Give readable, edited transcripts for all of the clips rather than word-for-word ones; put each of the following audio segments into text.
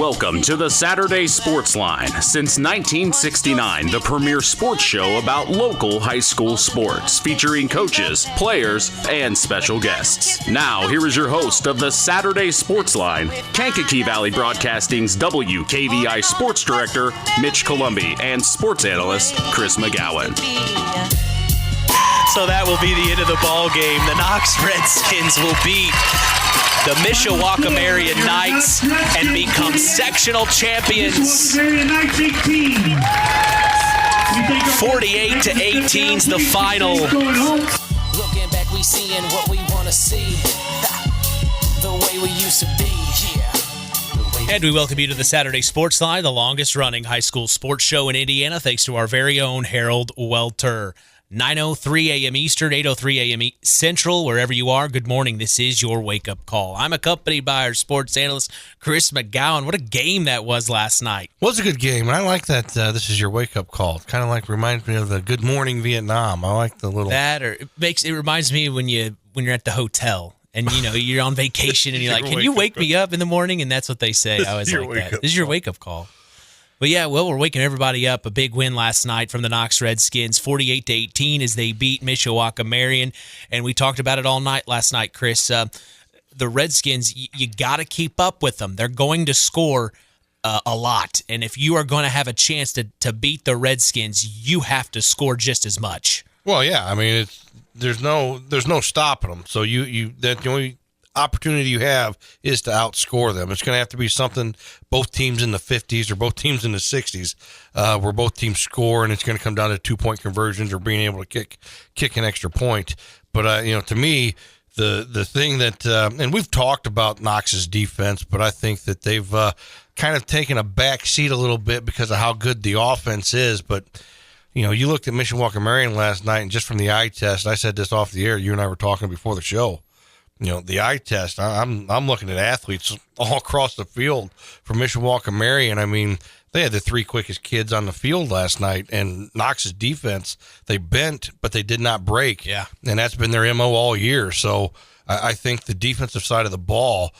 Welcome to the Saturday Sports Line. Since 1969, the premier sports show about local high school sports, featuring coaches, players, and special guests. Now, here is your host of the Saturday Sports Line, Kankakee Valley Broadcasting's WKVI Sports Director, Mitch Columbi, and sports analyst, Chris McGowan. So that will be the end of the ball game. The Knox Redskins will beat the Mishawaka Marion Knights and become sectional champions. 48-18 is the final. Looking back, we seeing what we want to see. The way we used to be. And we welcome you to the Saturday Sports Line, the longest running high school sports show in Indiana, thanks to our very own Harold Welter. 9:03 a.m. Eastern, 8:03 a.m. Central, wherever you are. Good morning. This is your wake-up call. I'm accompanied by our sports analyst, Chris McGowan. What a game that was last night. Was a good game, and I like that this is your wake-up call. It kind of like reminds me of the Good Morning Vietnam. I like the little... That, or it reminds me when you're at the hotel, and you're on vacation, and you're like, can you wake me up in the morning? And that's what they say. I always like that. This is your wake-up call. But yeah, well, we're waking everybody up. A big win last night from the Knox Redskins, 48-18, as they beat Mishawaka Marion. And we talked about it all night last night, Chris. The Redskins, you got to keep up with them. They're going to score a lot. And if you are going to have a chance to beat the Redskins, you have to score just as much. Well, yeah. I mean, there's no stopping them. So the only opportunity you have is to outscore them. It's going to have to be something both teams in the 50s or both teams in the 60s where both teams score, and it's going to come down to 2-point conversions or being able to kick an extra point. But to me, the thing that and we've talked about Knox's defense, but I think that they've kind of taken a back seat a little bit because of how good the offense is. But you looked at Mishawaka Marion last night, and just from the eye test, I said this off the air, you and I were talking before the show. The eye test, I'm looking at athletes all across the field for Mishawaka Marion. I mean, they had the 3 quickest kids on the field last night, and Knox's defense, they bent, but they did not break. Yeah. And that's been their MO all year. So I think the defensive side of the ball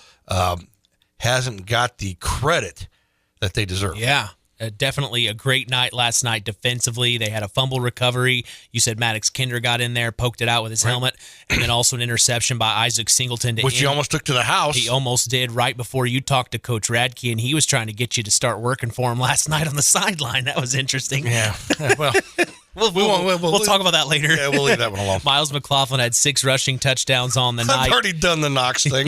hasn't got the credit that they deserve. Yeah. Definitely a great night last night defensively. They had a fumble recovery. You said Maddox Kinder got in there, poked it out with his helmet, and then also an interception by Izak Singleton. Which he almost took to the house. He almost did right before you talked to Coach Radtke, and he was trying to get you to start working for him last night on the sideline. That was interesting. Yeah, well... We'll talk about that later. Yeah, we'll leave that one alone. Myles McLaughlin had 6 rushing touchdowns on the night. I've already done the Knox thing.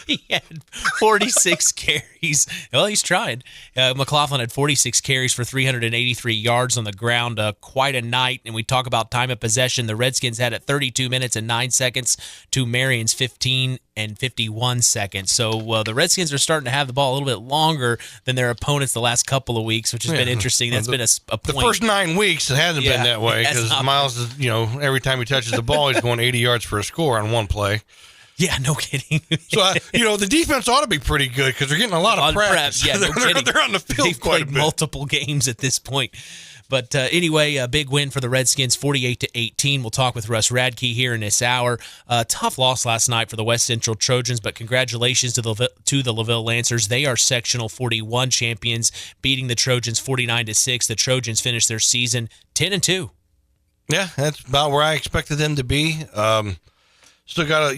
He had 46 carries. Well, he's tried. McLaughlin had 46 carries for 383 yards on the ground. Quite a night. And we talk about time of possession. The Redskins had it 32 minutes and 9 seconds to Marion's 15 and 51 seconds. So the Redskins are starting to have the ball a little bit longer than their opponents the last couple of weeks, which has been interesting. That's been a point. The first 9 weeks, it hasn't been that way because Myles is, every time he touches the ball, he's going 80 yards for a score on one play. Yeah, no kidding. So, the defense ought to be pretty good because they're getting a lot of practice. Yeah, no kidding. They're on the field They've quite played a bit. multiple games at this point. But anyway, a big win for the Redskins, 48-18. We'll talk with Russ Radtke here in this hour. Tough loss last night for the West Central Trojans, but congratulations to the LaVille Lancers. They are sectional 41 champions, beating the Trojans 49-6. The Trojans finished their season 10-2. Yeah, that's about where I expected them to be. Still got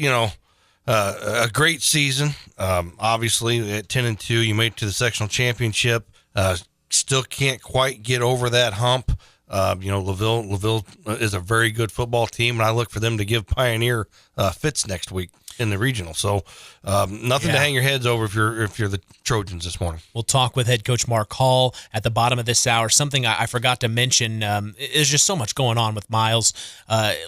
a great season. Obviously, at 10-2, you made it to the sectional championship. Still can't quite get over that hump. LaVille is a very good football team, and I look for them to give Pioneer fits next week in the regional. So nothing to hang your heads over if you're the Trojans this morning. We'll talk with head coach Marc at the bottom of this hour. Something I forgot to mention, there's just so much going on with Myles.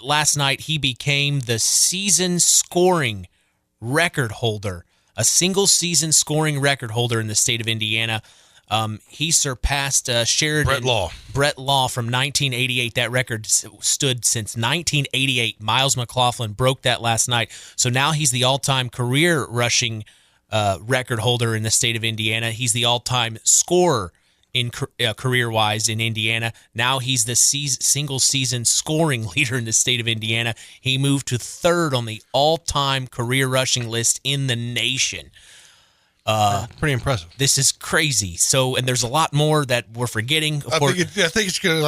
Last night, he became the season scoring record holder, a single season scoring record holder in the state of Indiana. He surpassed Sheridan Brett Law from 1988. That record stood since 1988. Myles McLaughlin broke that last night. So now he's the all-time career rushing record holder in the state of Indiana. He's the all-time scorer in career-wise in Indiana. Now he's the single-season scoring leader in the state of Indiana. He moved to third on the all-time career rushing list in the nation. Pretty impressive. This is crazy. So, and there's a lot more that we're forgetting. I think it's going to,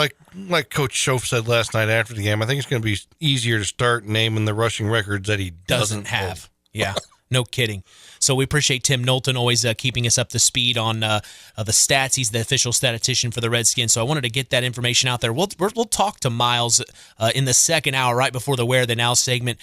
like Coach Schoaf said last night after the game, I think it's going to be easier to start naming the rushing records that he doesn't have. Yeah, no kidding. So we appreciate Tim Knowlton always keeping us up to speed on the stats. He's the official statistician for the Redskins. So I wanted to get that information out there. We'll talk to Myles in the second hour, right before the Where the Now segment.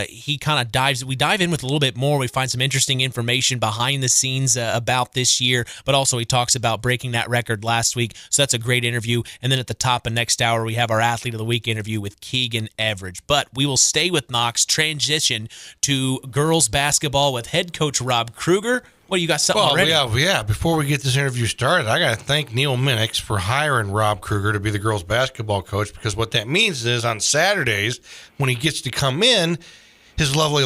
He kind of we dive in with a little bit more. We find some interesting information behind the scenes about this year, but also he talks about breaking that record last week. So that's a great interview. And then at the top of next hour, we have our Athlete of the Week interview with Keagen Everage. But we will stay with Knox, transition to girls basketball with head coach Rob Krueger. What, you got something already? Yeah. Before we get this interview started, I got to thank Neil Minix for hiring Rob Krueger to be the girls' basketball coach, because what that means is on Saturdays when he gets to come in, his lovely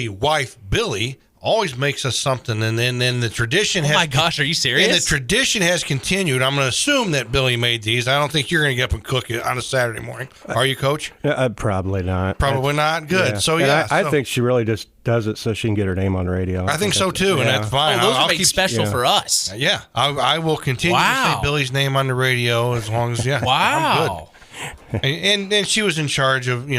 wife Billy always makes us something, and then the tradition. Oh my gosh, are you serious? And the tradition has continued. I'm going to assume that Billy made these. I don't think you're going to get up and cook it on a Saturday morning. Are you, Coach? Probably not. Probably not. Good. Yeah. So I think she really just does it so she can get her name on the radio. I think so too, and that's fine. Those are made special for us. Yeah, I will continue to say Billy's name on the radio as long as Wow. I'm good. And she was in charge of,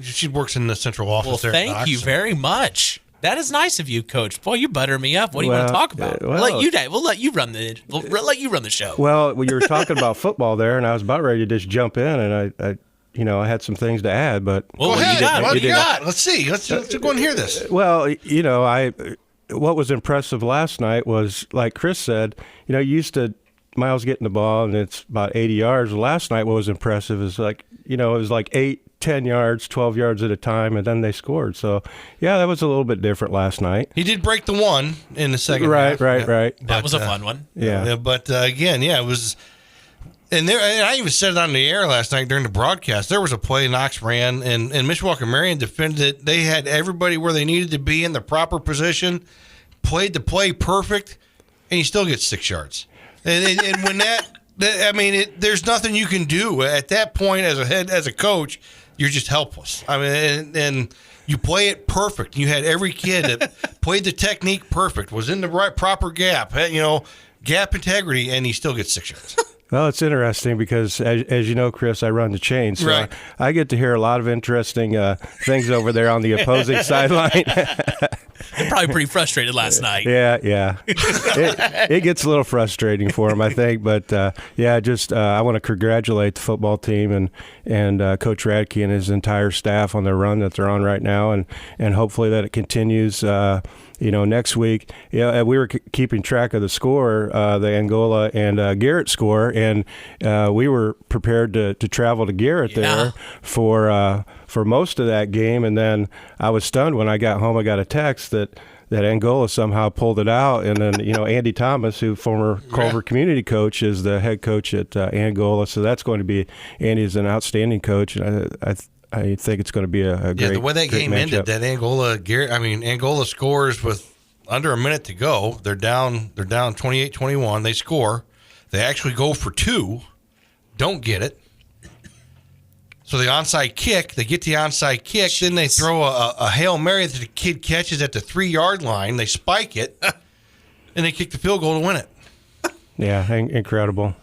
she works in the central office there. Well, thank you very much. That is nice of you, Coach. Boy, you butter me up. What do you want to talk about? We'll let you run the show. Well, you were talking about football there, and I was about ready to just jump in, and I had some things to add, but what you got? Let's see. Let's go and hear this. Well, what was impressive last night was, like Chris said, you used to Myles getting the ball and it's about 80 yards. Last night, what was impressive is it was like 8, 10 yards, 12 yards at a time, and then they scored. So, that was a little bit different last night. He did break the one in the second half. Right. That was a fun one. Yeah. But again, it was. And I even said it on the air last night during the broadcast. There was a play Knox ran, and Mishawaka-Marion defended it. They had everybody where they needed to be in the proper position, played the play perfect, and you still get 6 yards. And when there's nothing you can do at that point as a coach. You're just helpless. And you play it perfect. You had every kid that played the technique perfect, was in the right proper gap, gap integrity, and he still gets 6 yards. Well, it's interesting because, as you know, Chris, I run the chain, so I get to hear a lot of interesting things over there on the opposing sideline. They're probably pretty frustrated last night. Yeah. It gets a little frustrating for them, I think. But, I want to congratulate the football team and Coach Radtke and his entire staff on their run that they're on right now, and hopefully that it continues next week. We were keeping track of the score, the Angola and Garrett score, and we were prepared to travel to Garrett there for most of that game. And then I was stunned when I got home. I got a text that Angola somehow pulled it out. And then, Andy Thomas, who former Culver community coach, is the head coach at Angola. So that's going to be, Andy's an outstanding coach. And I think it's going to be a great. The way that game ended, that Angola scores with under a minute to go. They're down 28-21. They score. They actually go for 2, don't get it. So the onside kick, they get the onside kick, then they throw a Hail Mary that the kid catches at the 3-yard line. They spike it, and they kick the field goal to win it. Yeah, incredible.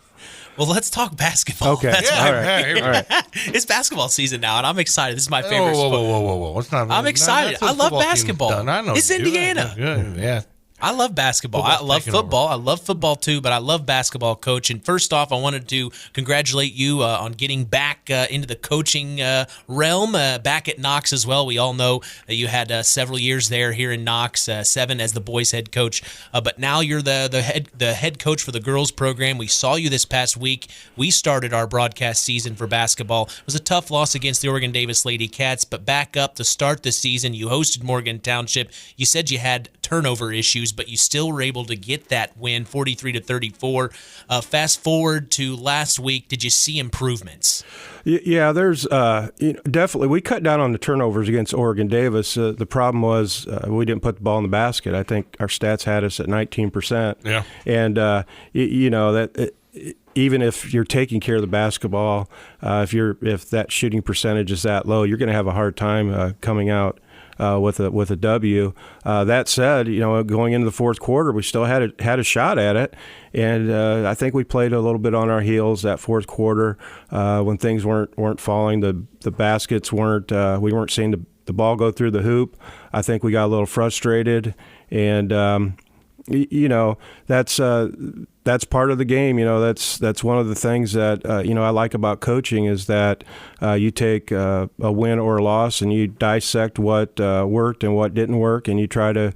Well, let's talk basketball. Okay. All right. It's basketball season now, and I'm excited. This is my favorite sport. Whoa. I'm excited. I love basketball. I know it's Indiana. Yeah. I love basketball. I love football. I love football too, but I love basketball, Coach. And first off, I wanted to congratulate you on getting back into the coaching realm, back at Knox as well. We all know that you had several years there here in Knox, 7 as the boys' head coach, but now you're the head coach for the girls' program. We saw you this past week. We started our broadcast season for basketball. It was a tough loss against the Oregon Davis Lady Cats, but back up to start the season. You hosted Morgan Township. You said you had turnover issues, but you still were able to get that win, 43-34. Fast forward to last week, did you see improvements? Yeah, there's definitely. We cut down on the turnovers against Oregon Davis. The problem was we didn't put the ball in the basket. I think our stats had us at 19%. Yeah, and even if you're taking care of the basketball, if that shooting percentage is that low, you're going to have a hard time coming out with a W. That said, going into the fourth quarter, we still had a shot at it, and I think we played a little bit on our heels that fourth quarter when things weren't falling. The baskets weren't. We weren't seeing the ball go through the hoop. I think we got a little frustrated, and that's part of the game. That's one of the things that I like about coaching is that you take a win or a loss and you dissect what worked and what didn't work, and you try to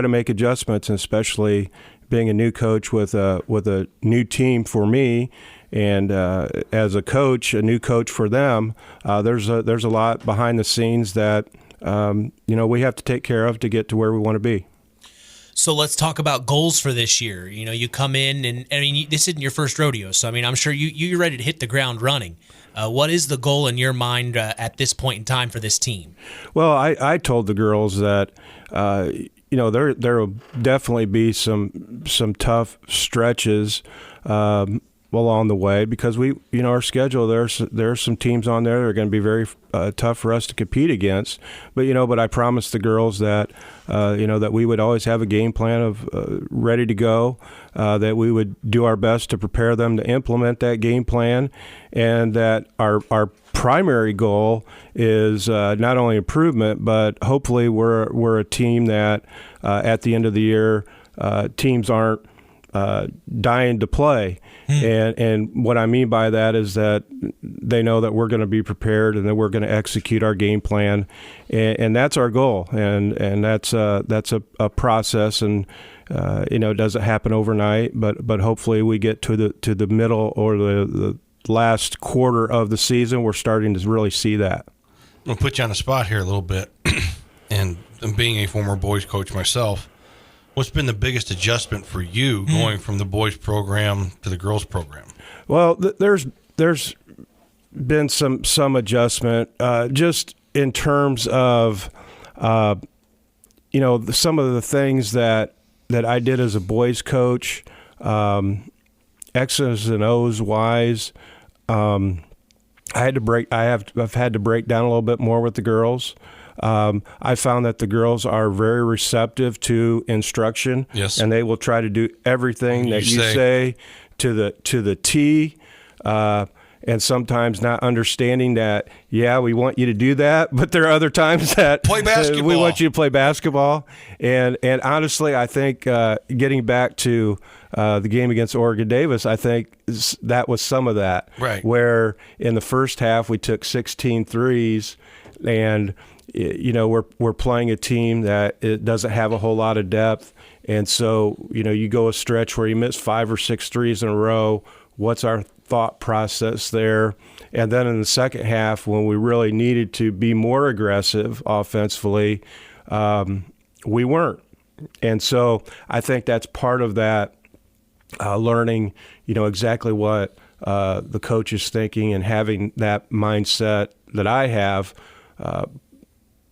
make adjustments. And especially being a new coach with a new team for me, and as a coach, a new coach for them, there's a lot behind the scenes that we have to take care of to get to where we want to be. So let's talk about goals for this year. You come in, and this isn't your first rodeo, so I'm sure you're ready to hit the ground running. What is the goal in your mind at this point in time for this team? Well, I told the girls that there will definitely be some tough stretches along the way, because our schedule, there's some teams on there that are going to be very tough for us to compete against. But I promised the girls that that we would always have a game plan of ready to go, that we would do our best to prepare them to implement that game plan, and that our primary goal is not only improvement, but hopefully we're a team that at the end of the year teams aren't dying to play. And what I mean by that is that they know that we're going to be prepared and that we're going to execute our game plan, and that's our goal. And that's a process, and it doesn't happen overnight, but hopefully we get to the middle or the last quarter of the season, we're starting to really see that. I'll put you on the spot here a little bit, and being a former boys coach myself, what's been the biggest adjustment for you going from the boys program to the girls program? Well, there's been some adjustment just in terms of some of the things that I did as a boys coach, X's and O's wise. I've had to break down a little bit more with the girls. I found that the girls are very receptive to instruction, yes, and they will try to do everything that you say to the T, and sometimes not understanding that, yeah, we want you to do that, but there are other times that play basketball. We want you to play basketball. And honestly, I think getting back to the game against Oregon Davis, I think that was some of that, right, where in the first half we took 16 threes, and we're playing a team that it doesn't have a whole lot of depth, and so you go a stretch where you miss 5 or 6 threes in a row. What's our thought process there? And then in the second half, when we really needed to be more aggressive offensively, we weren't. And so I think that's part of that learning, exactly what the coach is thinking, and having that mindset that I have.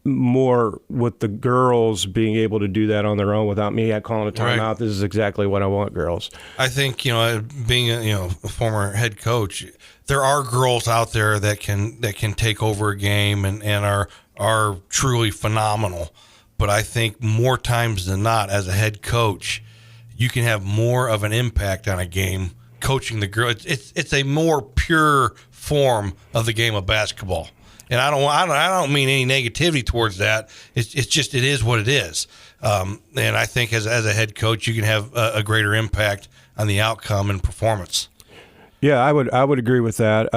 More with the girls being able to do that on their own without me calling a timeout. Right. This is exactly what I want, girls. I think being a former head coach, there are girls out there that can take over a game and are truly phenomenal. But I think more times than not, as a head coach, you can have more of an impact on a game coaching the girl. It's a more pure form of the game of basketball. And I don't mean any negativity towards that. It's just, it is what it is. And I think as a head coach, you can have a greater impact on the outcome and performance. Yeah, I would agree with that.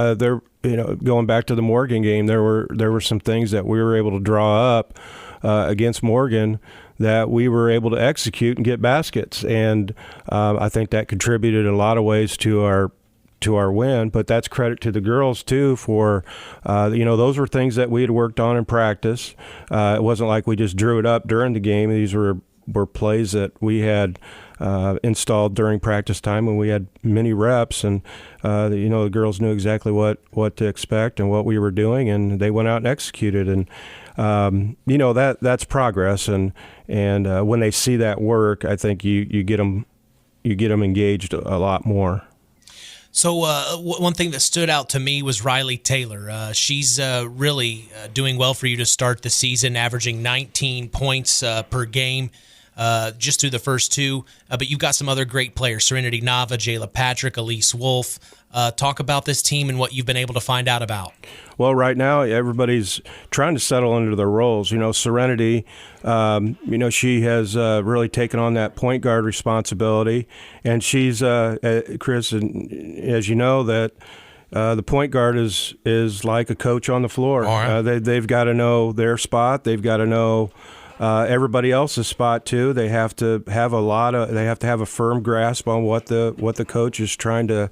Going back to the Morgan game, there were some things that we were able to draw up against Morgan that we were able to execute and get baskets, and I think that contributed in a lot of ways to our win. But that's credit to the girls too for those were things that we had worked on in practice. It wasn't like we just drew it up during the game. These were plays that we had installed during practice time when we had many reps, and the girls knew exactly what to expect and what we were doing, and they went out and executed. And that's progress, and when they see that work, I think you get them engaged a lot more. So one thing that stood out to me was Riley Taylor. She's really doing well for you to start the season, averaging 19 points per game just through the first two. But you've got some other great players, Serenity Nava, Jayla Patrick, Elise Wolf. Talk about this team and what you've been able to find out about. Well, right now, everybody's trying to settle into their roles. Serenity, she has really taken on that point guard responsibility. And she's, Chris, as you know, that the point guard is like a coach on the floor. They've got to know their spot. They've got to know everybody else's spot too. They have to have a firm grasp on what the coach is trying to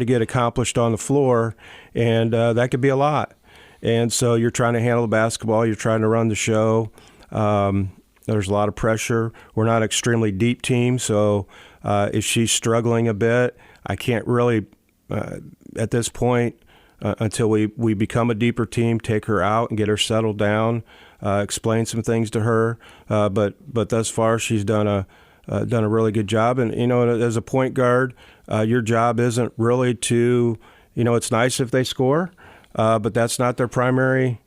get accomplished on the floor, and that could be a lot. And so you're trying to handle the basketball, you're trying to run the show. There's a lot of pressure. We're not an extremely deep team, so if she's struggling a bit, I can't really, at this point, until we become a deeper team, take her out and get her settled down, explain some things to her. But thus far, she's done a really good job. And as a point guard, your job isn't really to, it's nice if they score, but that's not their primary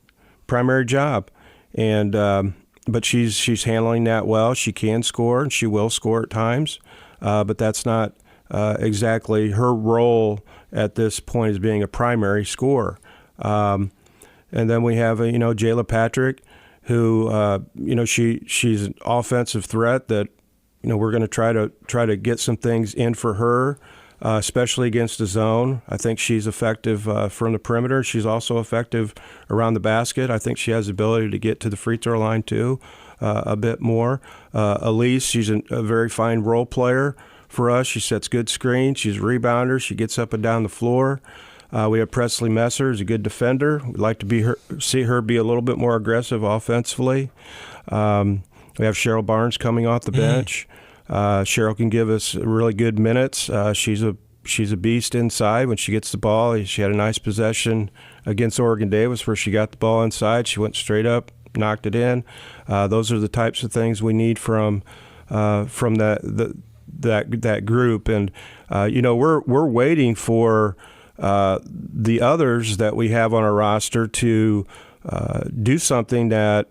job. And but she's handling that well. She can score and she will score at times, but that's not exactly her role at this point as being a primary scorer. And then we have Jayla Patrick, who she's an offensive threat that we're going to try to get some things in for her, especially against the zone. I think she's effective from the perimeter. She's also effective around the basket. I think she has the ability to get to the free throw line too, a bit more. Elise, she's a very fine role player for us. She sets good screens. She's a rebounder. She gets up and down the floor. We have Presley Messer, who's a good defender. We'd like to see her be a little bit more aggressive offensively. We have Cheryl Barnes coming off the bench. Cheryl can give us really good minutes. She's a beast inside when she gets the ball. She had a nice possession against Oregon Davis where she got the ball inside. She went straight up, knocked it in. Those are the types of things we need from that group. And we're waiting for the others that we have on our roster to do something that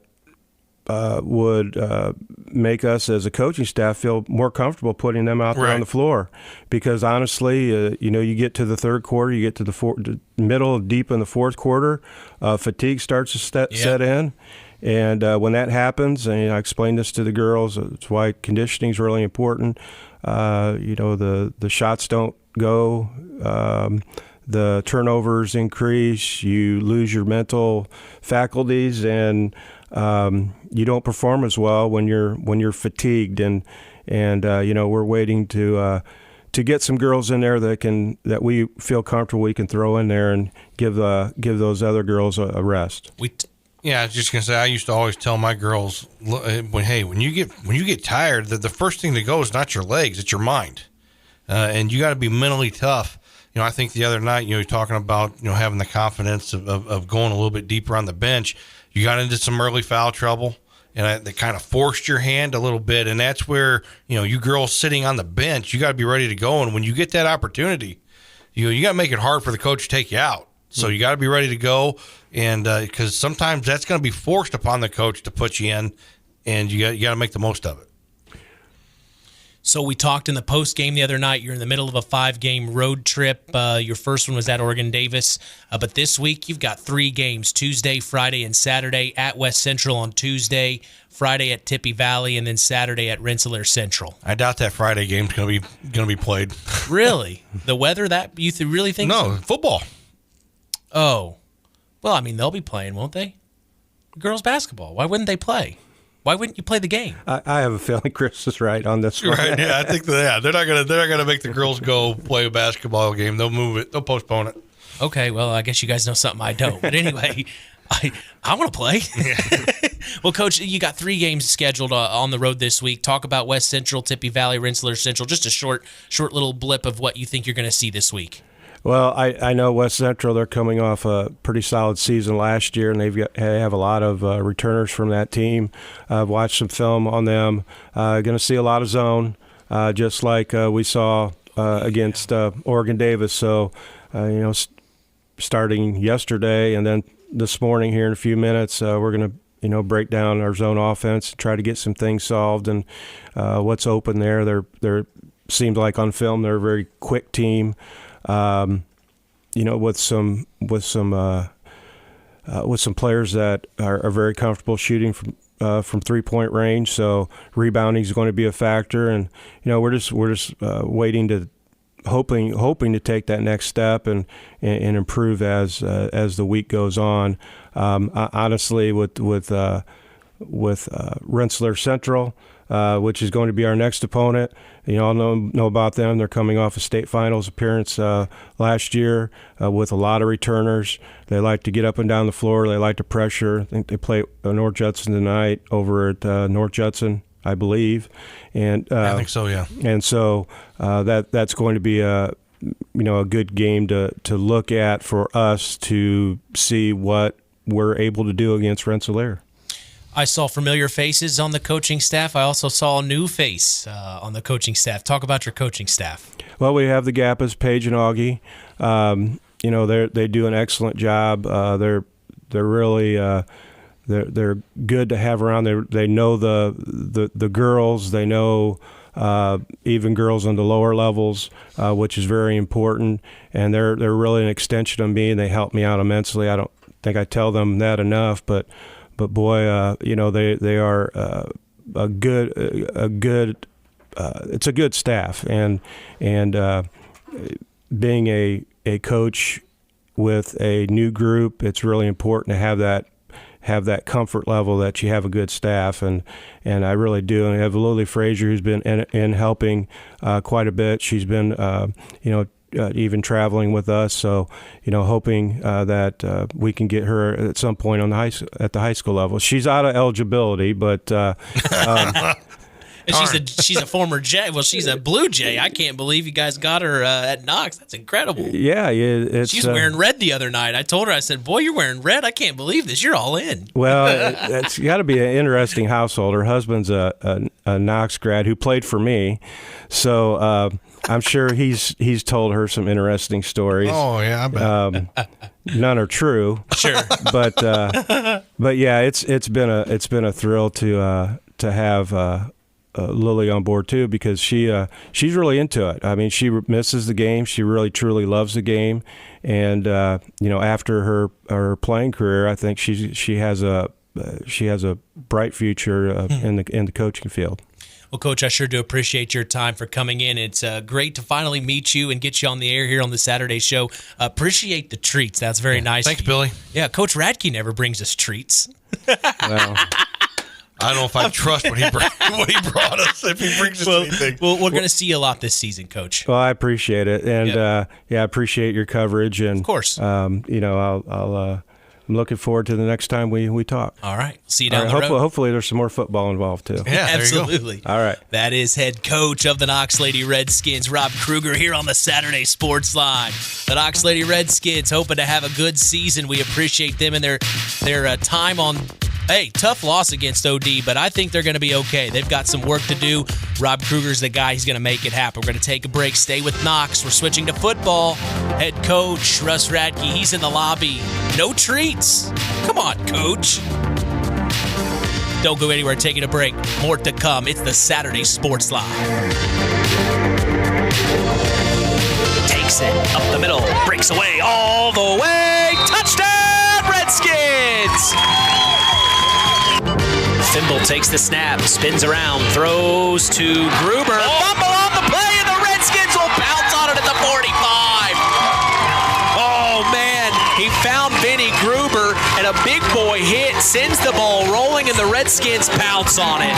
would make us as a coaching staff feel more comfortable putting them out there on the floor. Because honestly, you get to the third quarter, you get to the middle, deep in the fourth quarter, fatigue starts to set in. And when that happens, and I explained this to the girls, it's why conditioning is really important. The shots don't go, the turnovers increase, you lose your mental faculties, and you don't perform as well when you're fatigued. And we're waiting to get some girls in there that we feel comfortable we can throw in there and give those other girls a rest. Yeah, I was just gonna say, I used to always tell my girls, when you get tired, the first thing to go is not your legs, it's your mind, and you got to be mentally tough. I think the other night, you're talking about having the confidence of going a little bit deeper on the bench. You got into some early foul trouble, and they kind of forced your hand a little bit, and that's where you girls sitting on the bench, you got to be ready to go. And when you get that opportunity, you got to make it hard for the coach to take you out. So you got to be ready to go, and because sometimes that's going to be forced upon the coach to put you in, and you got to make the most of it. So we talked in the post game the other night. You're in the middle of a 5-game road trip. Your first one was at Oregon Davis, but this week you've got 3 games: Tuesday, Friday, and Saturday at West Central on Tuesday, Friday at Tippy Valley, and then Saturday at Rensselaer Central. I doubt that Friday game's going to be played. Really? The weather? That you really think? No, so? Football. Oh, well, I mean, they'll be playing, won't they? Girls basketball. Why wouldn't they play? Why wouldn't you play the game? I have a feeling Chris is right on this one. Right? Yeah, I think they're not gonna make the girls go play a basketball game. They'll move it. They'll postpone it. Okay, well, I guess you guys know something I don't. But anyway, I want to play. Well, Coach, you got 3 games scheduled on the road this week. Talk about West Central, Tippy Valley, Rensselaer Central. Just a short little blip of what you think you're going to see this week. Well, I know West Central, they're coming off a pretty solid season last year, and they have a lot of returners from that team. I've watched some film on them. Going to see a lot of zone, just like we saw against Oregon Davis. So, starting yesterday and then this morning here in a few minutes, we're going to break down our zone offense, try to get some things solved and what's open there. They're seems like on film they're a very quick team, with some players that are very comfortable shooting from 3-point range. So rebounding is going to be a factor, and we're just waiting to hoping to take that next step and improve as the week goes on. Honestly, with Rensselaer Central, which is going to be our next opponent. All know about them. They're coming off a state finals appearance last year with a lot of returners. They like to get up and down the floor. They like to pressure. I think they play North Judson tonight over at North Judson, I believe. And I think so, yeah. And so that's going to be a good game to look at for us to see what we're able to do against Rensselaer. I saw familiar faces on the coaching staff. I also saw a new face on the coaching staff. Talk about your coaching staff. Well, we have the Gappas, Paige and Augie. They do an excellent job. They're really they're good to have around. They know the girls. They know even girls on the lower levels, which is very important. And they're really an extension of me, and they help me out immensely. I don't think I tell them that enough, but boy, they are a good. It's a good staff, and being a coach with a new group, it's really important to have that comfort level that you have a good staff, and I really do. And I have Lily Frazier, who's been in helping quite a bit. She's been even traveling with us, so hoping that we can get her at some point at the high school level. She's out of eligibility, but she's a former Jay. Well, she's a Blue Jay. I can't believe you guys got her at Knox. That's incredible. Yeah, she's wearing red the other night. I told her, I said, "Boy, you're wearing red. I can't believe this. You're all in." Well, it's got to be an interesting household. Her husband's a Knox grad who played for me, so I'm sure he's told her some interesting stories. Oh yeah, I bet. None are true. Sure, but yeah, it's been a thrill to have Lily on board too, because she's really into it. I mean, she misses the game. She really truly loves the game, and after her playing career, I think she has a bright future in the coaching field. Well, Coach, I sure do appreciate your time for coming in. It's great to finally meet you and get you on the air here on the Saturday show. Appreciate the treats. That's very nice. Thanks, Billy. Yeah, Coach Radtke never brings us treats. Well, I don't know if I trust what he brought us, if he brings us anything. Well, we're going to see you a lot this season, Coach. Well, I appreciate it, and I appreciate your coverage. And of course, I'm looking forward to the next time we talk. All right. See you down the road. Hopefully there's some more football involved, too. Yeah, absolutely. All right. That is head coach of the Knox Lady Redskins, Rob Krueger, here on the Saturday Sports Line. The Knox Lady Redskins hoping to have a good season. We appreciate them and their time on, tough loss against OD, but I think they're going to be okay. They've got some work to do. Rob Krueger's the guy. He's going to make it happen. We're going to take a break. Stay with Knox. We're switching to football. Head coach Russ Radtke, he's in the lobby. No treats. Come on, Coach. Don't go anywhere. Taking a break. More to come. It's the Saturday Sports Line. Takes it up the middle. Breaks away all the way. Touchdown, Redskins! Thimble takes the snap, spins around, throws to Gruber. Fumble on the play, and the Redskins will bounce on it at the 45. Oh, man. He found Vinny Gruber, and a big boy hit sends the ball rolling, and the Redskins pounce on it.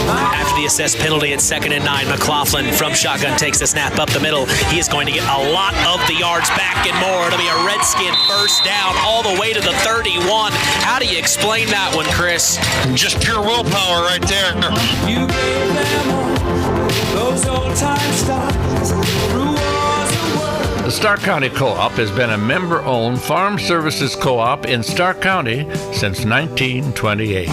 After the assessed penalty at 2nd and 9, McLaughlin from shotgun takes the snap up the middle. He is going to get a lot of the yards back and more. It'll be a Redskin first down all the way to the 31. How do you explain that one, Chris? Just pure willpower right there. You gave them all those old time stars through wars and worlds. The Stark County Co-op has been a member-owned farm services co-op in Stark County since 1928.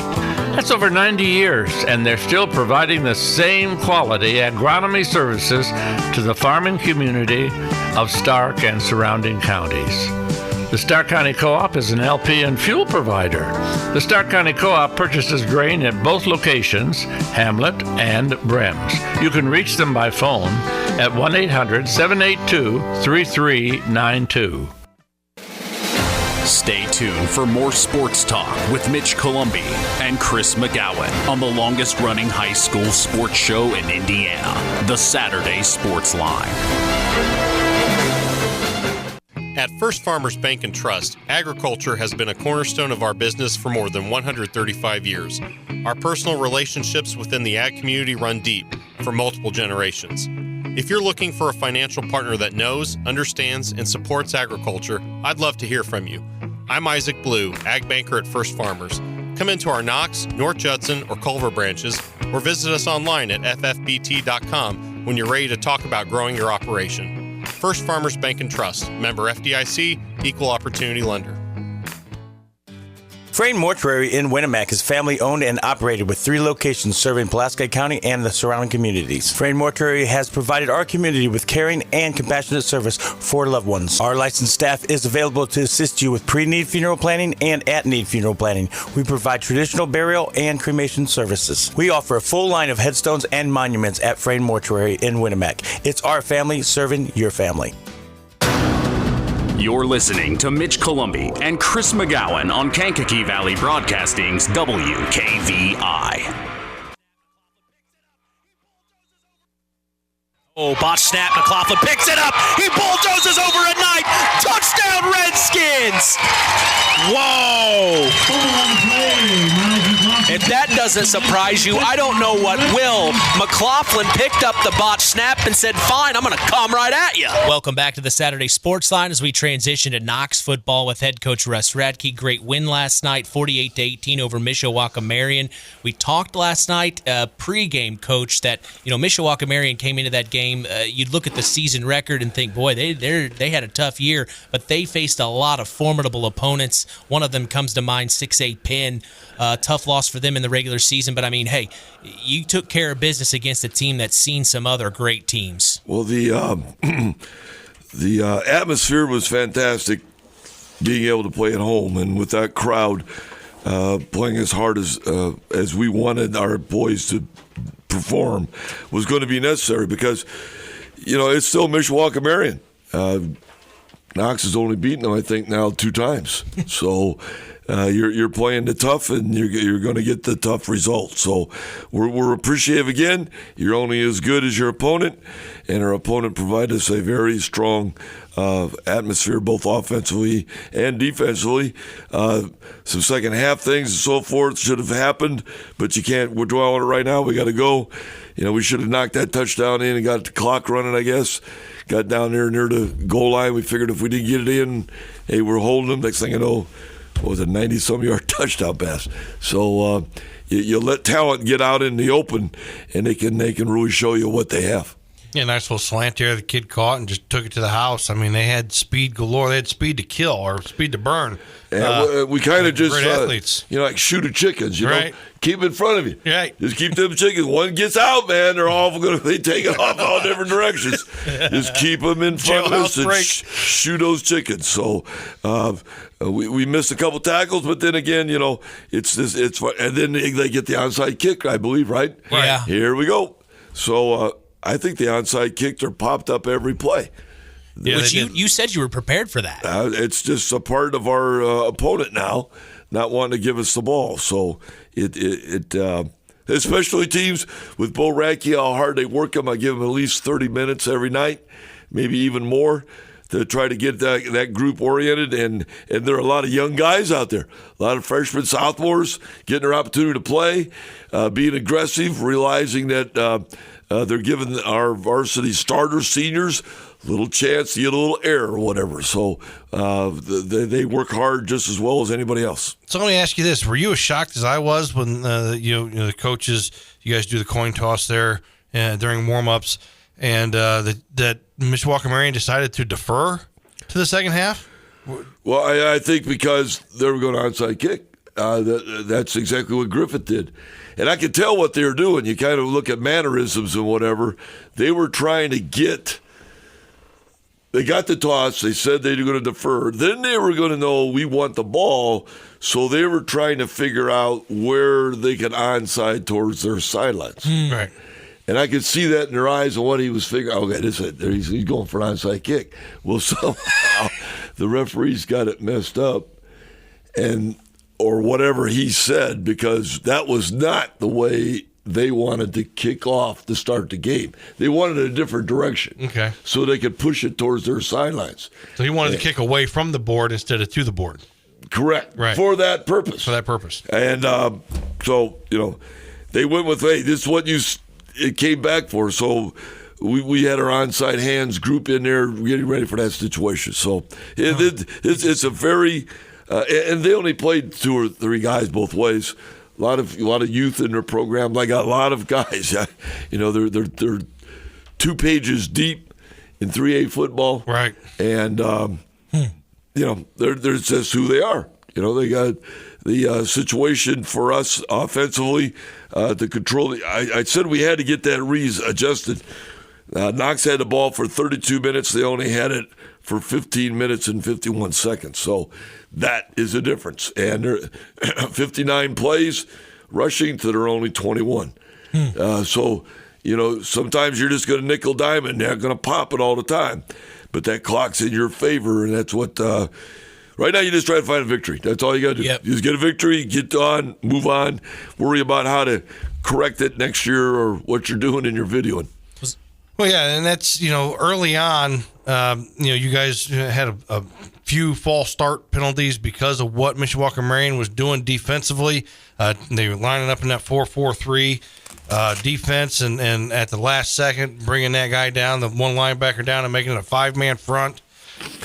That's over 90 years, and they're still providing the same quality agronomy services to the farming community of Stark and surrounding counties. The Stark County Co-op is an LP and fuel provider. The Stark County Co-op purchases grain at both locations, Hamlet and Brems. You can reach them by phone at 1-800-782-3392. Stay tuned for more sports talk with Mitch Columbi and Chris McGowan on the longest running high school sports show in Indiana, the Saturday Sports Line. At First Farmers Bank and Trust, agriculture has been a cornerstone of our business for more than 135 years. Our personal relationships within the ag community run deep for multiple generations. If you're looking for a financial partner that knows, understands, and supports agriculture, I'd love to hear from you. I'm Izak Blue, Ag Banker at First Farmers. Come into our Knox, North Judson, or Culver branches, or visit us online at ffbt.com when you're ready to talk about growing your operation. First Farmers Bank and Trust, member FDIC, equal opportunity lender. Frayne Mortuary in Winnemac is family-owned and operated with 3 locations serving Pulaski County and the surrounding communities. Frayne Mortuary has provided our community with caring and compassionate service for loved ones. Our licensed staff is available to assist you with pre-need funeral planning and at-need funeral planning. We provide traditional burial and cremation services. We offer a full line of headstones and monuments at Frayne Mortuary in Winnemac. It's our family serving your family. You're listening to Mitch Columbi and Chris McGowan on Kankakee Valley Broadcasting's WKVI. Oh, botch snap. McLaughlin picks it up. He bulldozes over at night. Touchdown, Redskins. Whoa. If that doesn't surprise you, I don't know what will. McLaughlin picked up the botch snap and said, fine, I'm going to come right at you. Welcome back to the Saturday Sports Line as we transition to Knox football with head coach Russ Radtke. Great win last night, 48-18 over Mishawaka-Marion. We talked last night, pregame, coach, that Mishawaka-Marion came into that game. You'd look at the season record and think, boy, they had a tough year, but they faced a lot of formidable opponents. One of them comes to mind, 6'8" Penn. Tough loss for them in the regular season, but I mean, hey, you took care of business against a team that's seen some other great teams. Well, the atmosphere was fantastic, being able to play at home, and with that crowd playing as hard as we wanted our boys to perform was going to be necessary because, it's still Mishawaka-Marion. Knox has only beaten them, I think, now 2 times. So you're playing the tough, and you're going to get the tough results. So we're appreciative again. You're only as good as your opponent, and our opponent provided us a very strong atmosphere, both offensively and defensively. Some second half things and so forth should have happened, but you can't dwell on it right now. We got to go. We should have knocked that touchdown in and got the clock running, I guess. Got down there near the goal line. We figured if we didn't get it in, hey, we're holding them. Next thing you know, what was a 90-some-yard touchdown pass. So you let talent get out in the open, and they can really show you what they have. Yeah, nice little slant there. The kid caught and just took it to the house. I mean, they had speed galore. They had speed to kill or speed to burn. And we kind of just, great athletes. Like shooting chickens, right. Keep in front of you. Right. Just keep them chickens. One gets out, man, they're all going to take it off all different directions. Just keep them in front of us and shoot those chickens. So we missed a couple tackles, but then again, it's and then they get the onside kick, I believe, right? Yeah. Here we go. So I think the onside kicks are popped up every play. Yeah, which you said you were prepared for that. It's just a part of our opponent now, not wanting to give us the ball. So especially teams with Bo Radtke, how hard they work them. I give them at least 30 minutes every night, maybe even more, to try to get that group oriented. And there are a lot of young guys out there, a lot of freshmen, sophomores getting their opportunity to play, being aggressive, realizing that they're giving our varsity starters, seniors, a little chance to get a little air or whatever. So they work hard just as well as anybody else. So let me ask you this. Were you as shocked as I was when the coaches, you guys do the coin toss there during warm-ups, and that Mishawaka-Marion decided to defer to the second half? Well, I think because they were going onside kick. that's exactly what Griffith did. And I could tell what they were doing. You kind of look at mannerisms and whatever. They were trying to they got the toss. They said they were going to defer. Then they were going to know we want the ball. So they were trying to figure out where they could onside towards their sidelines. Right. And I could see that in their eyes and what he was figuring. Okay, he's going for an onside kick. Well, somehow the referees got it messed up. Or whatever he said, because that was not the way they wanted to kick off to start the game. They wanted a different direction. Okay. So they could push it towards their sidelines. So he wanted to kick away from the board instead of to the board. Correct. Right. For that purpose. And so, they went with, hey, this is what it came back for. So we had our onside hands group in there getting ready for that situation. So it's a very... and they only played 2 or 3 guys both ways. A lot of youth in their program. Like a lot of guys, they're 2 pages deep in 3A football. Right. And they're just who they are. They got the situation for us offensively to control. I said we had to get that adjusted. Knox had the ball for 32 minutes. They only had it for 15 minutes and 51 seconds. So that is a difference. And they're 59 plays rushing to their only 21. So, sometimes you're just going to nickel diamond. They're going to pop it all the time. But that clock's in your favor, and that's what right now you just try to find a victory. That's all you got to do. Yep. You just get a victory, get on, move on, worry about how to correct it next year or what you're doing in your videoing. Well, yeah, and that's, early on, you guys had a few false start penalties because of what Mishawaka-Marion was doing defensively. They were lining up in that 4-4-3 defense, and at the last second, bringing that guy down, the one linebacker down, and making it a 5-man front.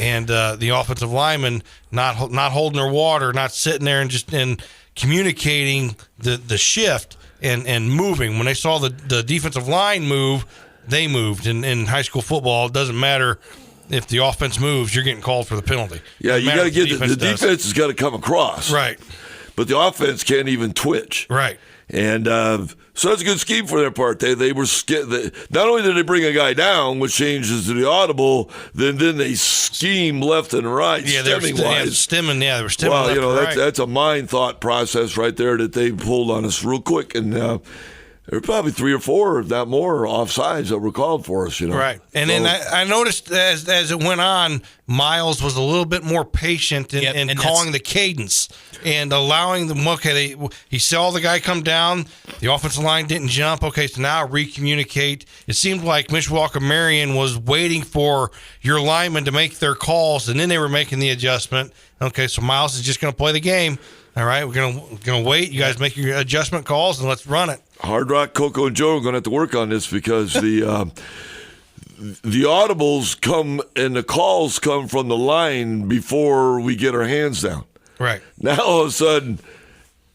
And the offensive lineman not holding their water, not sitting there and communicating the shift and moving. When they saw the defensive line move, they moved. In high school football, it doesn't matter if the offense moves, you're getting called for the penalty. Yeah, you got to get the defense has got to come across. Right. But the offense can't even twitch. Right. And so that's a good scheme for their part. They were not only did they bring a guy down, which changes to the audible, then they scheme left and right. Yeah, they were stemming. They were stemming. Well, left and right. that's a mind thought process right there that they pulled on us real quick, and there were probably 3 or 4, if not more, offsides that were called for us. Right. And then I noticed as it went on, Myles was a little bit more patient in calling the cadence and allowing them. Okay, he saw the guy come down. The offensive line didn't jump. Okay, so now recommunicate. It seemed like Mishawaka-Marion was waiting for your linemen to make their calls, and then they were making the adjustment. Okay, so Myles is just going to play the game. All right, we're gonna wait. You guys make your adjustment calls and let's run it. Hard Rock, Coco, and Joe are going to have to work on this because the audibles come and the calls come from the line before we get our hands down. Right. Now all of a sudden,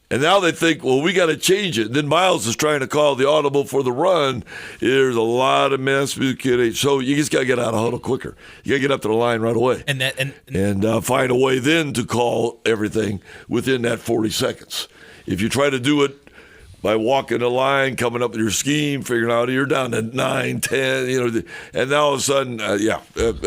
and now they think, well, we got to change it. And then Myles is trying to call the audible for the run. There's a lot of miscommunication. So you just got to get out of huddle quicker. You got to get up to the line right away. And find a way then to call everything within that 40 seconds. If you try to do it by walking the line, coming up with your scheme, figuring out you're down to 9, 10, and now all of a sudden,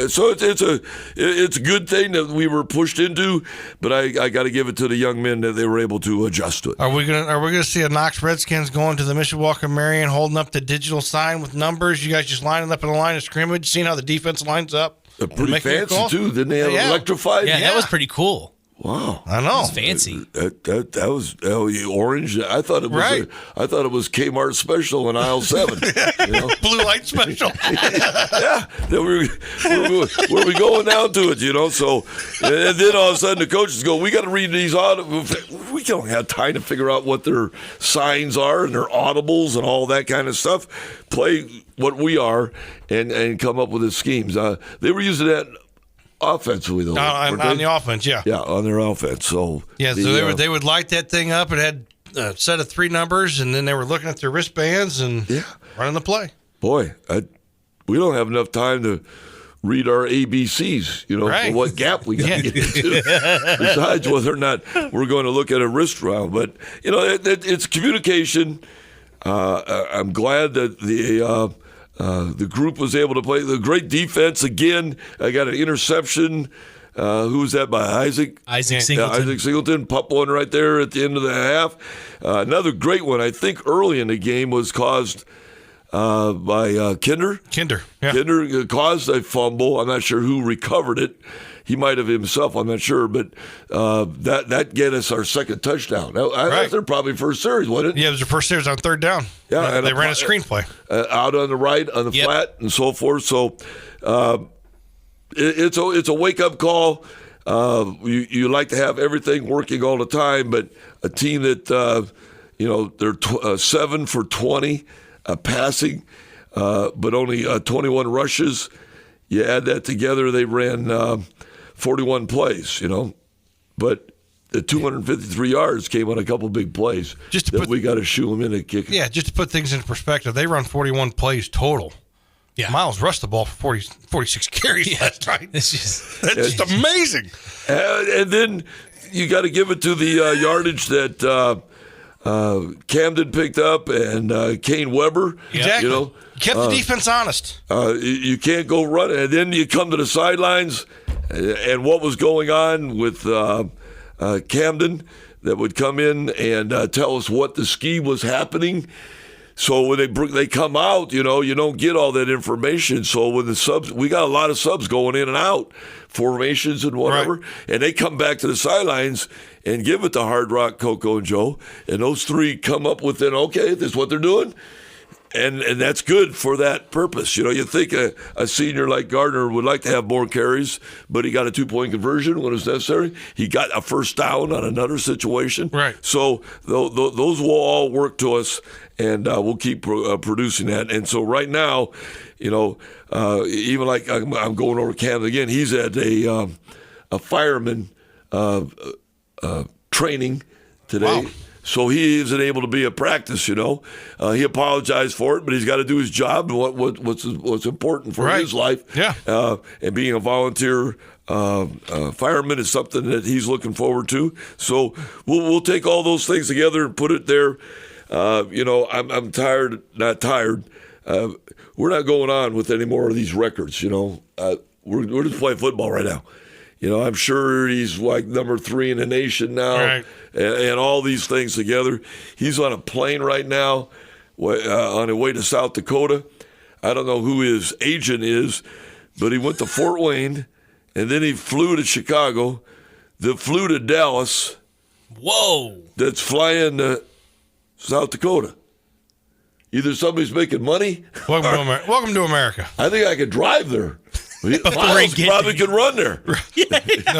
So it's a good thing that we were pushed into, but I got to give it to the young men that they were able to adjust to it. Are we gonna see a Knox Redskins going to the Mishawaka-Marion, holding up the digital sign with numbers? You guys just lining up in a line of scrimmage, seeing how the defense lines up. They're pretty fancy too. Didn't they have electrified? Yeah, that was pretty cool. Wow, I know. It's fancy. That was orange. I thought it was. Right. I thought it was Kmart special in aisle 7. Blue light special. Yeah, where we going down to it? So, and then all of a sudden the coaches go, "We got to read these audibles. We don't have time to figure out what their signs are and their audibles and all that kind of stuff. Play what we are and come up with the schemes." They were using that offensively, though. On the offense, yeah. Yeah, on their offense. So they would light that thing up. It had a set of 3 numbers, and then they were looking at their wristbands and running the play. Boy, we don't have enough time to read our ABCs, for what gap we got to get into, besides whether or not we're going to look at a wrist round. But, it's communication. I'm glad that the group was able to play. The great defense, again, I got an interception. Who was that by? Isaac Singleton. Isaac Singleton, pop one right there at the end of the half. Another great one, I think, early in the game was caused by Kinder. Yeah. Kinder caused a fumble. I'm not sure who recovered it. He might have himself. I'm not sure, but that get us our second touchdown. I was their probably first series, wasn't it? Yeah, it was their first series on third down. Yeah, they ran a screenplay out on the right on the flat and so forth. So it's a wake up call. You like to have everything working all the time, but a team that they're 7 for 20 passing, but only 21 rushes. You add that together, they ran 41 plays, but the 253 yards came on a couple big plays we got to shoe them in and kick it. Yeah, just to put things into perspective, they run 41 plays total. Yeah. Myles rushed the ball for 46 carries last night. That's just amazing. And then you got to give it to the yardage that Camden picked up and Kane Weber. Exactly. Kept the defense honest. You can't go run. And then you come to the sidelines and what was going on with Camden that would come in and tell us what the scheme was happening. So when they come out, you don't get all that information. So when the subs, we got a lot of subs going in and out, formations and whatever, and they come back to the sidelines and give it to Hard Rock, Coco, and Joe, and those three come up with it. Okay, this is what they're doing, and that's good for that purpose. You think a senior like Gardner would like to have more carries, but he got a 2-point conversion when it was necessary. He got a first down on another situation. Right. So those will all work to us. And we'll keep producing that. And so right now, even like I'm going over Camden again, he's at a fireman training today. Wow. So he isn't able to be at practice, He apologized for it, but he's got to do his job and what's important for his life. Yeah. And being a volunteer fireman is something that he's looking forward to. So we'll take all those things together and put it there. I'm tired, not tired. We're not going on with any more of these records, We're just playing football right now. I'm sure he's like number 3 in the nation now, and all these things together. He's on a plane right now on his way to South Dakota. I don't know who his agent is, but he went to Fort Wayne, and then he flew to Chicago, then flew to Dallas. Whoa! That's flying to South Dakota. Either somebody's making money. Welcome to America. I think I could drive there. Myles probably could run there. No,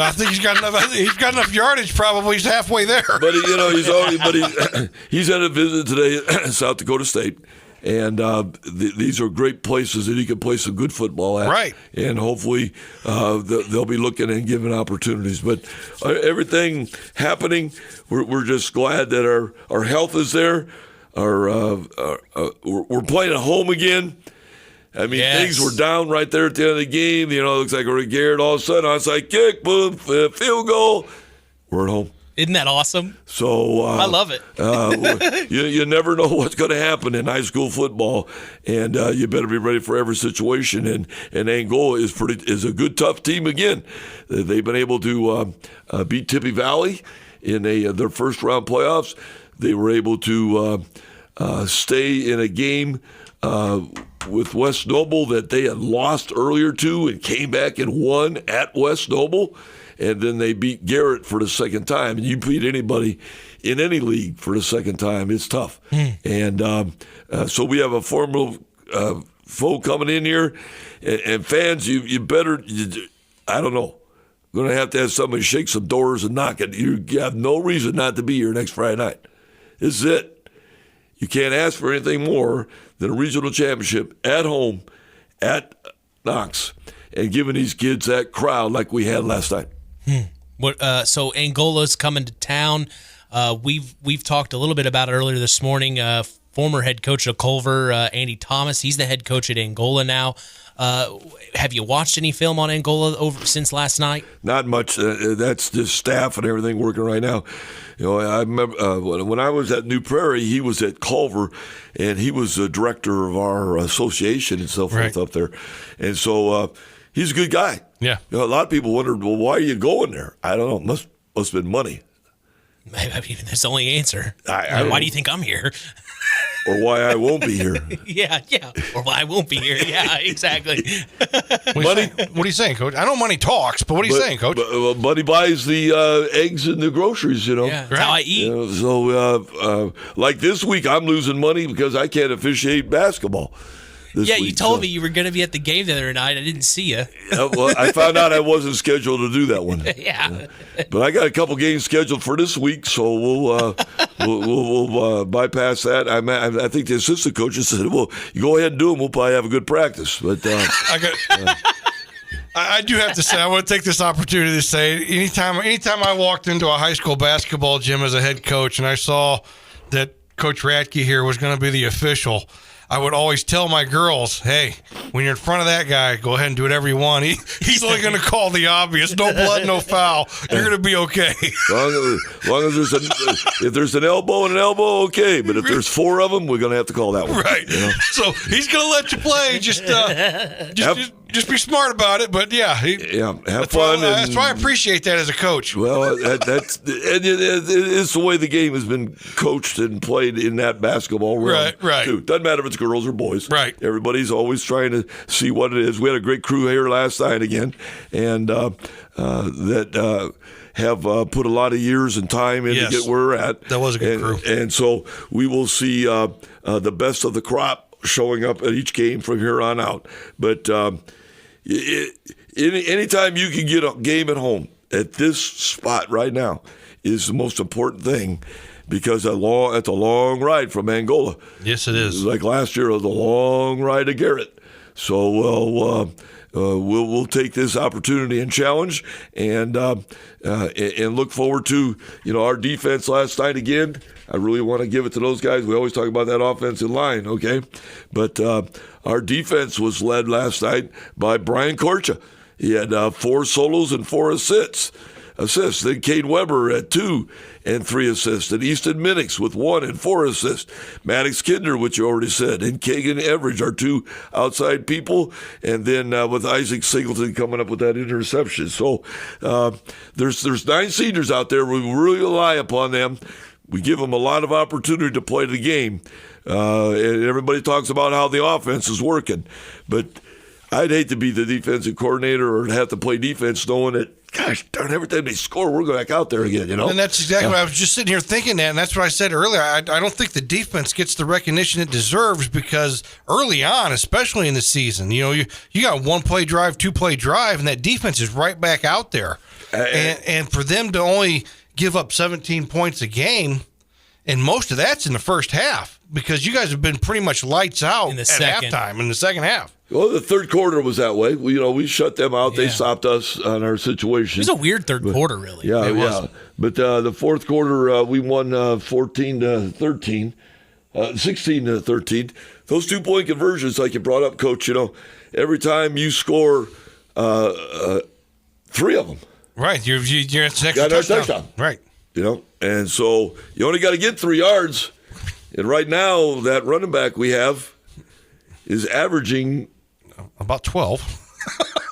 I think he's got enough. He's got enough yardage. Probably he's halfway there. But he's had a visit today at South Dakota State, and these are great places that he can play some good football at. Right. And hopefully they'll be looking and giving opportunities. But everything happening, we're just glad that our health is there. We're playing at home again. I mean, things were down right there at the end of the game. It looks like we're Garrett. All of a sudden, onside kick, boom, field goal. We're at home. Isn't that awesome? So I love it. You never know what's going to happen in high school football, and you better be ready for every situation. And Angola is a good, tough team again. They've been able to beat Tippy Valley in their first round playoffs. They were able to stay in a game with West Noble that they had lost earlier to and came back and won at West Noble. And then they beat Garrett for the second time. And you beat anybody in any league for the second time, it's tough. And so we have a formidable foe coming in here. And fans, you better, I don't know, going to have somebody shake some doors and knock it. You have no reason not to be here next Friday night. This is it. You can't ask for anything more than a regional championship at home at Knox and giving these kids that crowd like we had last night. So Angola's coming to town. We've talked a little bit about it earlier this morning. former head coach of Culver, Andy Thomas. He's the head coach at Angola now. Have you watched any film on Angola since last night? Not much. That's just staff and everything working right now. I remember when I was at New Prairie, he was at Culver, and he was the director of our association and so forth up there. And so he's a good guy. Yeah. A lot of people wondered, well, why are you going there? I don't know. Must have been money. I mean, that's the only answer. Why do you think I'm here? Or why I won't be here. Yeah. Or why I won't be here. Yeah, exactly. What are you saying, Coach? I know money talks, but what are you saying, Coach? Money buys the eggs and the groceries, Yeah, that's how I eat. So, like this week, I'm losing money because I can't officiate basketball. You told me you were going to be at the game the other night. I didn't see you. Well, I found out I wasn't scheduled to do that one. Yeah. But I got a couple games scheduled for this week, so we'll bypass that. I think the assistant coaches said, well, you go ahead and do them. We'll probably have a good practice. But I do have to say, I want to take this opportunity to say, anytime I walked into a high school basketball gym as a head coach and I saw that Coach Radtke here was going to be the official, I would always tell my girls, hey, when you're in front of that guy, go ahead and do whatever you want. He's only going to call the obvious. No blood, no foul. You're going to be okay. Long as if there's an elbow and an elbow, okay. But if there's four of them, we're going to have to call that one. Right. You know? So he's going to let you play. Just be smart about it. But, yeah. Have fun. That's why I appreciate that as a coach. Well, it's the way the game has been coached and played in that basketball realm. Right. Too. Doesn't matter if it's girls or boys. Right. Everybody's always trying to see what it is. We had a great crew here last night again, and that have put a lot of years and time in to get where we're at. That was a good crew. And so we will see the best of the crop showing up at each game from here on out. But anytime you can get a game at home at this spot right now is the most important thing. Because it's a long ride from Angola. Yes, it is. Like last year, it was a long ride to Garrett. So we'll take this opportunity and challenge, and look forward to our defense last night again. I really want to give it to those guys. We always talk about that offensive line, okay? But our defense was led last night by Brian Korcha. He had 4 solos and 4 assists. Then Cade Weber at 2 and 3 assists. And Easton Minix with 1 and 4 assists. Maddox Kinder, which you already said. And Keagen Everage, our 2 outside people. And then with Isaac Singleton coming up with that interception. So there's 9 seniors out there. We really rely upon them. We give them a lot of opportunity to play the game. And everybody talks about how the offense is working. But I'd hate to be the defensive coordinator or have to play defense knowing that, gosh darn, every time they score, we're going back out there again, And that's exactly what I was just sitting here thinking that, and that's what I said earlier. I don't think the defense gets the recognition it deserves because early on, especially in the season, you got 1-play drive, 2-play drive, and that defense is right back out there. And for them to only give up 17 points a game, and most of that's in the first half because you guys have been pretty much lights out at halftime in the second half. Well, the third quarter was that way. We shut them out. They stopped us on our situation. It was a weird third quarter, really. Yeah, it was. But the fourth quarter, we won 14-13, 16-13. Those 2-point conversions, like you brought up, Coach, every time you score 3 of them. Right, you're at the next touchdown. Right. And so you only got to get 3 yards. And right now, that running back we have is averaging about 12.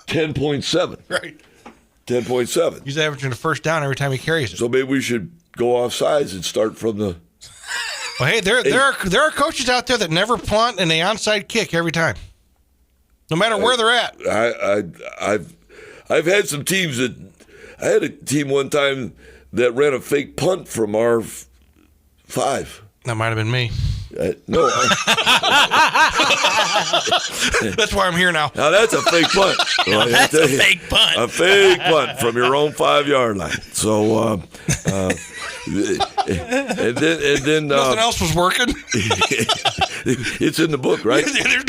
10.7. Right. 10.7. He's averaging a first down every time he carries it. So maybe we should go off sides and start from the. Well, hey, there are coaches out there that never punt and they onside kick every time, no matter where they're at. I've had some teams that I had a team one time that ran a fake punt from our 5. That might have been me. No. That's why I'm here now. Now that's a fake punt. That's a fake punt. A fake punt from your own 5-yard line. So, and then nothing else was working. It's in the book, right? There's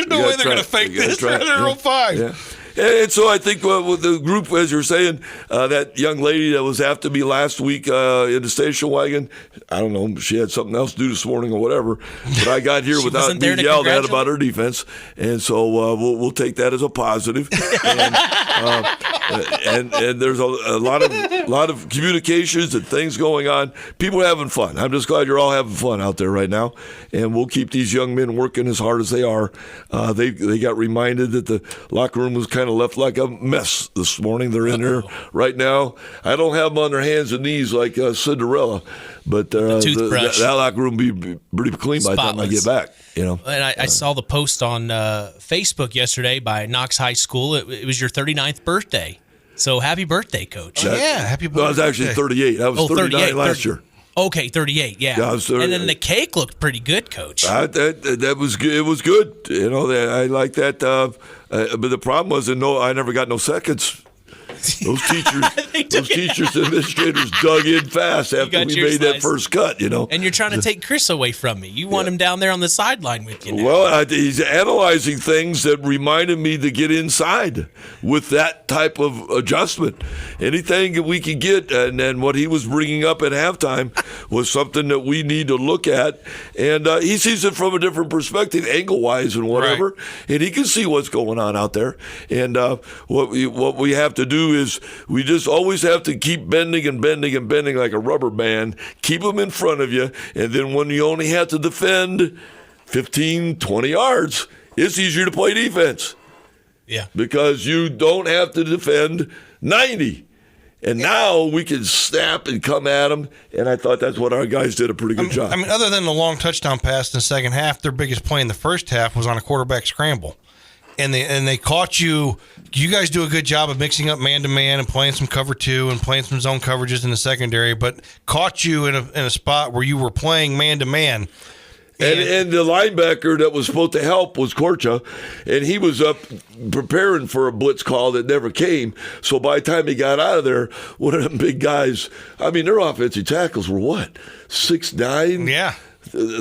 no way they're going to fake this. They're their own 5. Yeah. And so I think with the group, as you're saying, that young lady that was after me last week in the station wagon, I don't know, she had something else to do this morning or whatever, but I got here without being yelled at about her defense, and so we'll take that as a positive. And there's a lot of communications and things going on. People are having fun. I'm just glad you're all having fun out there right now, and we'll keep these young men working as hard as they are. They got reminded that the locker room was kind of left like a mess this morning. They're in there right now. I don't have them on their hands and knees like Cinderella, but that locker room will be pretty clean by the time I get back. And I saw the post on Facebook yesterday by Knox High School. It was your 39th birthday. So happy birthay, Coach. Happy birthday. I was actually 38. I was 39 last year. Okay, 38, yeah. And then the cake looked pretty good, Coach. That was good. It was good. I like that. But the problem was, I never got no seconds. Those teachers and administrators dug in fast after we made that first cut, And you're trying to take Chris away from me. You want him down there on the sideline with you now. Well, he's analyzing things that reminded me to get inside with that type of adjustment. Anything that we could get, and then what he was bringing up at halftime was something that we need to look at. And he sees it from a different perspective, angle-wise and whatever. Right. And he can see what's going on out there. And what we have to do is we just always have to keep bending and bending and bending like a rubber band. Keep them in front of you, and then when you only have to defend 15, 20 yards, it's easier to play defense. Yeah. Because you don't have to defend 90. And now we can snap and come at them, and I thought that's what our guys did a pretty good job. I mean, other than the long touchdown pass in the second half, their biggest play in the first half was on a quarterback scramble. And they caught you. You guys do a good job of mixing up man-to-man and playing some cover two and playing some zone coverages in the secondary, but caught you in a spot where you were playing man-to-man. And the linebacker that was supposed to help was Korcha, and he was up preparing for a blitz call that never came. So by the time he got out of there, one of them big guys, I mean, their offensive tackles were what, 6'9"? Yeah.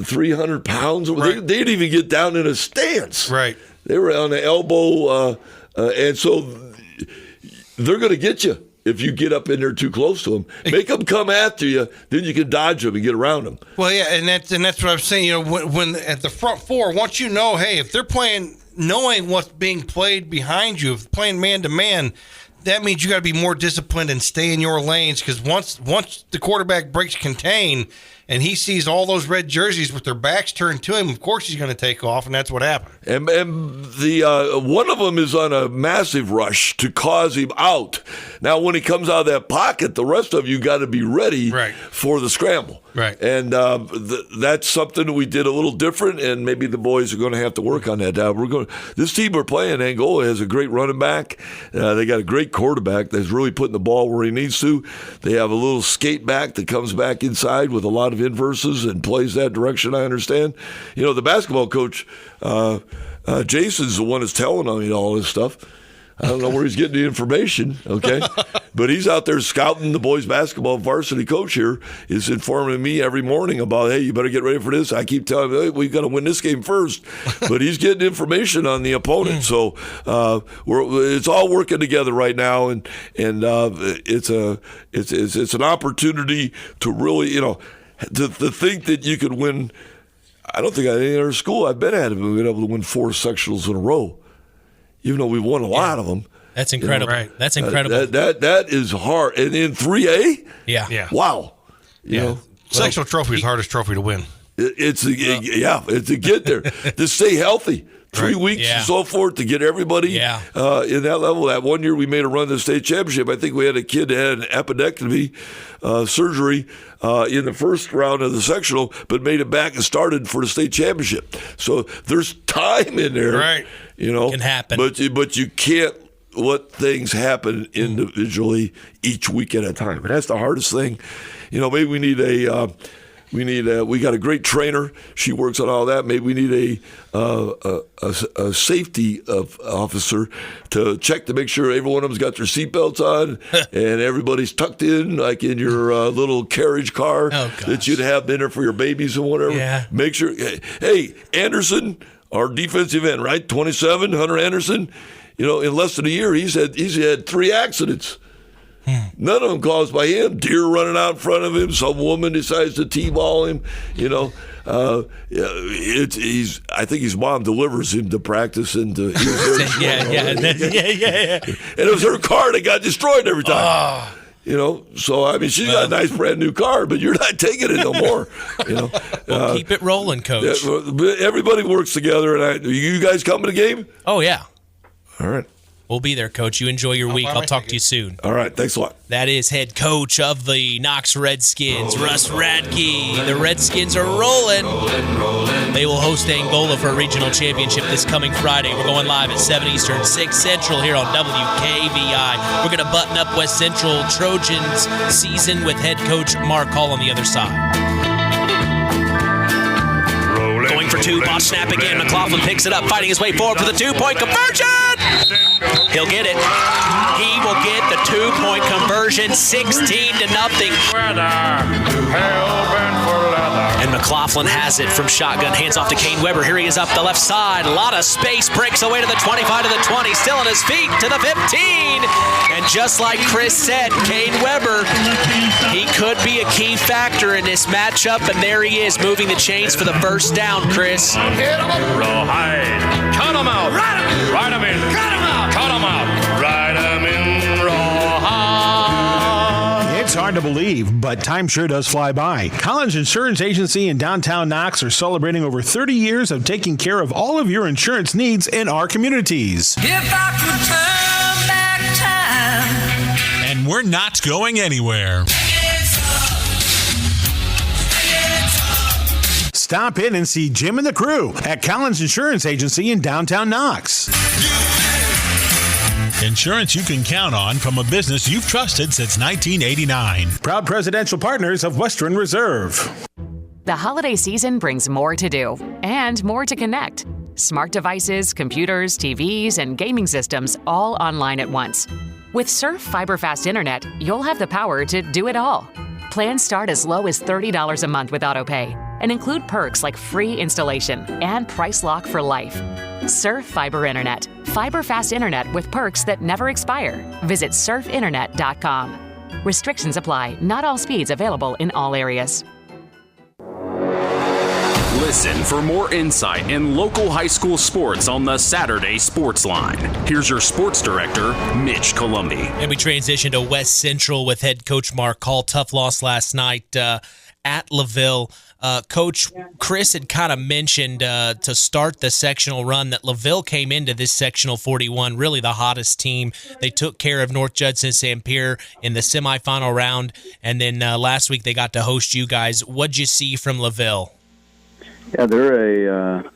300 pounds? Right. They didn't even get down in a stance. Right. They were on the elbow, and so they're going to get you if you get up in there too close to them. Make them come after you, then you can dodge them and get around them. Well, yeah, and that's what I'm saying. When at the front four, once you know, hey, if they're playing, knowing what's being played behind you, if playing man to man, that means you got to be more disciplined and stay in your lanes, because once the quarterback breaks contain and he sees all those red jerseys with their backs turned to him, of course he's going to take off, and that's what happened. And the one of them is on a massive rush to cause him out. Now, when he comes out of that pocket, the rest of you got to be ready for the scramble. Right. And that's something that we did a little different, and maybe the boys are going to have to work on that. This team we're playing, Angola, has a great running back. They got a great quarterback that's really putting the ball where he needs to. They have a little skate back that comes back inside with a lot of inverses and plays that direction, I understand. The basketball coach, Jason's the one that's telling me all this stuff. I don't know where he's getting the information, okay? But he's out there scouting. The boys' basketball varsity coach here is informing me every morning about, hey, you better get ready for this. I keep telling him, hey, we've got to win this game first. But he's getting information on the opponent. So it's all working together right now, and it's an opportunity to really, to think that you could win. I don't think at any other school I've been at have been able to win 4 sectionals in a row. Even though we've won a lot of them. That's incredible. Right. That's incredible. That is hard. And in 3A? Yeah. Wow. Sectional trophy is the hardest trophy to win. It's to get there. To stay healthy. 3 weeks and so forth to get everybody in that level. That one year we made a run to the state championship. I think we had a kid that had an appendectomy surgery in the first round of the sectional, but made it back and started for the state championship. So there's time in there. Right. It can happen. But you can't let things happen individually each week at a time. And that's the hardest thing. Maybe we need we got a great trainer. She works on all that. Maybe we need a safety officer to check to make sure every one of them's got their seatbelts on and everybody's tucked in, like in your little carriage car that you'd have dinner for your babies and whatever. Yeah. Make sure. Hey, Anderson, our defensive end, right? 27, Hunter Anderson. in less than a year, he's had 3 accidents. None of them caused by him. Deer running out in front of him. Some woman decides to T-ball him. I think his mom delivers him to practice, and yeah. And it was her car that got destroyed every time. So I mean, she's got a nice brand new car, but you're not taking it no more. Well, keep it rolling, Coach. Everybody works together, and you guys come to the game? Oh yeah. All right. We'll be there, Coach. You enjoy your week. I'll talk to you soon. All right. Thanks a lot. That is head coach of the Knox Redskins, Russ Radtke. The Redskins are rolling. They will host Angola for a regional championship this coming Friday. We're going live at 7 Eastern, 6 Central here on WKVI. We're going to button up West Central Trojans season with head coach Marc on the other side. Going for 2, ball snap again. McLaughlin picks it up, fighting his way forward for the 2-point conversion. He'll get it. He will get the 2-point conversion, 16-0. And McLaughlin has it from shotgun, hands off to Kane Weber. Here he is up the left side. A lot of space, breaks away to the 25, to the 20, still on his feet to the 15. And just like Chris said, Kane Weber, he could be a key factor in this matchup, and there he is, moving the chains for the first down, Chris. Rawhide. Cut him out. Ride him in. Cut him out. Cut him out. Ride him in, Rawhide. It's hard to believe, but time sure does fly by. Collins Insurance Agency in downtown Knox are celebrating over 30 years of taking care of all of your insurance needs in our communities. If I could turn back time. And we're not going anywhere. Stop in and see Jim and the crew at Collins Insurance Agency in downtown Knox. Insurance you can count on from a business you've trusted since 1989. Proud presidential partners of Western Reserve. The holiday season brings more to do and more to connect. Smart devices, computers, TVs, and gaming systems all online at once. With Surf Fiber Fast Internet, you'll have the power to do it all. Plans start as low as $30 a month with autopay and include perks like free installation and price lock for life. Surf Fiber Internet. Fiber fast internet with perks that never expire. Visit surfinternet.com. Restrictions apply. Not all speeds available in all areas. Listen for more insight in local high school sports on the Saturday Sports Line. Here's your sports director, Mitch Columbi. And we transition to West Central with head coach Marc. Tough loss last night at LaVille. Coach, Chris had kind of mentioned to start the sectional run that LaVille came into this sectional 41, really the hottest team. They took care of North Judson St. Pierre in the semifinal round, and then last week they got to host you guys. What'd you see from LaVille? Yeah, they're a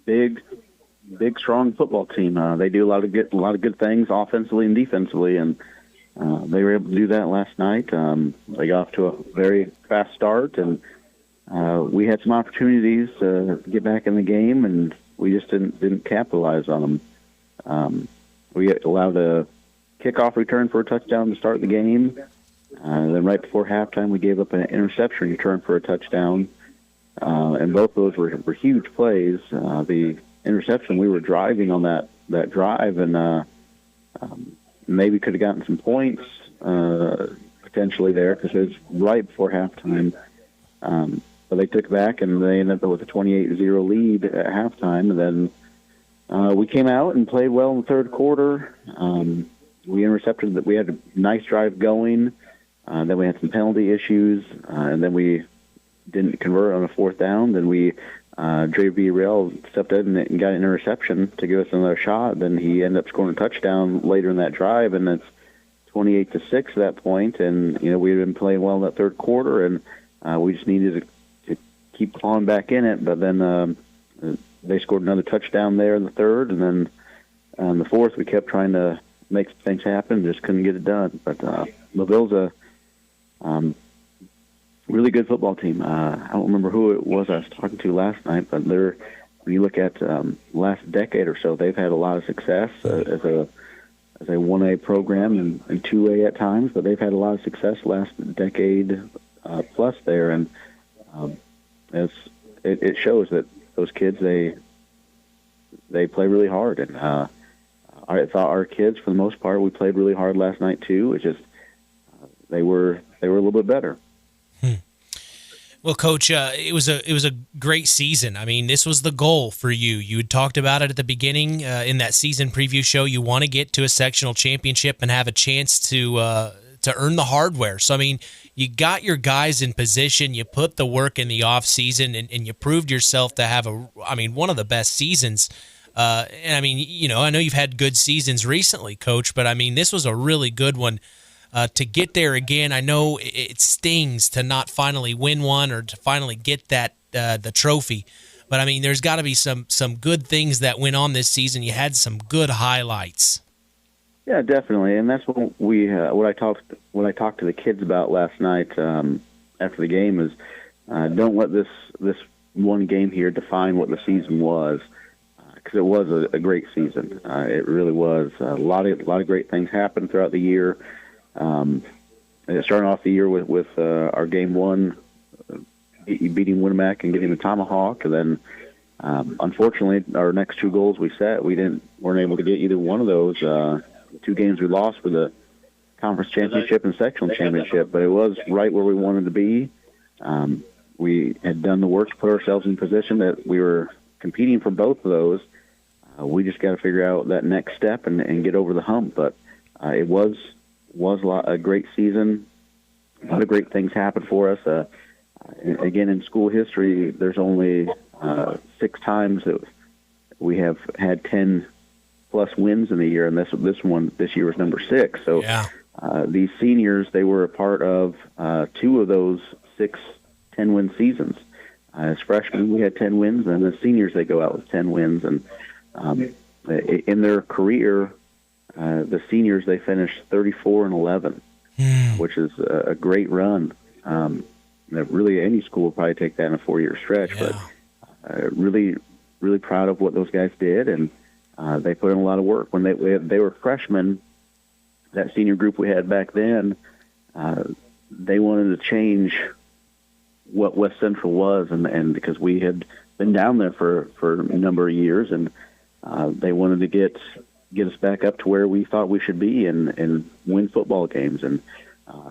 big, strong football team. They do a lot of good things offensively and defensively, and they were able to do that last night. They got off to a very fast start, and we had some opportunities to get back in the game, and we just didn't capitalize on them. We allowed a kickoff return for a touchdown to start the game. Then right before halftime, we gave up an interception return for a touchdown. And both those were huge plays. The interception, we were driving on that drive, and maybe could have gotten some points potentially there because it was right before halftime. But they took back, and they ended up with a 28-0 lead at halftime. And then we came out and played well in the third quarter. We intercepted that. We had a nice drive going. Then we had some penalty issues, and then we didn't convert on a fourth down. Then Dre Villarreal stepped in and got an interception to give us another shot. Then he ended up scoring a touchdown later in that drive, and it's 28-6 at that point. And we had been playing well in that third quarter, and we just needed to keep clawing back in it. But then they scored another touchdown there in the third, and then in the fourth we kept trying to make things happen, just couldn't get it done. But LaVille's a really good football team. I don't remember who it was I was talking to last night, but when you look at last decade or so, they've had a lot of success as a 1A program and 2A at times, but they've had a lot of success last decade plus there, and it shows that those kids they play really hard, and our I thought our kids, for the most part, we played really hard last night too. It's just they were a little bit better. Well, Coach, it was a great season. I mean, this was the goal for you. You had talked about it at the beginning in that season preview show. You want to get to a sectional championship and have a chance to earn the hardware. So, I mean, you got your guys in position. You put the work in the off season, and you proved yourself to have one of the best seasons. And I mean, I know you've had good seasons recently, Coach, but I mean, this was a really good one. To get there again, I know it stings to not finally win one or to finally get that the trophy, but I mean, there's got to be some good things that went on this season. You had some good highlights. Yeah, definitely, and that's what what I talked to the kids about last night after the game is don't let this one game here define what the season was, because it was a great season. It really was. A lot of great things happened throughout the year. Starting off the year with our game one, beating Winamac and getting the tomahawk, and then unfortunately our next two goals we set, weren't able to get either one of those. Two games we lost were the conference championship and sectional championship, but it was right where we wanted to be. We had done the work to put ourselves in position that we were competing for both of those. We just got to figure out that next step and get over the hump. But it was a great season. A lot of great things happened for us. Again, in school history, there's only 6 times that we have had 10-plus wins in the year, and this year was number 6. So these seniors, they were a part of 2 of those 6 10-win seasons. As freshmen, we had 10 wins, and as seniors, they go out with 10 wins. And in their career, the seniors, they finished 34-11, which is a great run. Really, any school would probably take that in a 4-year stretch, but really, really proud of what those guys did, and they put in a lot of work. When they were freshmen, that senior group we had back then, they wanted to change what West Central was, and because we had been down there for a number of years, and they wanted to get us back up to where we thought we should be and win football games. And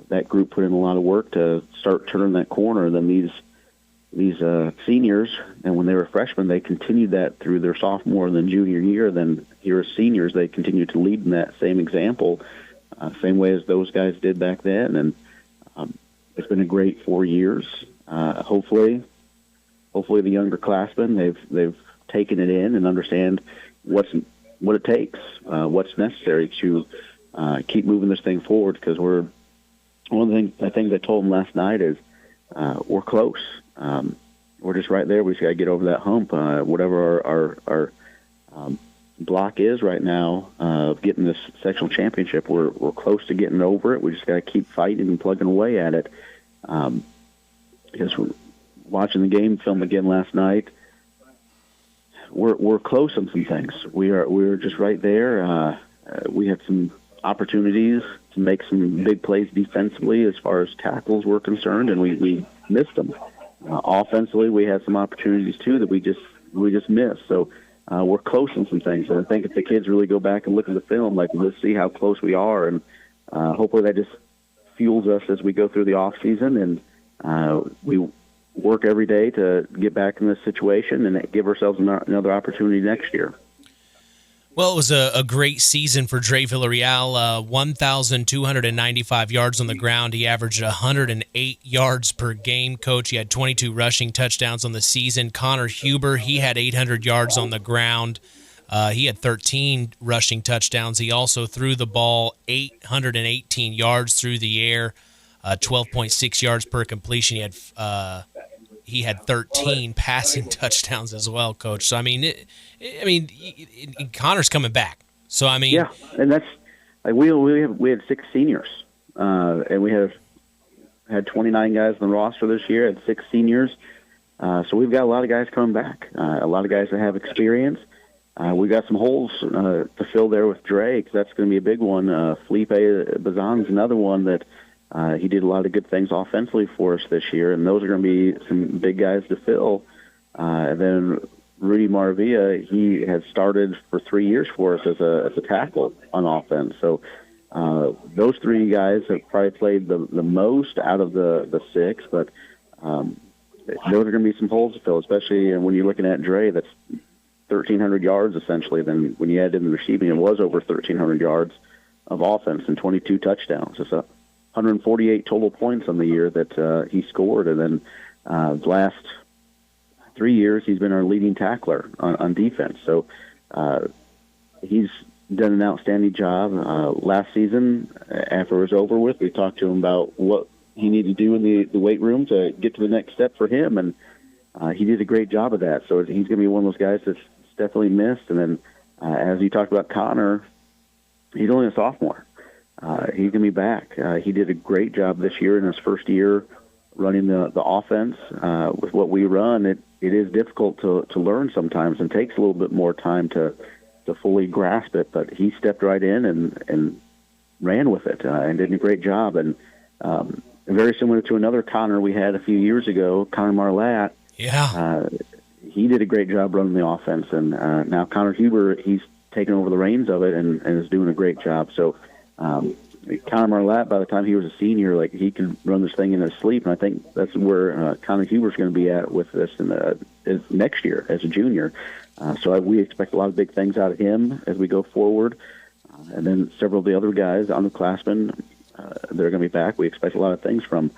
that group put in a lot of work to start turning that corner. And then these seniors, and when they were freshmen, they continued that through their sophomore and then junior year. Then here as seniors, they continued to lead in that same example, same way as those guys did back then. And it's been a great 4 years. Hopefully the younger classmen, they've taken it in and understand what it takes, what's necessary to keep moving this thing forward. Because one of the things I told them last night is we're close. We're just right there. We just got to get over that hump. Whatever our block is right now of getting this sectional championship, we're close to getting over it. We just got to keep fighting and plugging away at it. Because watching the game film again last night, we're close on some things. We're just right there. We had some opportunities to make some big plays defensively as far as tackles were concerned, and we missed them. Offensively, we had some opportunities too that we just missed. So we're close on some things, and I think if the kids really go back and look at the film, let's see how close we are, and hopefully that just fuels us as we go through the off season, and we work every day to get back in this situation and give ourselves another opportunity next year. Well, it was a great season for Dre Villarreal, 1,295 yards on the ground. He averaged 108 yards per game, Coach. He had 22 rushing touchdowns on the season. Connor Huber, he had 800 yards on the ground. He had 13 rushing touchdowns. He also threw the ball 818 yards through the air, 12.6 yards per completion. He had 13 passing touchdowns as well, Coach. So Connor's coming back. So yeah, and that's we had 6 seniors, and we had 29 guys on the roster this year. Had 6 seniors, so we've got a lot of guys coming back. A lot of guys that have experience. We got some holes to fill there with Dre, because that's going to be a big one. Felipe Bazan's another one that. He did a lot of good things offensively for us this year, and those are going to be some big guys to fill. And then Rudy Maravilla, he has started for 3 years for us as a tackle on offense. So those three guys have probably played the most out of the six, but those are going to be some holes to fill, especially when you're looking at Dre. That's 1,300 yards essentially. Then when you add in the receiving, it was over 1,300 yards of offense and 22 touchdowns. It's 148 total points on the year that he scored, and then the last 3 years he's been our leading tackler on defense. So he's done an outstanding job. Last season, after it was over with, we talked to him about what he needed to do in the weight room to get to the next step for him, and he did a great job of that. So he's going to be one of those guys that's definitely missed. And then as you talked about Connor, he's only a sophomore. He's going to be back. He did a great job this year in his first year running the offense. With what we run, it is difficult to learn sometimes and takes a little bit more time to fully grasp it, but he stepped right in and ran with it and did a great job. And very similar to another Connor we had a few years ago, Connor Marlatt. Yeah. He did a great job running the offense, and now Connor Huber, he's taken over the reins of it and is doing a great job. So Connor Marlatt, by the time he was a senior, he can run this thing in his sleep, and I think that's where Connor Huber's going to be at with this next year as a junior. So we expect a lot of big things out of him as we go forward. And then several of the other guys on the classmen, they're going to be back. We expect a lot of things from,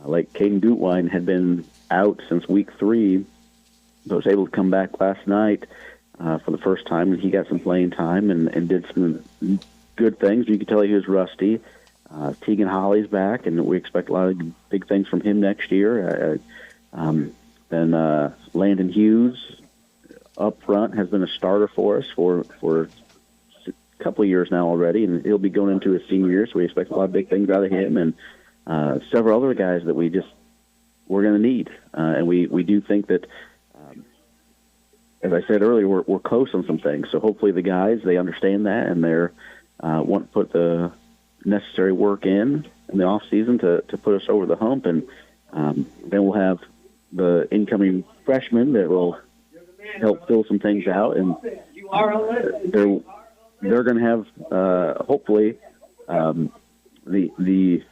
like Keagen Gutwein had been out since week 3, but was able to come back last night for the first time, and he got some playing time and did some good things. You could tell he was rusty. Tegan Holly's back, and we expect a lot of big things from him next year. Then Landon Hughes up front has been a starter for us for a couple of years now already, and he'll be going into his senior year, so we expect a lot of big things out of him, and several other guys that we're going to need. And we do think that, as I said earlier, we're close on some things. So hopefully the guys, they understand that, and they're want to put the necessary work in the off season to put us over the hump, and then we'll have the incoming freshmen that will help fill some things out, and they're going to have hopefully the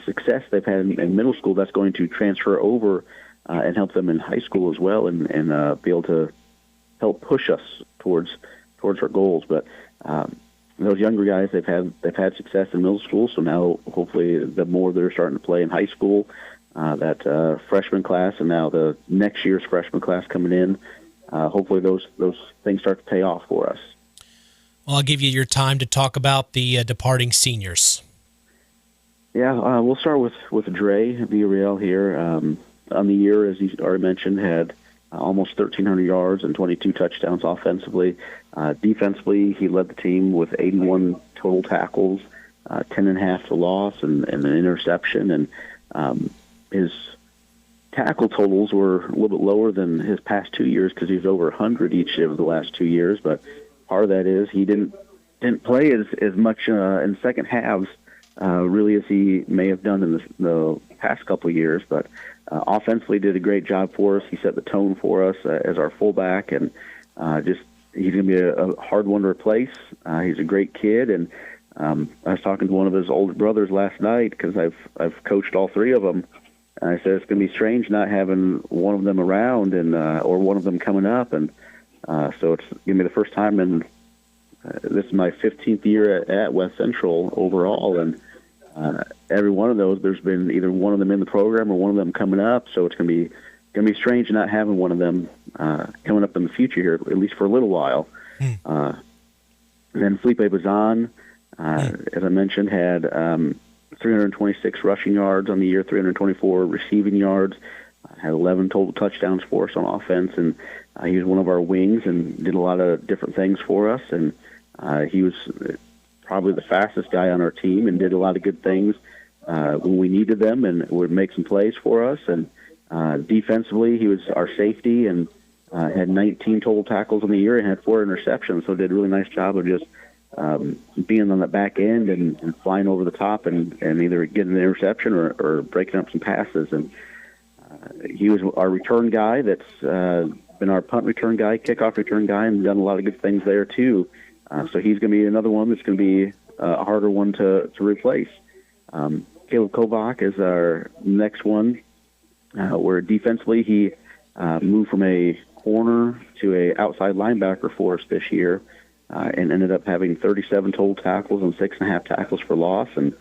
success they've had in middle school that's going to transfer over and help them in high school as well, and be able to help push us towards our goals. But those younger guys, they've had success in middle school, so now hopefully the more they're starting to play in high school, that freshman class, and now the next year's freshman class coming in, hopefully those things start to pay off for us. Well, I'll give you your time to talk about the departing seniors. Yeah, we'll start with Dre Villarreal here. On the year, as you already mentioned, had almost 1,300 yards and 22 touchdowns offensively. Defensively, he led the team with 81 total tackles, 10.5 for loss, and an interception. And his tackle totals were a little bit lower than his past 2 years because he was over 100 each of the last 2 years. But part of that is he didn't play as much in second halves, really, as he may have done in the past couple of years. But offensively did a great job for us. He set the tone for us as our fullback, and he's going to be a hard one to replace. He's a great kid, and I was talking to one of his older brothers last night because I've coached all three of them. And I said it's going to be strange not having one of them around and or one of them coming up, and so it's going to be the first time in this is my 15th year at West Central overall, and every one of those there's been either one of them in the program or one of them coming up. So it's going to be strange not having one of them coming up in the future here, at least for a little while. Then Felipe Bazan, as I mentioned, had 326 rushing yards on the year, 324 receiving yards, had 11 total touchdowns for us on offense, and he was one of our wings and did a lot of different things for us. And he was probably the fastest guy on our team and did a lot of good things when we needed them and would make some plays for us. And defensively, he was our safety and had 19 total tackles on the year and had 4 interceptions, so did a really nice job of just being on the back end and flying over the top and either getting an interception or breaking up some passes. And he was our return guy. That's been our punt return guy, kickoff return guy, and done a lot of good things there too. So he's going to be another one that's going to be a harder one to replace. Caleb Kovac is our next one, where defensively he moved from a corner to a outside linebacker for us this year, and ended up having 37 total tackles and 6.5 tackles for loss, and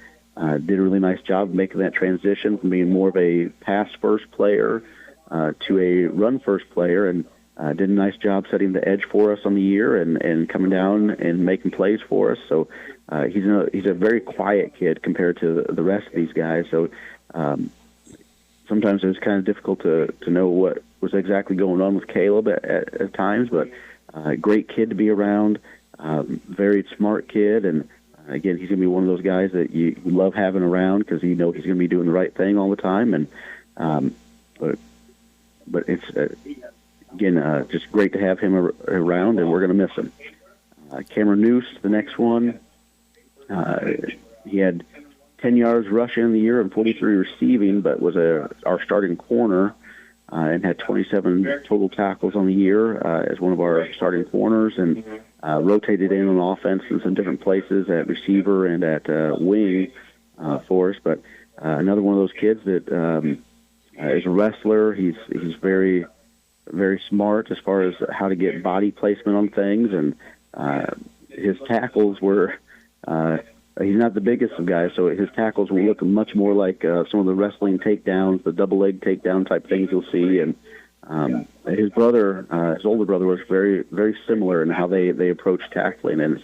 did a really nice job making that transition from being more of a pass-first player to a run-first player, and did a nice job setting the edge for us on the year and coming down and making plays for us. So he's a very quiet kid compared to the rest of these guys. So sometimes it was kind of difficult to know what was exactly going on with Caleb at times, but great kid to be around, very smart kid, and again, he's going to be one of those guys that you love having around because you know he's going to be doing the right thing all the time. And but it's again just great to have him around, and we're going to miss him. Cameron Neace, the next one, he had 10 yards rushing in the year and 43 receiving, but was our starting corner and had 27 total tackles on the year as one of our starting corners, and rotated in on offense in some different places at receiver and at wing for us. But another one of those kids that is a wrestler. He's very, very smart as far as how to get body placement on things, and his tackles were he's not the biggest of guys, so his tackles will look much more like some of the wrestling takedowns, the double leg takedown type things you'll see. And his brother, his older brother, was very, very similar in how they approach tackling, and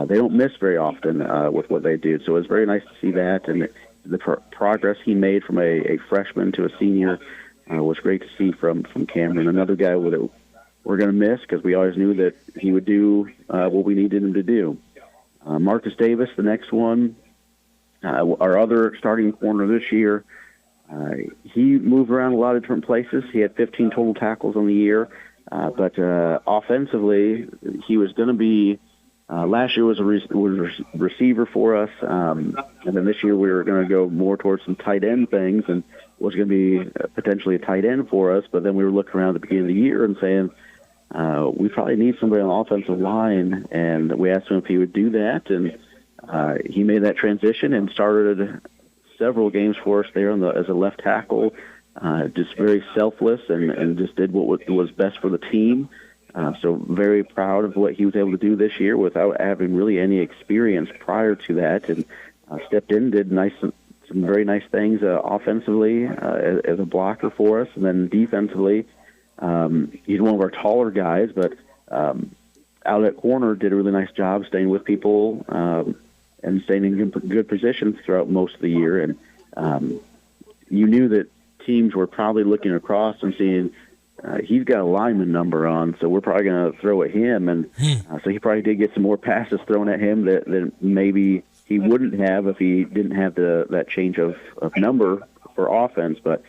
they don't miss very often with what they do. So it's very nice to see that, and the progress he made from a freshman to a senior was great to see from Cameron. Another guy that we're going to miss because we always knew that he would do what we needed him to do. Marcus Davis, the next one, our other starting corner this year. He moved around a lot of different places. He had 15 total tackles on the year, but offensively, he was going to be. Last year was a receiver for us, and then this year we were going to go more towards some tight end things, and was going to be potentially a tight end for us. But then we were looking around at the beginning of the year and saying, we probably need somebody on the offensive line, and we asked him if he would do that, and he made that transition and started several games for us there as a left tackle, just very selfless and just did what was best for the team. So very proud of what he was able to do this year without having really any experience prior to that, and stepped in, did some very nice things offensively as a blocker for us, and then defensively. He's one of our taller guys, but out at corner did a really nice job staying with people and staying in good positions throughout most of the year. And you knew that teams were probably looking across and seeing he's got a lineman number on, so we're probably going to throw at him. And so he probably did get some more passes thrown at him that maybe he wouldn't have if he didn't have that change of number for offense. But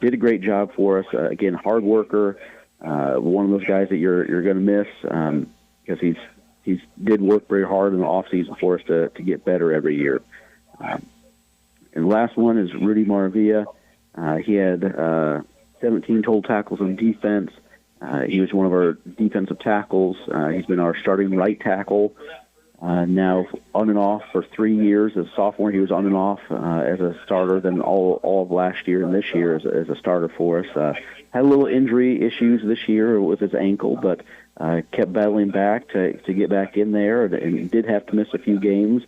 did a great job for us. Again, hard worker, one of those guys that you're going to miss because he's did work very hard in the offseason for us to get better every year. And the last one is Rudy Maravilla. He had 17 total tackles on defense. He was one of our defensive tackles. He's been our starting right tackle. Now on and off for 3 years. As a sophomore, he was on and off as a starter, then all of last year and this year as a starter for us. Had a little injury issues this year with his ankle, but kept battling back to get back in there, and did have to miss a few games,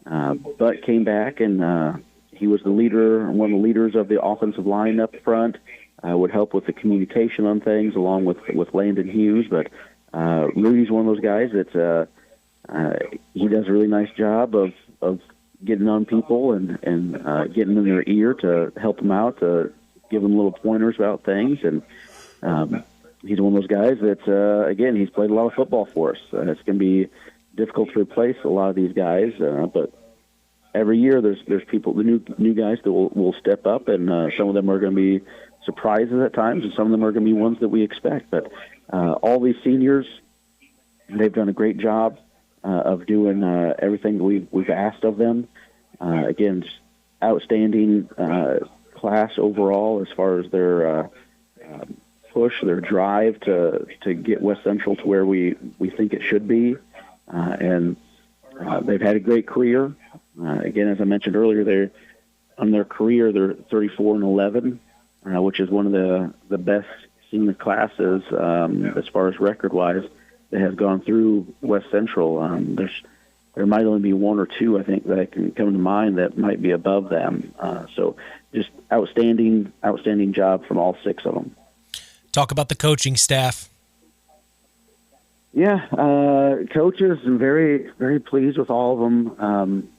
but came back, and he was the leader, one of the leaders of the offensive line up front. Would help with the communication on things along with Landon Hughes, but Rudy's one of those guys that he does a really nice job of getting on people and getting in their ear to help them out, to give them little pointers about things. And he's one of those guys that, again, he's played a lot of football for us. It's going to be difficult to replace a lot of these guys, but every year there's people, the new guys that will step up, and some of them are going to be surprises at times, and some of them are going to be ones that we expect. But all these seniors, they've done a great job of doing everything that we've asked of them. Again, just outstanding class overall as far as their push, their drive to get West Central to where we think it should be. And they've had a great career. Again, as I mentioned earlier, they're 34-11, which is one of the best senior classes as far as record-wise that has gone through West Central. There might only be one or two, I think, that can come to mind that might be above them. So just outstanding job from all 6 of them. Talk about the coaching staff. Yeah, coaches, I'm very, very pleased with all of them.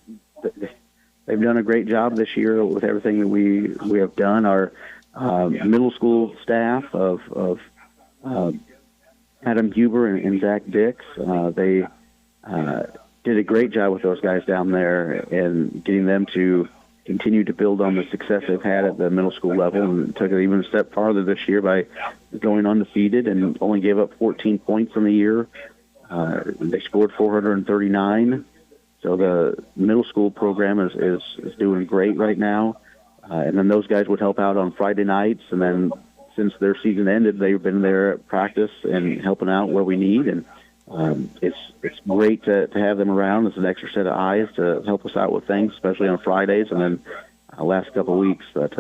They've done a great job this year with everything that we have done. Our middle school staff of Adam Huber and Zach Dix, they did a great job with those guys down there and getting them to continue to build on the success they've had at the middle school level, and took it even a step farther this year by going undefeated and only gave up 14 points in the year. They scored 439. So the middle school program is doing great right now. And then those guys would help out on Friday nights. And then since their season ended, they've been there at practice and helping out where we need. And it's great to have them around as an extra set of eyes to help us out with things, especially on Fridays and then last couple of weeks. But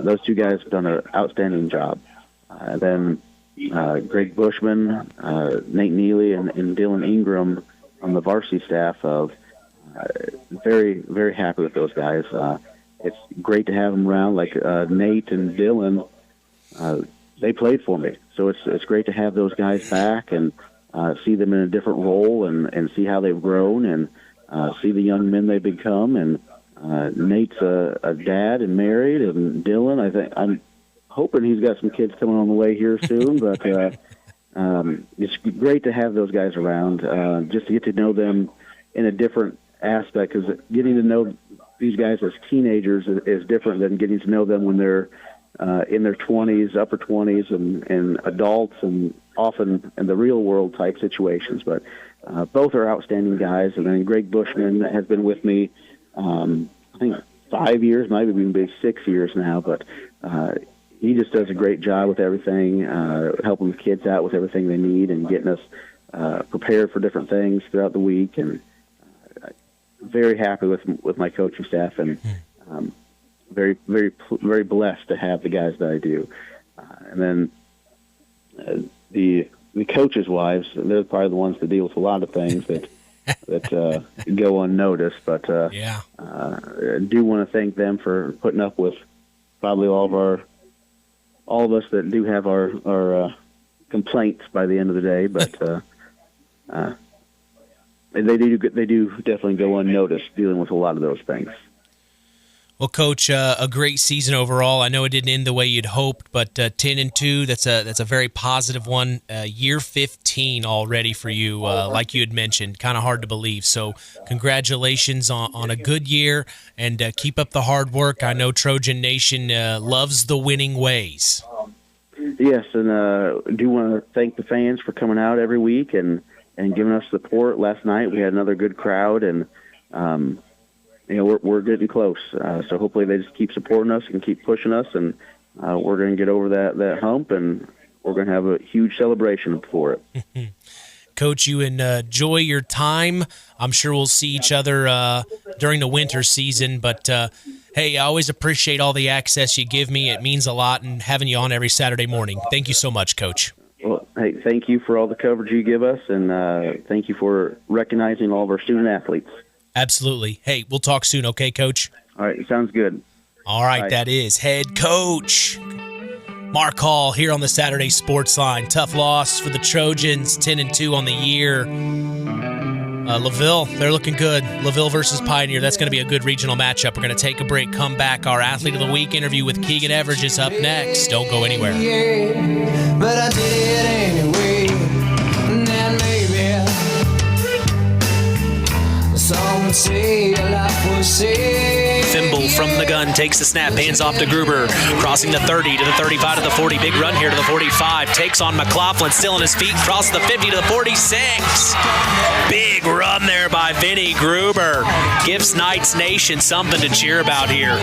those 2 guys have done an outstanding job. Then Greg Bushman, Nate Neely, and Dylan Ingram on the varsity staff of very, very happy with those guys. It's great to have them around. Like Nate and Dylan, they played for me, so it's great to have those guys back and see them in a different role and see how they've grown and see the young men they've become. And Nate's a dad and married, and Dylan, I'm hoping he's got some kids coming on the way here soon, but it's great to have those guys around, just to get to know them in a different aspect, because getting to know these guys as teenagers is different than getting to know them when they're in their 20s, upper 20s, and adults, and often in the real world type situations. But both are outstanding guys. And then Greg Bushman has been with me, I think 5 years, might even be 6 years now, but he just does a great job with everything, helping the kids out with everything they need and getting us prepared for different things throughout the week. And very happy with my coaching staff, and very, very, very blessed to have the guys that I do. And then the coaches' wives, they're probably the ones that deal with a lot of things that go unnoticed. But I do want to thank them for putting up with probably all of us that do have our complaints by the end of the day. But they do definitely go unnoticed dealing with a lot of those things. Well, Coach, a great season overall. I know it didn't end the way you'd hoped, but 10-2, that's a very positive one. Year 15 already for you, like you had mentioned. Kind of hard to believe. So congratulations on a good year, and keep up the hard work. I know Trojan Nation loves the winning ways. Yes, and I do want to thank the fans for coming out every week and giving us support. Last night we had another good crowd, and we're getting close. So hopefully they just keep supporting us and keep pushing us, and we're going to get over that hump, and we're going to have a huge celebration for it. Coach, you enjoy your time. I'm sure we'll see each other during the winter season, but hey, I always appreciate all the access you give me. It means a lot, and having you on every Saturday morning. Thank you so much, Coach. Well, hey, thank you for all the coverage you give us, and thank you for recognizing all of our student athletes. Absolutely. Hey, we'll talk soon, okay, Coach? All right, sounds good. All right, Bye. That is head coach Marc Hall here on the Saturday Sports Line. Tough loss for the Trojans, 10-2 on the year. LaVille, they're looking good. LaVille versus Pioneer, that's going to be a good regional matchup. We're going to take a break, come back. Our Athlete of the Week interview with Keagen Everage is up next. Don't go anywhere. Yeah, but I did it anyway. And maybe some say life was safe. Thimble from the gun takes the snap, hands off to Krueger, crossing the 30 to the 35 to the 40. Big run here to the 45. Takes on McLaughlin, still on his feet, crosses the 50 to the 46. Big run there by Vinny Gruber. Gives Knights Nation something to cheer about here.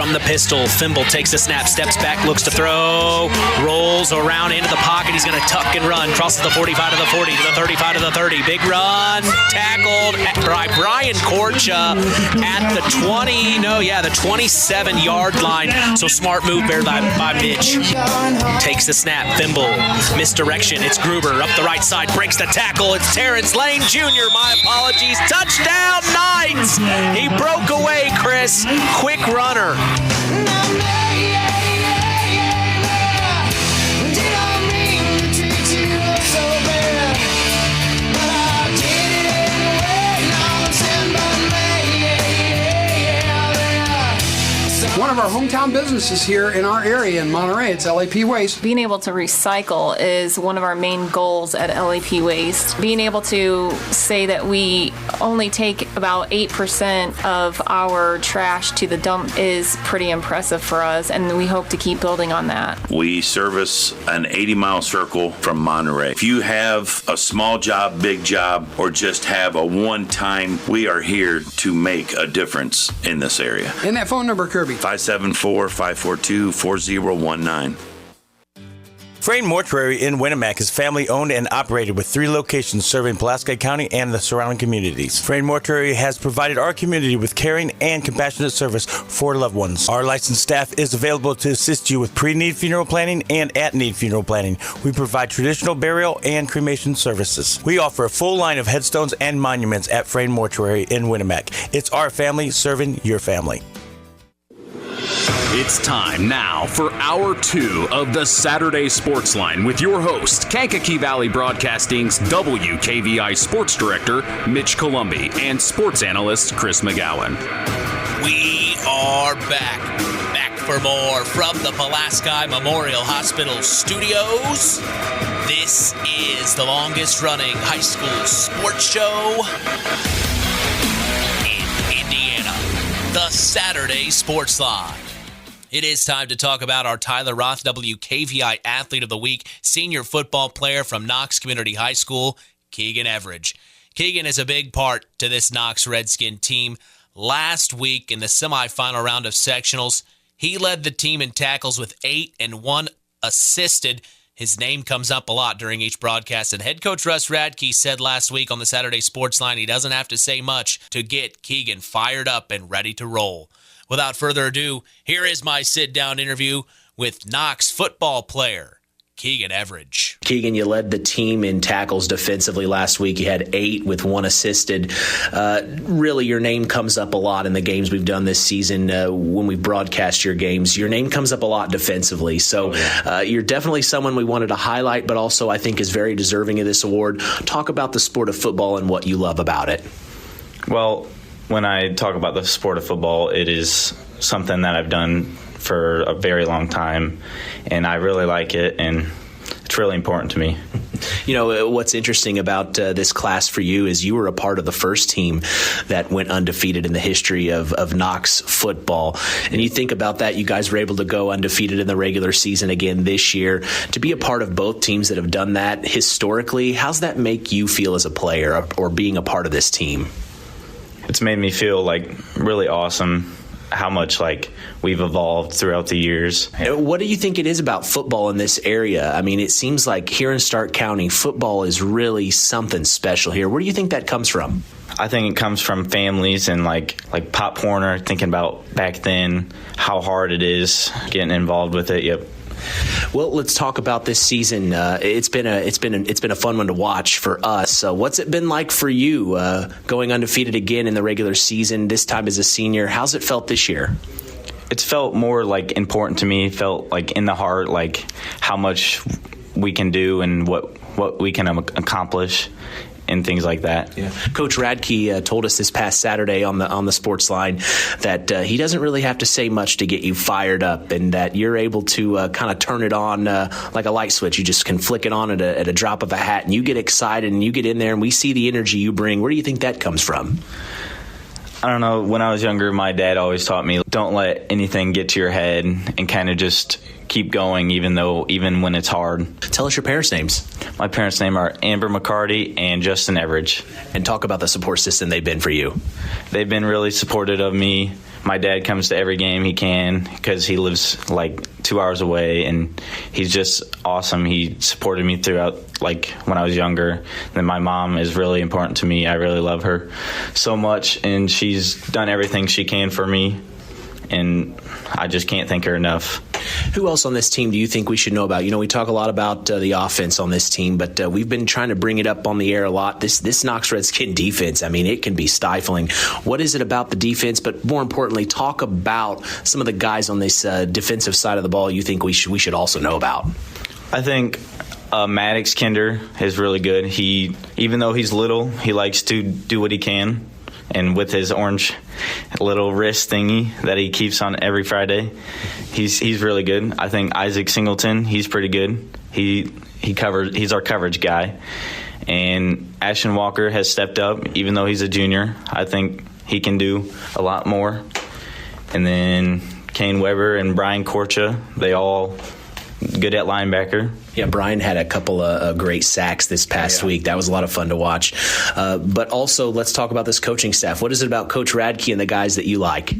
from the pistol. Fimble takes the snap, steps back, looks to throw, rolls around into the pocket. He's going to tuck and run. Crosses the 45 to the 40 to the 35 to the 30. Big run, tackled by Brian Korcha at the 27-yard line. So smart move there by Mitch. Takes the snap, Fimble, misdirection. It's Krueger up the right side, breaks the tackle. It's Terrence Lane Jr. My apologies. Touchdown, Knights! He broke away, Chris. Quick runner. One of our hometown businesses here in our area in Monterey, it's LAP Waste. Being able to recycle is one of our main goals at LAP Waste. Being able to say that we only take about 8% of our trash to the dump is pretty impressive for us, and we hope to keep building on that. We service an 80-mile circle from Monterey. If you have a small job, big job, or just have a one-time, we are here to make a difference in this area. And that phone number, Kirby? 574-542-4019. Frayne Mortuary in Winnemac is family-owned and operated with 3 locations serving Pulaski County and the surrounding communities. Frayne Mortuary has provided our community with caring and compassionate service for loved ones. Our licensed staff is available to assist you with pre-need funeral planning and at-need funeral planning. We provide traditional burial and cremation services. We offer a full line of headstones and monuments at Frayne Mortuary in Winnemac. It's our family serving your family. It's time now for Hour 2 of the Saturday Sports Line with your host, Kankakee Valley Broadcasting's WKVI Sports Director, Mitch Columbi, and sports analyst, Chris McGowan. We are back for more from the Pulaski Memorial Hospital studios. This is the longest-running high school sports show in Indiana, the Saturday Sports Line. It is time to talk about our Tyler Roth WKVI Athlete of the Week, senior football player from Knox Community High School, Keagen Everage. Keagen is a big part to this Knox Redskin team. Last week in the semifinal round of sectionals, he led the team in tackles with 8 and 1 assisted. His name comes up a lot during each broadcast, and head coach Russ Radtke said last week on the Saturday Sports Line he doesn't have to say much to get Keagen fired up and ready to roll. Without further ado, here is my sit-down interview with Knox football player, Keagen Everage. Keagen, you led the team in tackles defensively last week. You had 8 with 1 assisted. Really, your name comes up a lot in the games we've done this season when we broadcast your games. Your name comes up a lot defensively. So you're definitely someone we wanted to highlight, but also I think is very deserving of this award. Talk about the sport of football and what you love about it. Well, when I talk about the sport of football, it is something that I've done for a very long time, and I really like it, and it's really important to me. You know, what's interesting about this class for you is you were a part of the first team that went undefeated in the history of Knox football. And you think about that, you guys were able to go undefeated in the regular season again this year. To be a part of both teams that have done that historically, how's that make you feel as a player or being a part of this team? It's made me feel like really awesome how much like we've evolved throughout the years. What do you think it is about football in this area? I mean, it seems like here in Stark County, football is really something special here. Where do you think that comes from? I think it comes from families and like Pop Warner, thinking about back then how hard it is getting involved with it. Yep. Well, let's talk about this season. It's been a fun one to watch for us. What's it been like for you going undefeated again in the regular season, this time as a senior? How's it felt this year? It's felt more like important to me. It felt like in the heart, like how much we can do and what we can accomplish. And things like that. Yeah. Coach Radtke told us this past Saturday on the sports line that he doesn't really have to say much to get you fired up, and that you're able to kind of turn it on like a light switch. You just can flick it on at a drop of a hat, and you get excited, and you get in there, and we see the energy you bring. Where do you think that comes from? I don't know. When I was younger, my dad always taught me, don't let anything get to your head and kind of just keep going even when it's hard. Tell us your parents' names. My parents' names are Amber McCarty and Justin Everage. And talk about the support system they've been for you. They've been really supportive of me my dad comes to every game he can because he lives like 2 hours away, and he's just awesome. He supported me throughout, like, when I was younger. And then my mom is really important to me. I really love her so much, and she's done everything she can for me, and I just can't thank her enough. Who else on this team do you think we should know about? You know, we talk a lot about the offense on this team, but we've been trying to bring it up on the air a lot. This Knox Redskin defense, I mean, it can be stifling. What is it about the defense? But more importantly, talk about some of the guys on this defensive side of the ball you think we should also know about. I think Maddox Kinder is really good. Even though he's little, he likes to do what he can. And with his orange little wrist thingy that he keeps on every Friday, he's really good. I think Izak Singleton, he's pretty good. He's our coverage guy. And Ashton Walker has stepped up, even though he's a junior. I think he can do a lot more. And then Kane Weber and Brian Korcha, they all good at linebacker. Yeah, Brian had a couple of great sacks this past week. That was a lot of fun to watch. But also, let's talk about this coaching staff. What is it about Coach Radtke and the guys that you like?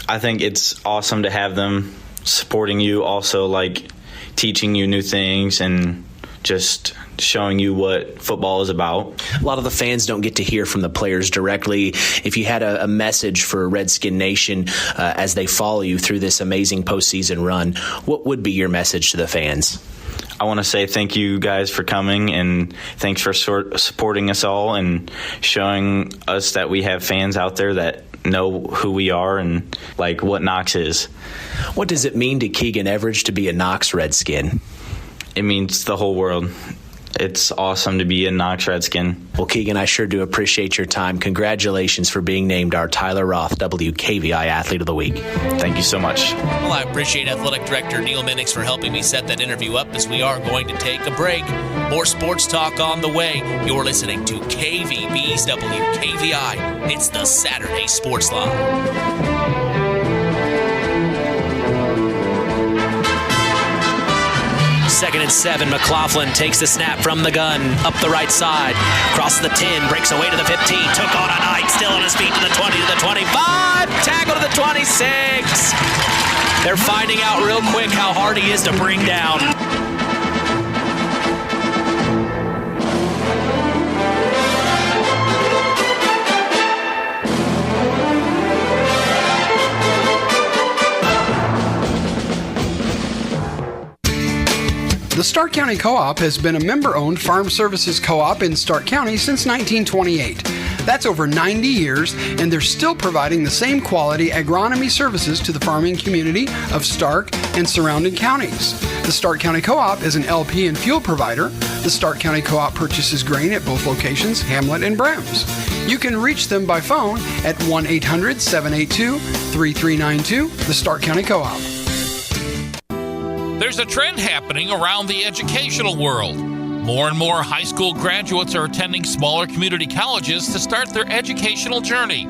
I think it's awesome to have them supporting you, also like teaching you new things and just showing you what football is about. A lot of the fans don't get to hear from the players directly. If you had a message for Redskin Nation as they follow you through this amazing postseason run, what would be your message to the fans? I want to say thank you guys for coming, and thanks for supporting us all and showing us that we have fans out there that know who we are and like what Knox is. What does it mean to Keagen Everage to be a Knox Redskin? It means the whole world. It's awesome to be a Knox Redskin. Well, Keagen, I sure do appreciate your time. Congratulations for being named our Tyler Roth WKVI Athlete of the Week. Thank you so much. Well, I appreciate Athletic Director Neil Minix for helping me set that interview up, as we are going to take a break. More sports talk on the way. You're listening to KVB's WKVI. It's the Saturday Sports Line. Second and 7, McLaughlin takes the snap from the gun, up the right side, crosses the 10, breaks away to the 15, took on a Knight, still on his feet to the 20, to the 25, tackle to the 26. They're finding out real quick how hard he is to bring down. The Stark County Co-op has been a member-owned farm services co-op in Stark County since 1928. That's over 90 years, and they're still providing the same quality agronomy services to the farming community of Stark and surrounding counties. The Stark County Co-op is an LP and fuel provider. The Stark County Co-op purchases grain at both locations, Hamlet and Brems. You can reach them by phone at 1-800-782-3392, the Stark County Co-op. There's a trend happening around the educational world. More and more high school graduates are attending smaller community colleges to start their educational journey.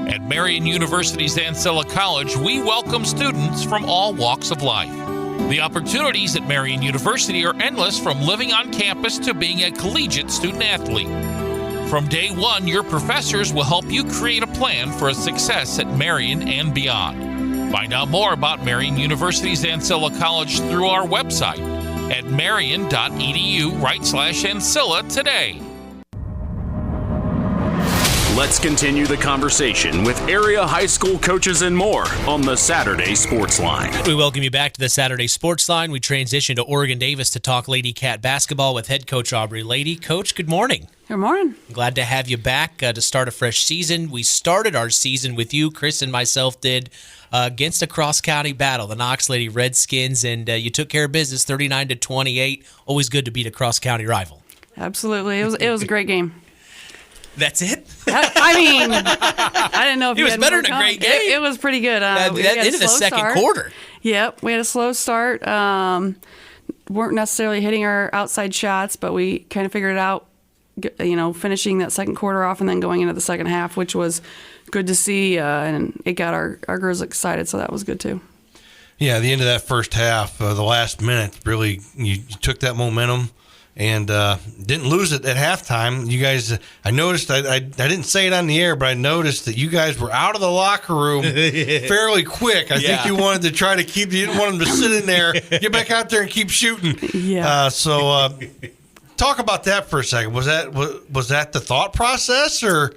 At Marian University's Ancilla College, we welcome students from all walks of life. The opportunities at Marian University are endless, from living on campus to being a collegiate student-athlete. From day one, your professors will help you create a plan for a success at Marian and beyond. Find out more about Marian University's Ancilla College through our website at marian.edu/Ancilla today. Let's continue the conversation with area high school coaches and more on the Saturday Sports Line. We welcome you back to the Saturday Sports Line. We transition to Oregon Davis to talk Lady Cat basketball with head coach Aubrey. Lady Coach, good morning. Good morning. Glad to have you back to start a fresh season. We started our season with you, Chris and myself did, against a cross-county battle, the Knox Lady Redskins, and you took care of business 39-28. Always good to beat a cross-county rival. Absolutely. It was a great game. That's it? I mean, I didn't know if it was better than a great game. It was pretty good. We had into the second quarter. Yep, we had a slow start. Weren't necessarily hitting our outside shots, but we kind of figured it out, finishing that second quarter off and then going into the second half, which was good to see, and it got our girls excited, so that was good too. Yeah, the end of that first half, the last minute, really, you took that momentum and didn't lose it at halftime. You guys, I noticed, I didn't say it on the air, but I noticed that you guys were out of the locker room fairly quick. I think you wanted to try to you didn't want them to sit in there, get back out there and keep shooting. Yeah. Talk about that for a second. Was that the thought process, or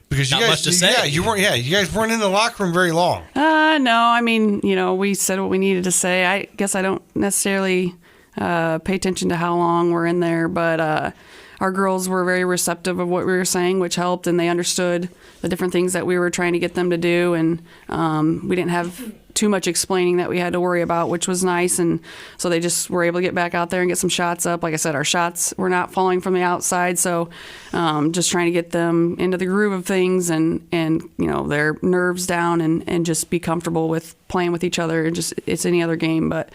because Not much to say. you guys weren't in the locker room very long. No, I mean, we said what we needed to say. I guess I don't necessarily pay attention to how long we're in there, but our girls were very receptive of what we were saying, which helped, and they understood the different things that we were trying to get them to do, and we didn't have too much explaining that we had to worry about, which was nice, and so they just were able to get back out there and get some shots up. Like I said, our shots were not falling from the outside, so just trying to get them into the groove of things and their nerves down and just be comfortable with playing with each other. And just, it's any other game, but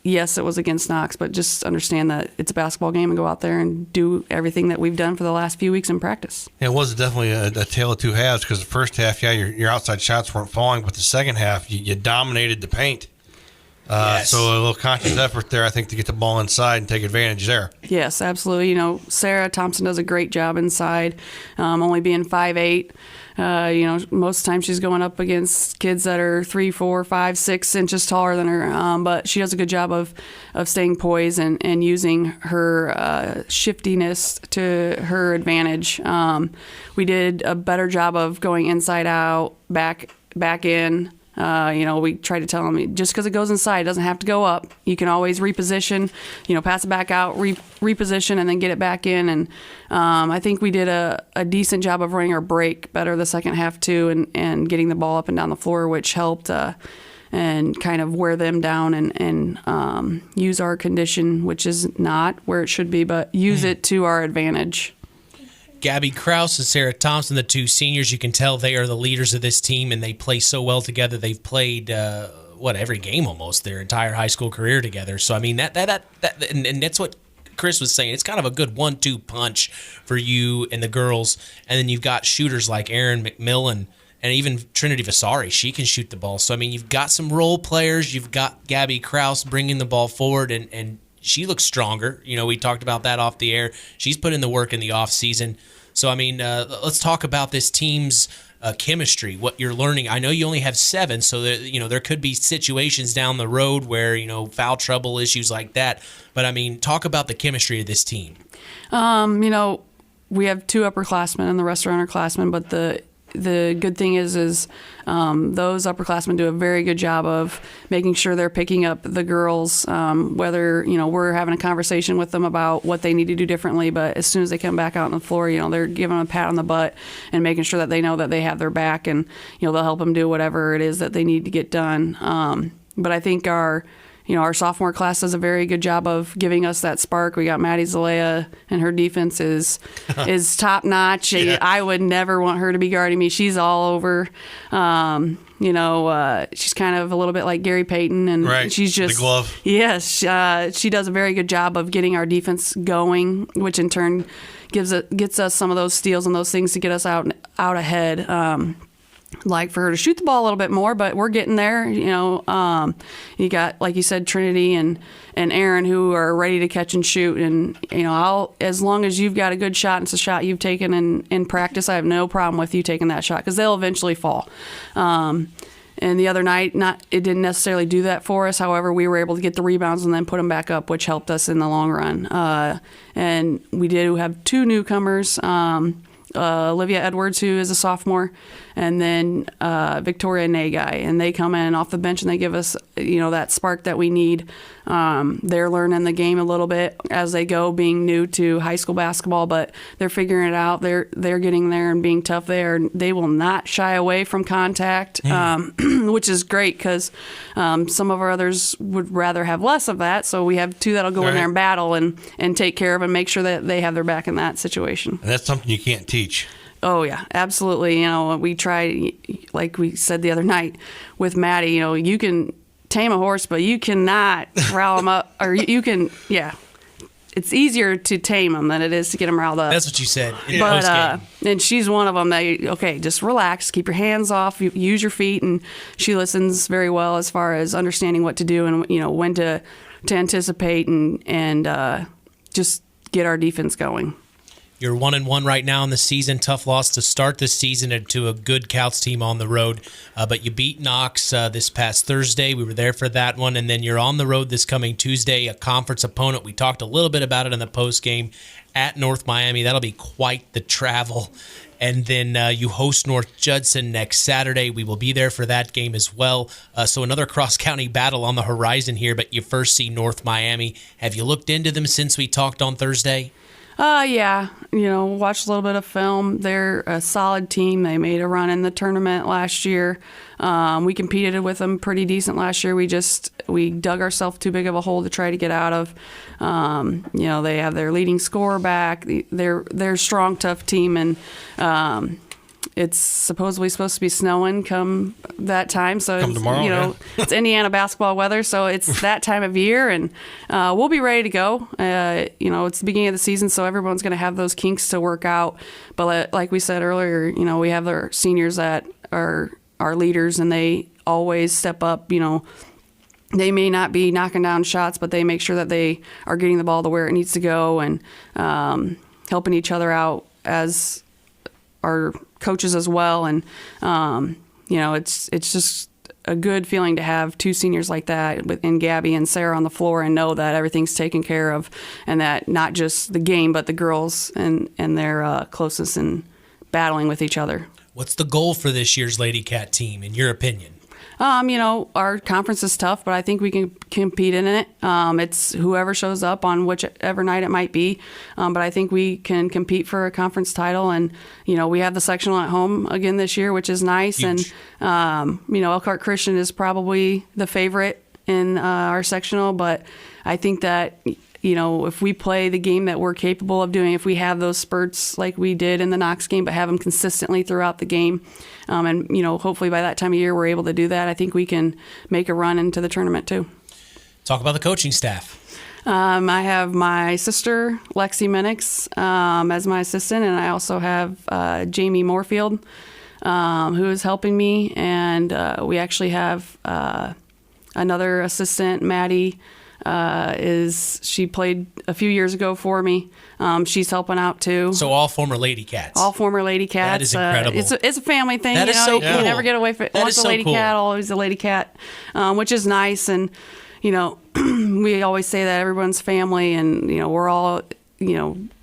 yes, it was against Knox, but just understand that it's a basketball game and go out there and do everything that we've done for the last few weeks in practice. It was definitely a tale of two halves, because the first half, your outside shots weren't falling, but the second half, you dominated the paint. Yes. So a little conscious effort there, I think, to get the ball inside and take advantage there. Yes, absolutely. Sarah Thompson does a great job inside, only being 5'8". Most times she's going up against kids that are 3, 4, 5, 6 inches taller than her, but she does a good job of staying poised and using her shiftiness to her advantage. We did a better job of going inside out, back in. We try to tell them, just because it goes inside, it doesn't have to go up. You can always reposition, pass it back out, reposition, and then get it back in. And I think we did a decent job of running our break better the second half, too, and getting the ball up and down the floor, which helped and kind of wear them down and use our condition, which is not where it should be, but use it to our advantage. Gabby Krause and Sarah Thompson, the two seniors, you can tell they are the leaders of this team, and they play so well together. They've played every game almost their entire high school career together. So I mean that and that's what Chris was saying. It's kind of a good 1-2 punch for you and the girls, and then you've got shooters like Erin McMillan and even Trinity Vasari. She can shoot the ball. So I mean, you've got some role players. You've got Gabby Krause bringing the ball forward, and she looks stronger. We talked about that off the air. She's put in the work in the off season. So, I mean, let's talk about this team's chemistry, what you're learning. I know you only have 7, so there could be situations down the road where, foul trouble, issues like that. But, I mean, talk about the chemistry of this team. We have 2 upperclassmen and the rest are underclassmen, but the good thing is those upperclassmen do a very good job of making sure they're picking up the girls, whether, we're having a conversation with them about what they need to do differently, but as soon as they come back out on the floor, they're giving them a pat on the butt and making sure that they know that they have their back, and, they'll help them do whatever it is that they need to get done. But I think our sophomore class does a very good job of giving us that spark. We got Maddie Zalea, and her defense is top notch. Yeah. I would never want her to be guarding me. She's all over. She's kind of a little bit like Gary Payton, and right. She's just the glove. Yes, she does a very good job of getting our defense going, which in turn gets us some of those steals and those things to get us out ahead. Like for her to shoot the ball a little bit more, but we're getting there. You got, like you said, Trinity and Erin, who are ready to catch and shoot. And as long as you've got a good shot and it's a shot you've taken in practice, I have no problem with you taking that shot, because they'll eventually fall. And the other night, it didn't necessarily do that for us. However, we were able to get the rebounds and then put them back up, which helped us in the long run. And we did have 2 newcomers. Olivia Edwards, who is a sophomore, and then Victoria Nagai, and they come in off the bench and they give us, that spark that we need. They're learning the game a little bit as they go, being new to high school basketball, but they're figuring it out. They're getting there and being tough there. They will not shy away from contact, which is great, because some of our others would rather have less of that. So we have 2 that'll go in there and battle and take care of and make sure that they have their back in that situation. And that's something you can't teach. Oh, yeah, absolutely. We try, like we said the other night with Maddie, you can tame a horse, but you cannot rile them up. Or you can, it's easier to tame them than it is to get them riled up. That's what you said. But and she's one of them that, just relax, keep your hands off, use your feet, and she listens very well as far as understanding what to do and, when to anticipate and just get our defense going. You're 1-1 right now in the season. Tough loss to start the season to a good Couts team on the road. But you beat Knox this past Thursday. We were there for that one. And then you're on the road this coming Tuesday, a conference opponent. We talked a little bit about it in the postgame at North Miami. That'll be quite the travel. And then you host North Judson next Saturday. We will be there for that game as well. So another cross-county battle on the horizon here. But you first see North Miami. Have you looked into them since we talked on Thursday? Yeah, watched a little bit of film. They're a solid team. They made a run in the tournament last year. We competed with them pretty decent last year. We dug ourselves too big of a hole to try to get out of. They have their leading scorer back. They're a strong, tough team, and it's supposedly supposed to be snowing come that time. So come tomorrow, it's Indiana basketball weather, so it's that time of year, and we'll be ready to go. It's the beginning of the season, so everyone's going to have those kinks to work out. But like we said earlier, we have our seniors that are our leaders, and they always step up. They may not be knocking down shots, but they make sure that they are getting the ball to where it needs to go, and helping each other out as our coaches as well. And it's just a good feeling to have two seniors like that in Gabby and Sarah on the floor, and know that everything's taken care of, and that not just the game but the girls and their closeness and battling with each other. What's the goal for this year's Lady Cat team, in your opinion? Our conference is tough, but I think we can compete in it. It's whoever shows up on whichever night it might be. But I think we can compete for a conference title. And, we have the sectional at home again this year, which is nice. Huge. And, Elkhart Christian is probably the favorite in our sectional. But I think that, if we play the game that we're capable of doing, if we have those spurts like we did in the Knox game, but have them consistently throughout the game, and hopefully by that time of year we're able to do that, I think we can make a run into the tournament too. Talk about the coaching staff. I have my sister, Lexi Minix, as my assistant, and I also have Jamie Moorfield, who is helping me, and we actually have another assistant, Maddie. She played a few years ago for me. She's helping out too. So all former Lady Cats. All former Lady Cats. That is incredible. It's a family thing. That is so cool. You never get away from it. Once a Lady cool. Cat, always a Lady Cat, which is nice. And we always say that everyone's family, and we're all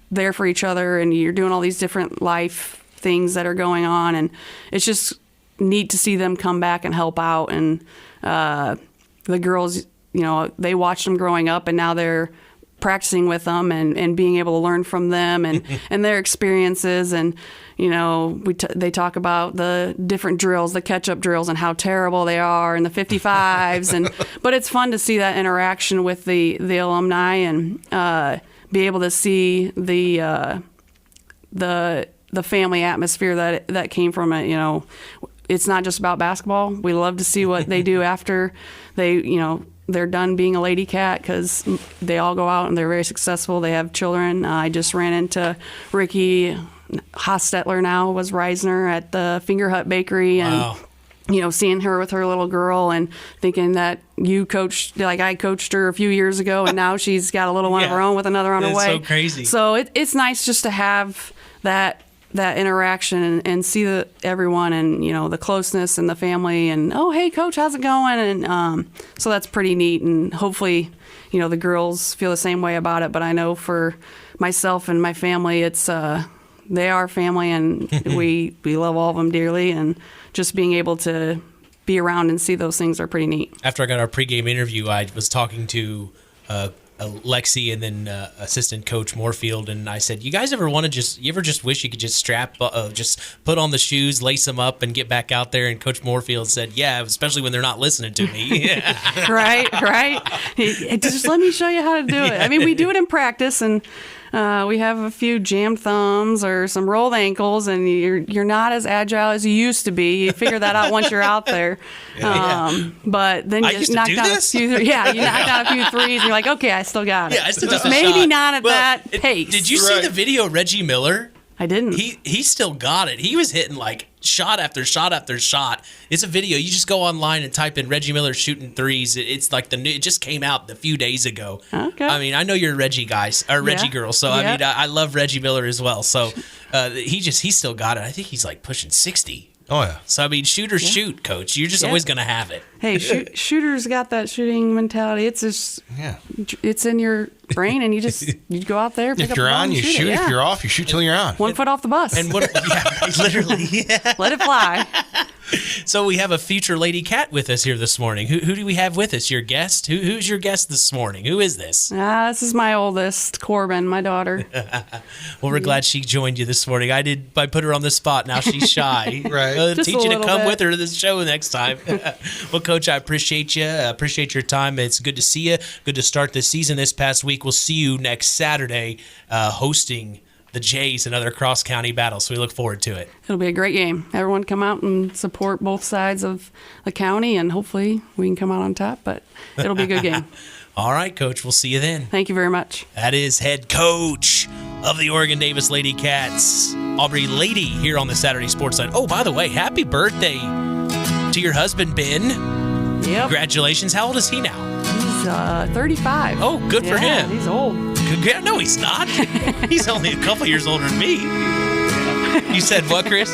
there for each other, and you're doing all these different life things that are going on, and it's just neat to see them come back and help out. And the girls, they watched them growing up, and now they're practicing with them and being able to learn from them and, and their experiences. And, they talk about the different drills, the catch-up drills, and how terrible they are, and the 55s. But it's fun to see that interaction with the alumni, and be able to see the family atmosphere that came from it. It's not just about basketball. We love to see what they do after they're done being a Lady Cat, because they all go out and they're very successful. They have children. I just ran into Ricky Hostetler, now was Reisner at the Finger Hut Bakery. And Wow. Seeing her with her little girl, and thinking that you coached, like I coached her a few years ago, and now she's got a little one of her own with another on her way. It's so crazy. So it's nice just to have that interaction and see everyone, and the closeness and the family, and oh, hey coach, how's it going? And so that's pretty neat, and hopefully the girls feel the same way about it. But I know for myself and my family, it's they are family, and we love all of them dearly, and just being able to be around and see those things are pretty neat. After I got our pregame interview, I was talking to Lexi and then assistant coach Moorfield, and I said, you guys ever just wish you could just just put on the shoes, lace them up, and get back out there? And Coach Moorfield said, yeah, especially when they're not listening to me. right. Just let me show you how to do it. I mean, we do it in practice, and we have a few jammed thumbs or some rolled ankles, and you're not as agile as you used to be. You figure that out once you're out there. But then you just knock down a few. Yeah, you knock down a few threes, and you're like, okay, I still got it. Yeah, I still got maybe shot. not at that pace. Did you see the video of Reggie Miller? I didn't. He still got it. He was hitting like shot after shot after shot. It's a video. You just go online and type in Reggie Miller shooting threes. It's like it just came out a few days ago. Okay. I mean, I know you're a Reggie Reggie girl. So I mean, I love Reggie Miller as well. So he still got it. I think he's like pushing 60. Oh, yeah. So, I mean, shooters shoot, Coach. You're just always going to have it. Hey, shooters got that shooting mentality. It's just, it's in your brain, and you go out there, pick if up you're the ball on, and you shoot. it. If you're off, you shoot till you're on. 1 foot off the bus. And literally. Let it fly. So we have a future Lady Cat with us here this morning. Who do we have with us? Your guest? Who's your guest this morning? Who is this? This is my oldest, Corbin, my daughter. Well, we're glad she joined you this morning. I put her on the spot. Now she's shy. Right. Teach you to come with her to the show next time. Well, Coach, I appreciate you. I appreciate your time. It's good to see you. Good to start the season this past week. We'll see you next Saturday hosting the Jays and other cross-county battles. So we look forward to it. It'll be a great game. Everyone come out and support both sides of the county, and hopefully we can come out on top, but it'll be a good game. All right, Coach. We'll see you then. Thank you very much. That is head coach of the Oregon Davis Lady Cats, Aubrey Lady, here on the Saturday Sports Line. Oh, by the way, happy birthday to your husband, Ben. Yep. Congratulations. How old is he now? He's 35. Oh, good for him. He's old. No, he's not. He's only a couple years older than me. You said what, Chris?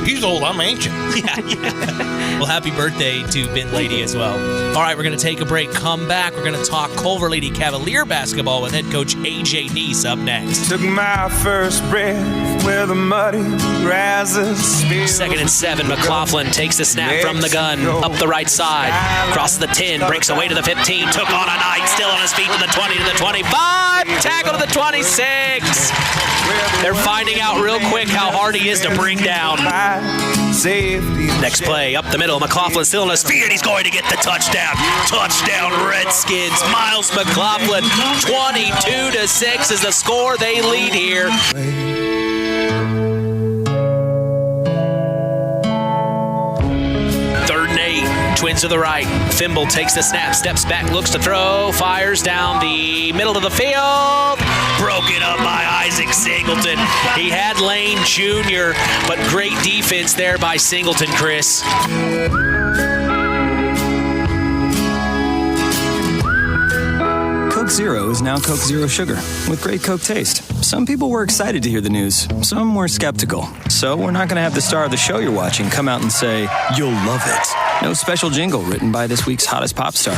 He's old. I'm ancient. Yeah. Well, happy birthday to Ben Lady as well. All right, we're going to take a break. Come back. We're going to talk Culver Lady Cavalier basketball with head coach A.J. Neace up next. Took my first breath where the muddy grasses. 2nd and 7. McLaughlin takes the snap from the gun. Up the right side. Crosses the 10. Breaks away to the 15. Took on a night. Still on his feet to the 20, to the 25. Tackle to the 26. They're finding out real quick how hard he is to bring down. Next play, up the middle. McLaughlin still on his feet, and he's going to get the touchdown. Touchdown, Redskins. Myles McLaughlin, 22-6 is the score. They lead here. 3rd and 8. Twins to the right. Thimble takes the snap, steps back, looks to throw, fires down the middle of the field. Broken up by Isaac Singleton. He had Lane Jr., but great defense there by Singleton, Chris. Coke Zero is now Coke Zero Sugar with great Coke taste. Some people were excited to hear the news. Some were skeptical. So we're not going to have the star of the show you're watching come out and say, "You'll love it." No special jingle written by this week's hottest pop star.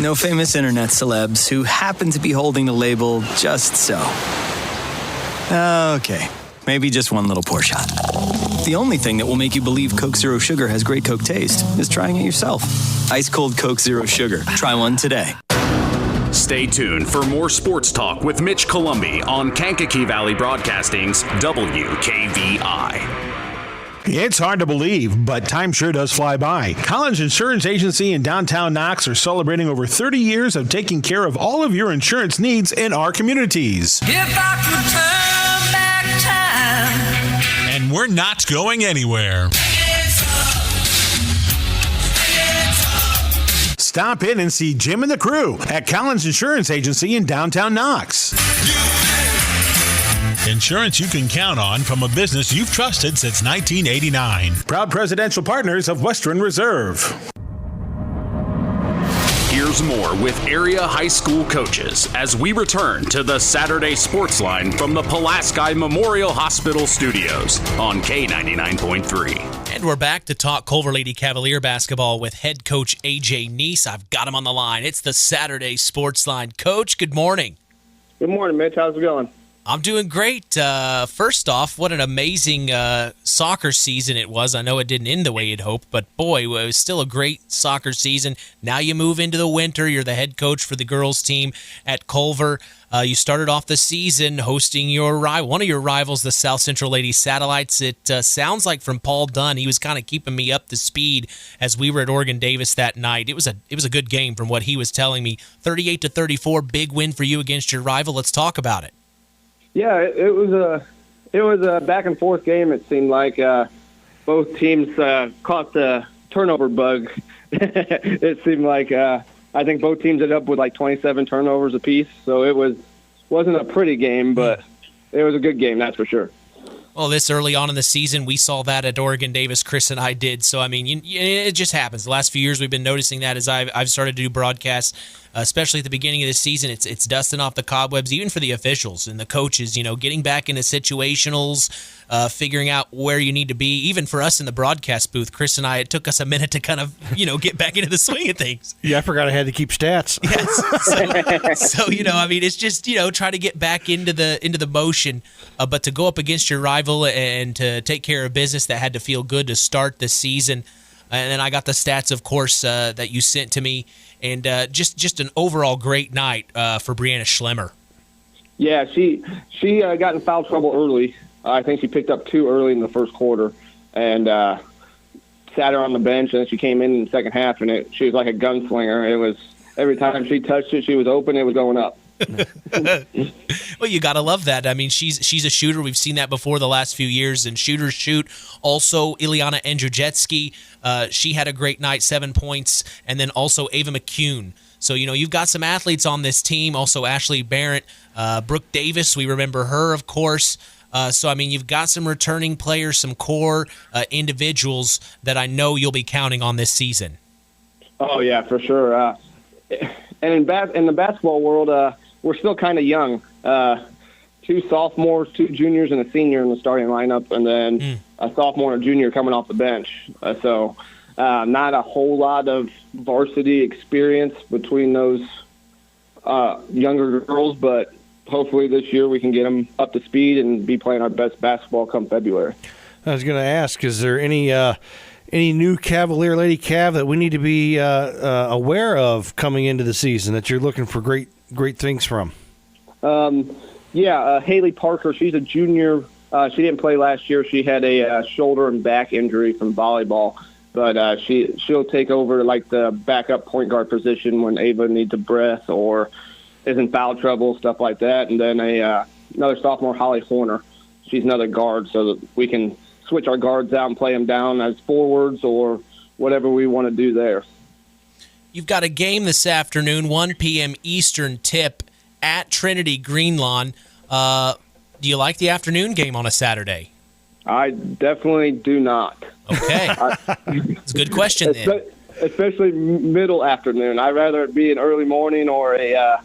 No famous internet celebs who happen to be holding the label just so. Okay, maybe just one little pour shot. The only thing that will make you believe Coke Zero Sugar has great Coke taste is trying it yourself. Ice cold Coke Zero Sugar. Try one today. Stay tuned for more sports talk with Mitch Columbi on Kankakee Valley Broadcasting's WKVI. It's hard to believe, but time sure does fly by. Collins Insurance Agency in downtown Knox are celebrating over 30 years of taking care of all of your insurance needs in our communities. If I could turn back time. And we're not going anywhere. Stop in and see Jim and the crew at Collins Insurance Agency in downtown Knox. Insurance you can count on from a business you've trusted since 1989. Proud presidential partners of Western Reserve. Here's more with area high school coaches as we return to the Saturday Sports Line from the Pulaski Memorial Hospital Studios on K99.3. And we're back to talk Culver Lady Cavalier basketball with head coach A.J. Neace. I've got him on the line. It's the Saturday Sports Line. Coach, good morning. Good morning, Mitch. How's it going? I'm doing great. First off, what an amazing soccer season it was. I know it didn't end the way you'd hoped, but boy, it was still a great soccer season. Now you move into the winter. You're the head coach for the girls team at Culver. You started off the season hosting one of your rivals, the South Central Lady Satellites. It sounds like from Paul Dunn, he was kind of keeping me up to speed as we were at Oregon Davis that night. It was a good game from what he was telling me. 38-34, big win for you against your rival. Let's talk about it. Yeah, it was a back and forth game. It seemed like both teams caught the turnover bug. It seemed like I think both teams ended up with like 27 turnovers apiece. So it wasn't a pretty game, but it was a good game, that's for sure. Well, this early on in the season, we saw that at Oregon Davis. Chris and I did. So, I mean, it just happens. The last few years, we've been noticing that as I've started to do broadcasts, especially at the beginning of the season. It's dusting off the cobwebs, even for the officials and the coaches, getting back into situationals, figuring out where you need to be. Even for us in the broadcast booth, Chris and I, it took us a minute to kind of, get back into the swing of things. Yeah, I forgot I had to keep stats. Yes. So I mean, it's just, try to get back into the motion, but to go up against your rival and to take care of business, that had to feel good to start the season. And then I got the stats, of course, that you sent to me, and just an overall great night for Brianna Schlemmer. Yeah, she got in foul trouble early. I think she picked up 2 early in the first quarter, and sat her on the bench. And then she came in the second half, and she was like a gunslinger. It was every time she touched it, she was open. It was going up. Well, you got to love that. I mean, she's a shooter. We've seen that before the last few years, and shooters shoot. Also, Ileana Andrzejewski, she had a great night, 7 points, and then also Ava McCune. So, you've got some athletes on this team. Also, Ashley Barrett, Brooke Davis, we remember her, of course. So, I mean, you've got some returning players, some core individuals that I know you'll be counting on this season. Oh, yeah, for sure. And in the basketball world, we're still kind of young. 2 sophomores, 2 juniors, and a senior in the starting lineup, and then a sophomore and a junior coming off the bench. So not a whole lot of varsity experience between those younger girls, but hopefully this year we can get them up to speed and be playing our best basketball come February. I was going to ask, is there any new Cavalier Lady Cav that we need to be aware of coming into the season that you're looking for great things from? Haley Parker, she's a junior. She didn't play last year. She had a shoulder and back injury from volleyball, but she'll take over like the backup point guard position when Ava needs a breath or is in foul trouble, stuff like that. And then another sophomore, Holly Horner. She's another guard, so that we can switch our guards out and play them down as forwards or whatever we want to do there. You've got a game this afternoon, 1 p.m. Eastern tip at Trinity Greenlawn. Do you like the afternoon game on a Saturday? I definitely do not. Okay. It's a good question then. Especially middle afternoon. I'd rather it be an early morning or a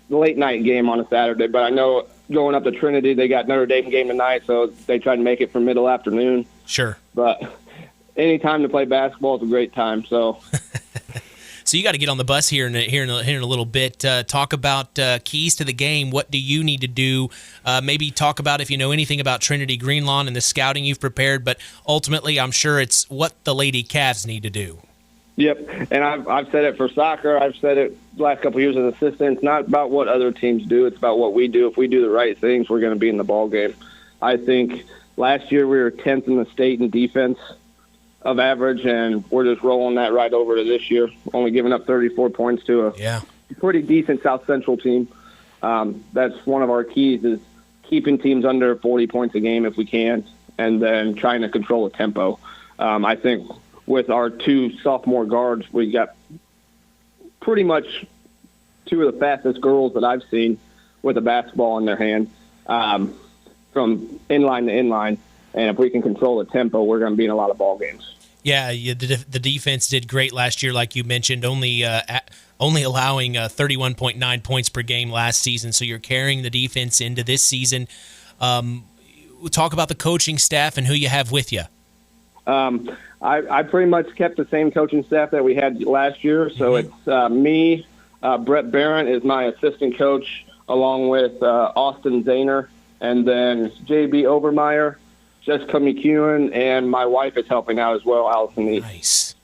late night game on a Saturday. But I know going up to Trinity, they got Notre Dame game tonight, so they try to make it for middle afternoon. Sure. But any time to play basketball is a great time. So you got to get on the bus here in a little bit. Talk about keys to the game. What do you need to do? Maybe talk about if you know anything about Trinity Greenlawn and the scouting you've prepared. But ultimately, I'm sure it's what the Lady Cavs need to do. Yep, and I've said it for soccer. I've said it the last couple of years as assistant. It's not about what other teams do. It's about what we do. If we do the right things, we're going to be in the ball game. I think last year we were 10th in the state in defense of average, and we're just rolling that right over to this year, only giving up 34 points to a pretty decent South Central team. That's one of our keys is keeping teams under 40 points a game if we can, and then trying to control the tempo. I think with our 2 sophomore guards, we got pretty much 2 of the fastest girls that I've seen with a basketball in their hand from inline to inline. And if we can control the tempo, we're going to be in a lot of ball games. Yeah, the defense did great last year, like you mentioned, only allowing 31.9 points per game last season. So you're carrying the defense into this season. We'll talk about the coaching staff and who you have with you. I pretty much kept the same coaching staff that we had last year. So it's me, Brett Barron is my assistant coach, along with Austin Zahner, and then J.B. Overmeyer, Jessica McEwen, and my wife is helping out as well, Allison Neace.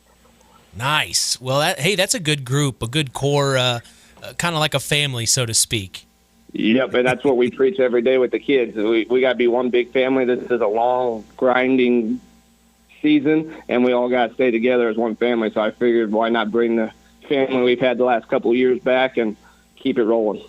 Nice. Well, that's a good group, a good core, kind of like a family, so to speak. Yep, and that's what we preach every day with the kids. We got to be one big family. This is a long, grinding season, and we all got to stay together as one family. So I figured, why not bring the family we've had the last couple of years back and keep it rolling.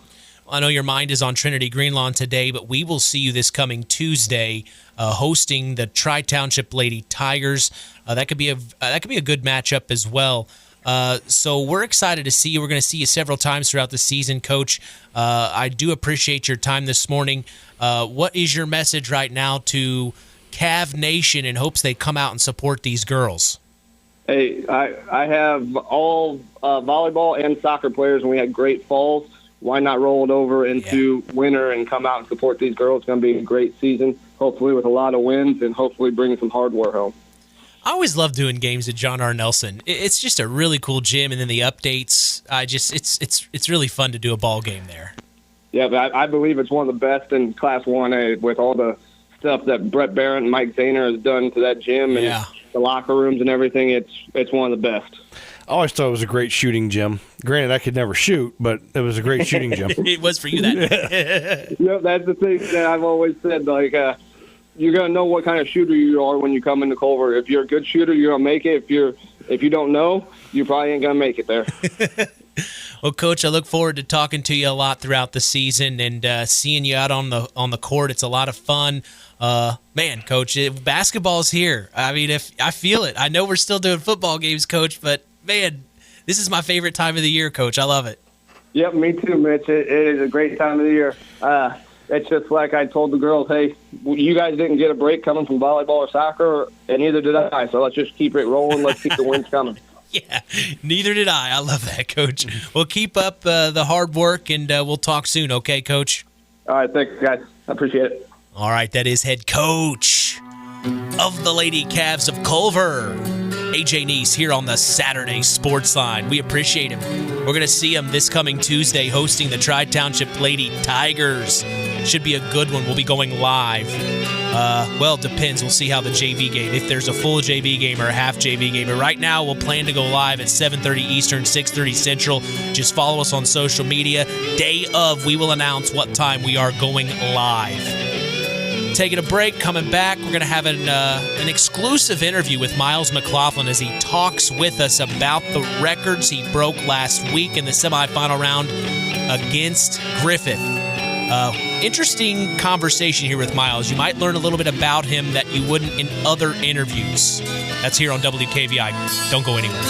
I know your mind is on Trinity Greenlawn today, but we will see you this coming Tuesday hosting the Tri-Township Lady Tigers. That could be a good matchup as well. So we're excited to see you. We're going to see you several times throughout the season, Coach. I do appreciate your time this morning. What is your message right now to Cav Nation in hopes they come out and support these girls? Hey, I have all volleyball and soccer players, and we had great falls. Why not roll it over into winter and come out and support these girls? It's going to be a great season, hopefully with a lot of wins and hopefully bring some hardware home. I always love doing games at John R. Nelson. It's just a really cool gym, and then the updates. It's really fun to do a ball game there. Yeah, but I believe it's one of the best in Class 1A with all the stuff that Brett Barrett and Mike Zahner has done to that gym and the locker rooms and everything. It's one of the best. I always thought it was a great shooting gym. Granted, I could never shoot, but it was a great shooting gym. It was for you that. That's the thing that I've always said. Like, you're gonna know what kind of shooter you are when you come into Culver. If you're a good shooter, you're gonna make it. If you don't know, you probably ain't gonna make it there. Well, Coach, I look forward to talking to you a lot throughout the season and seeing you out on the court. It's a lot of fun. Man, Coach, basketball's here. I mean, if I feel it. I know we're still doing football games, Coach, but man, this is my favorite time of the year, Coach. I love it. Yep, me too, Mitch. It is a great time of the year. It's just like I told the girls, hey, you guys didn't get a break coming from volleyball or soccer, and neither did I. So let's just keep it rolling. Let's keep the wins coming. Yeah, neither did I. I love that, Coach. Well, keep up the hard work, and we'll talk soon, okay, Coach? All right, thanks, guys. I appreciate it. All right, that is head coach of the Lady Cavs of Culver, AJ Neace, here on the Saturday Sports Line. We appreciate him. We're going to see him this coming Tuesday hosting the Tri-Township Lady Tigers. Should be a good one. We'll be going live. Well, it depends. We'll see how the JV game, if there's a full JV game or a half JV game. But right now, we'll plan to go live at 7:30 Eastern, 6:30 Central. Just follow us on social media. Day of, we will announce what time we are going live. Taking a break, coming back, we're going to have an exclusive interview with Myles McLaughlin as he talks with us about the records he broke last week in the semifinal round against Griffith. Interesting conversation here with Myles. You might learn a little bit about him that you wouldn't in other interviews. That's here on WKVI. Don't go anywhere.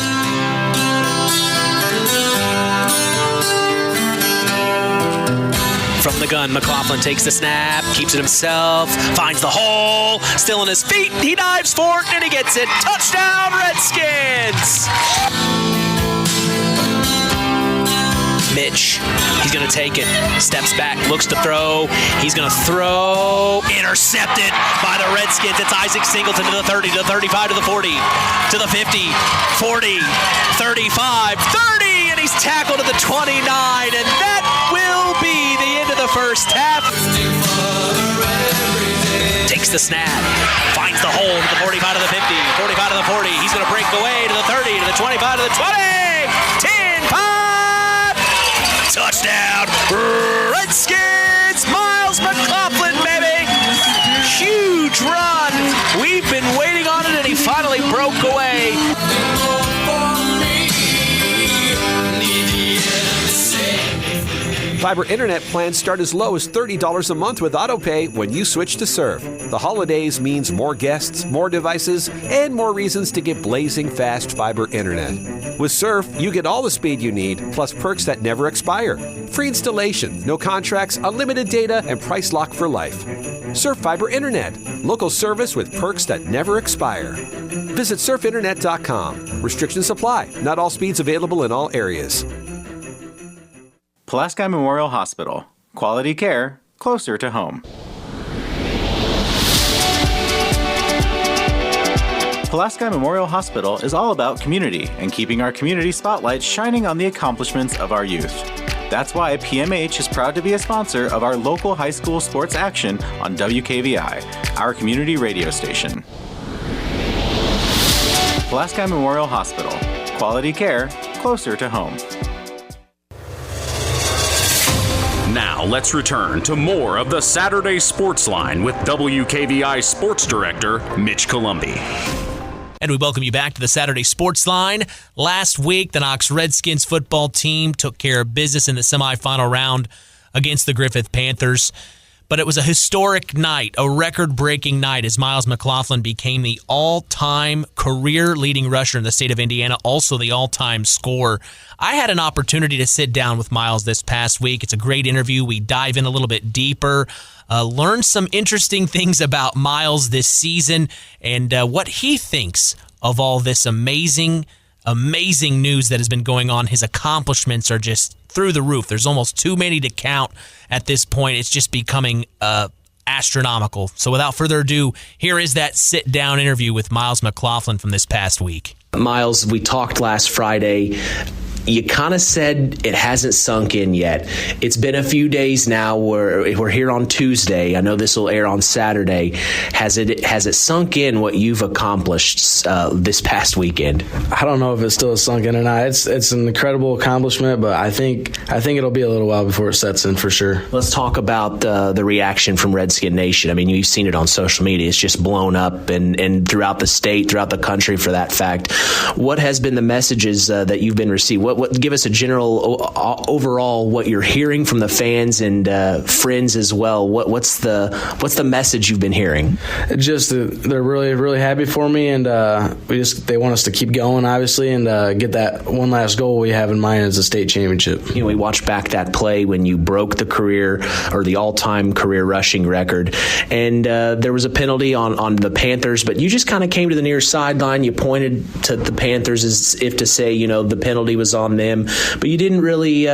From the gun, McLaughlin takes the snap, keeps it himself, finds the hole, still on his feet, he dives for it, and he gets it. Touchdown, Redskins! Mitch, he's going to take it, steps back, looks to throw, he's going to throw, intercepted by the Redskins. It's Izak Singleton to the 30, to the 35, to the 40, to the 50, 40, 35, 30, and he's tackled at the 29, and that will be the end of the first half. Takes the snap, finds the hole to the 45 to the 50, 45 to the 40, he's going to break away to the 30, to the 25, to the 20, 10, 5, touchdown, Redskins! Myles McLaughlin, baby! Huge run! We've been waiting on it, and he finally broke away. Fiber internet plans start as low as $30 a month with AutoPay when you switch to Surf. The holidays means more guests, more devices, and more reasons to get blazing fast fiber internet. With Surf, you get all the speed you need, plus perks that never expire. Free installation, no contracts, unlimited data, and price lock for life. Surf Fiber Internet, local service with perks that never expire. Visit surfinternet.com. Restrictions apply. Not all speeds available in all areas. Pulaski Memorial Hospital. Quality care, closer to home. Pulaski Memorial Hospital is all about community and keeping our community spotlight shining on the accomplishments of our youth. That's why PMH is proud to be a sponsor of our local high school sports action on WKVI, our community radio station. Pulaski Memorial Hospital. Quality care, closer to home. Now let's return to more of the Saturday Sports Line with WKVI Sports Director Mitch Columbi. And we welcome you back to the Saturday Sports Line. Last week, the Knox Redskins football team took care of business in the semifinal round against the Griffith Panthers. But it was a historic night, a record-breaking night, as Myles McLaughlin became the all-time career-leading rusher in the state of Indiana, also the all-time scorer. I had an opportunity to sit down with Myles this past week. It's a great interview. We dive in a little bit deeper, learn some interesting things about Myles this season, and what he thinks of all this amazing news that has been going on. His accomplishments are just through the roof. There's almost too many to count at this point. It's just becoming astronomical. So without further ado, here is that sit-down interview with Myles McLaughlin from this past week. Myles, we talked last Friday. You kind of said it hasn't sunk in yet. It's been a few days now. We're here on Tuesday. I know this will air on Saturday. Has it sunk in what you've accomplished this past weekend? I don't know if it's still sunk in or not. It's an incredible accomplishment, but I think it'll be a little while before it sets in for sure. Let's talk about the reaction from Redskin Nation. I mean, you've seen it on social media. It's just blown up and throughout the state, throughout the country for that fact. What has been the messages that you've been received? What give us a general overall what you're hearing from the fans and friends as well. What's the message you've been hearing? Just they're really, really happy for me, and they want us to keep going, obviously, and get that one last goal we have in mind as a state championship. We watched back that play when you broke the career or the all-time career rushing record, and there was a penalty on the Panthers, but you just kind of came to the near sideline. You pointed to the Panthers as if to say, the penalty was on them, but you didn't really,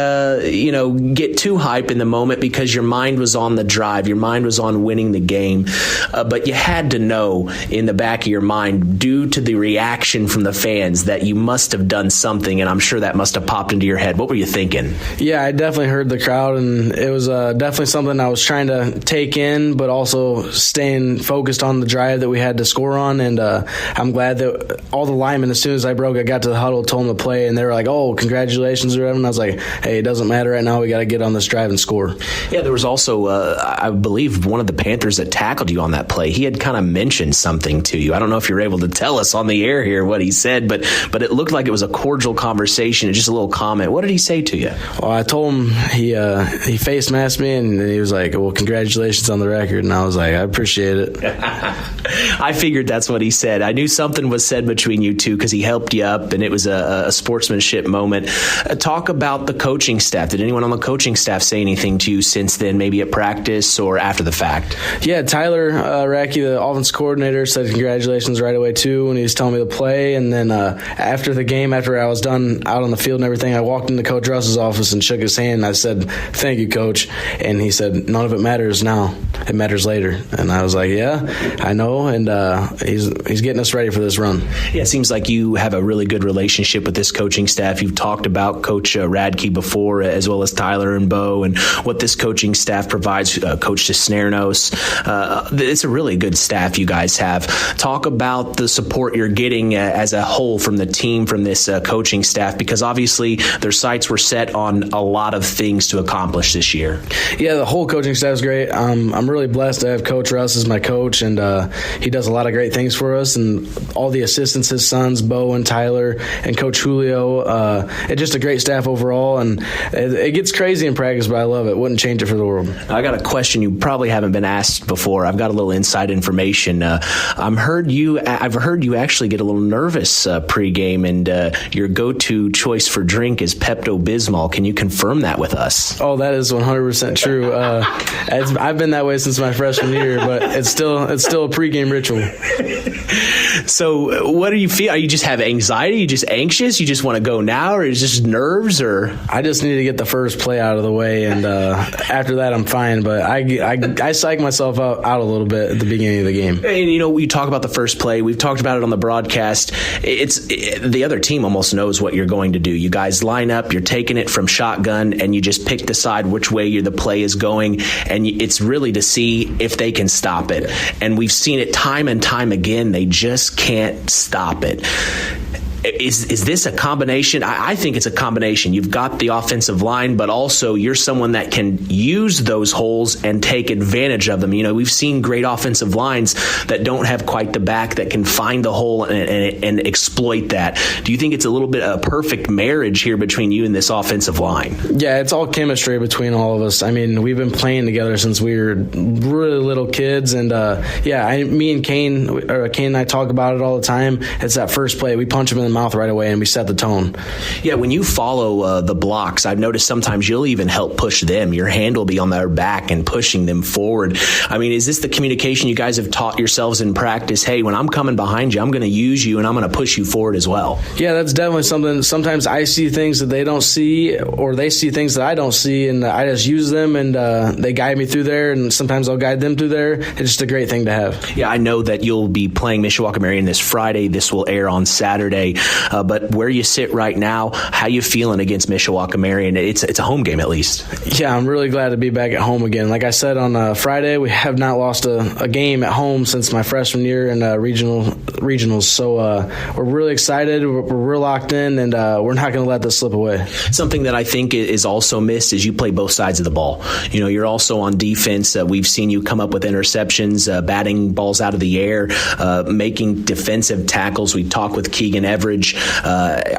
get too hype in the moment because your mind was on the drive. Your mind was on winning the game, but you had to know in the back of your mind, due to the reaction from the fans, that you must have done something, and I'm sure that must have popped into your head. What were you thinking? Yeah, I definitely heard the crowd, and it was definitely something I was trying to take in, but also staying focused on the drive that we had to score on, and I'm glad that all the linemen, as soon as I broke, I got to the huddle, told them to play, and they were like, oh, congratulations or whatever, and I was like, hey, it doesn't matter right now, we got to get on this drive and score. Yeah, there was also, I believe, one of the Panthers that tackled you on that play. He had kind of mentioned something to you. I don't know if you're able to tell us on the air here what he said, but it looked like it was a cordial conversation, just a little comment. What did he say to you? Well, I told him he face masked me, and he was like, well, congratulations on the record, and I was like, I appreciate it. I figured that's what he said. I knew something was said between you two because he helped you up, and it was a sportsmanship moment. Talk about the coaching staff. Did anyone on the coaching staff say anything to you since then, maybe at practice or after the fact? Yeah, Tyler Radtke, the offense coordinator, said congratulations right away too when he was telling me to play, and then after the game, after I was done out on the field and everything, I walked into Coach Russ's office and shook his hand, and I said, thank you, Coach, and he said, none of it matters now. It matters later. And I was like, yeah, I know, and he's getting us ready for this run. Yeah, it seems like you have a really good relationship with this coaching staff. You've talked about Coach Radtke before, as well as Tyler and Bo, and what this coaching staff provides. Coach Cisneros. It's a really good staff you guys have. Talk about the support you're getting as a whole from the team, from this coaching staff, because obviously their sights were set on a lot of things to accomplish this year. Yeah, the whole coaching staff is great. I'm really blessed to have Coach Russ as my coach, and he does a lot of great things for us, and all the assistants, his sons, Bo and Tyler, and Coach Julio. It's just a great staff overall, and it gets crazy in practice, but I love it. Wouldn't change it for the world. I got a question you probably haven't been asked before. I've got a little inside information. I've heard you actually get a little nervous pregame, and your go-to choice for drink is Pepto-Bismol. Can you confirm that with us? Oh, that is 100% true. I've been that way since my freshman year, but it's still a pregame ritual. So what do you feel? Are you just have anxiety? You just anxious? You just want to go now, or is it just nerves? Or I just need to get the first play out of the way, and after that I'm fine. But I psych myself out a little bit at the beginning of the game. And you talk about the first play. We've talked about it on the broadcast. The other team almost knows what you're going to do. You guys line up. You're taking it from shotgun, and you just pick the side which way the play is going, and it's really to see if they can stop it. And we've seen it time and time again. They just can't stop it. Is this a combination? I think it's a combination. You've got the offensive line, but also you're someone that can use those holes and take advantage of them. We've seen great offensive lines that don't have quite the back that can find the hole and exploit that. Do you think it's a little bit of a perfect marriage here between you and this offensive line? Yeah, it's all chemistry between all of us. I mean, we've been playing together since we were really little kids, and me and Kane and I talk about it all the time. It's that first play. We punch him in the mouth right away, and we set the tone. Yeah, when you follow the blocks, I've noticed sometimes you'll even help push them. Your hand will be on their back and pushing them forward. I mean, is this the communication you guys have taught yourselves in practice? Hey, when I'm coming behind you, I'm going to use you, and I'm going to push you forward as well. Yeah, that's definitely something. Sometimes I see things that they don't see, or they see things that I don't see, and I just use them, and they guide me through there, and sometimes I'll guide them through there. It's just a great thing to have. Yeah, I know that you'll be playing Mishawaka Marion this Friday. This will air on Saturday. But where you sit right now, how you feeling against Mishawaka Marion? It's a home game at least. Yeah, I'm really glad to be back at home again. Like I said on Friday, we have not lost a game at home since my freshman year in regionals. So we're really excited. We're real locked in, and we're not going to let this slip away. Something that I think is also missed is you play both sides of the ball. You're also on defense. We've seen you come up with interceptions, batting balls out of the air, making defensive tackles. We talked with Keagen, Everage,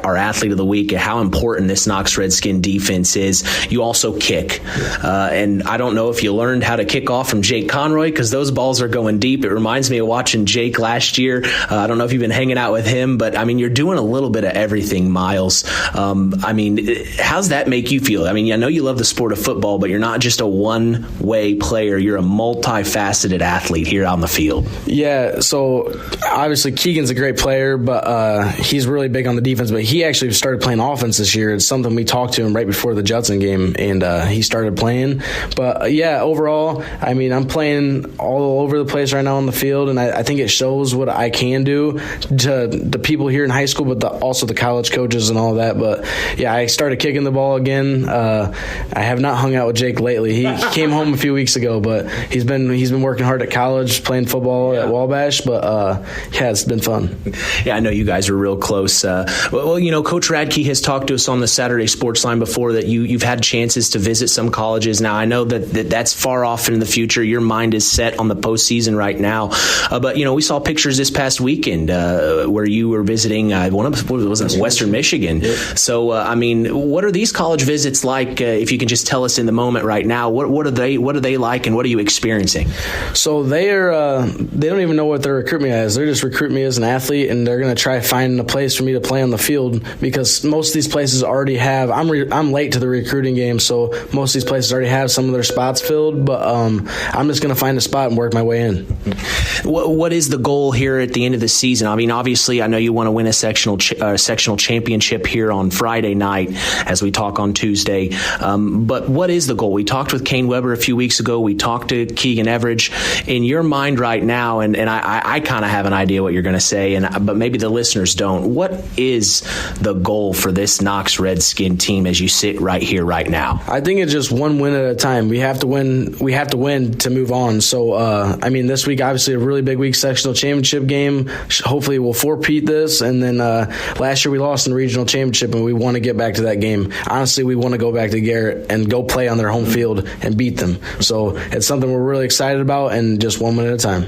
our athlete of the week, how important this Knox Redskin defense is. You also kick. And I don't know if you learned how to kick off from Jake Conroy, because those balls are going deep. It reminds me of watching Jake last year. I don't know if you've been hanging out with him, but I mean, you're doing a little bit of everything, Myles. I mean, how's that make you feel? I mean, I know you love the sport of football, but you're not just a one-way player. You're a multifaceted athlete here on the field. Yeah, so obviously Keegan's a great player, but he's really big on the defense, but he actually started playing offense this year. It's something we talked to him right before the Judson game, and he started playing. But yeah, overall, I mean, I'm playing all over the place right now on the field, and I think it shows what I can do to the people here in high school, but also the college coaches and all that. But yeah, I started kicking the ball again. I have not hung out with Jake lately. He came home a few weeks ago, but he's been working hard at college, playing football at Wabash. But yeah, it's been fun. Yeah, I know you guys are real close. Well, Coach Radtke has talked to us on the Saturday Sports Line before that you've had chances to visit some colleges. Now, I know that's far off in the future. Your mind is set on the postseason right now. But we saw pictures this past weekend where you were visiting Western Michigan. Yep. So, I mean, what are these college visits like? If you can just tell us in the moment right now, what are they like, and what are you experiencing? So they don't even know what they're recruiting me as. They're just recruiting me as an athlete, and they're going to try finding a place for me to play on the field, because most of these places already have. I'm late to the recruiting game, so most of these places already have some of their spots filled. But I'm just going to find a spot and work my way in. What is the goal here at the end of the season? I mean, obviously, I know you want to win a sectional championship here on Friday night as we talk on Tuesday. But what is the goal? We talked with Kane Weber a few weeks ago. We talked to Keagen Everage. In your mind right now, and I kind of have an idea what you're going to say, but maybe the listeners don't. What is the goal for this Knox Redskin team as you sit right here, right now? I think it's just one win at a time. We have to win. We have to win to move on. So, I mean, this week, obviously, a really big week, sectional championship game. Hopefully, we'll four-peat this. And then last year, we lost in the regional championship, and we want to get back to that game. Honestly, we want to go back to Garrett and go play on their home field and beat them. So it's something we're really excited about, and just one win at a time.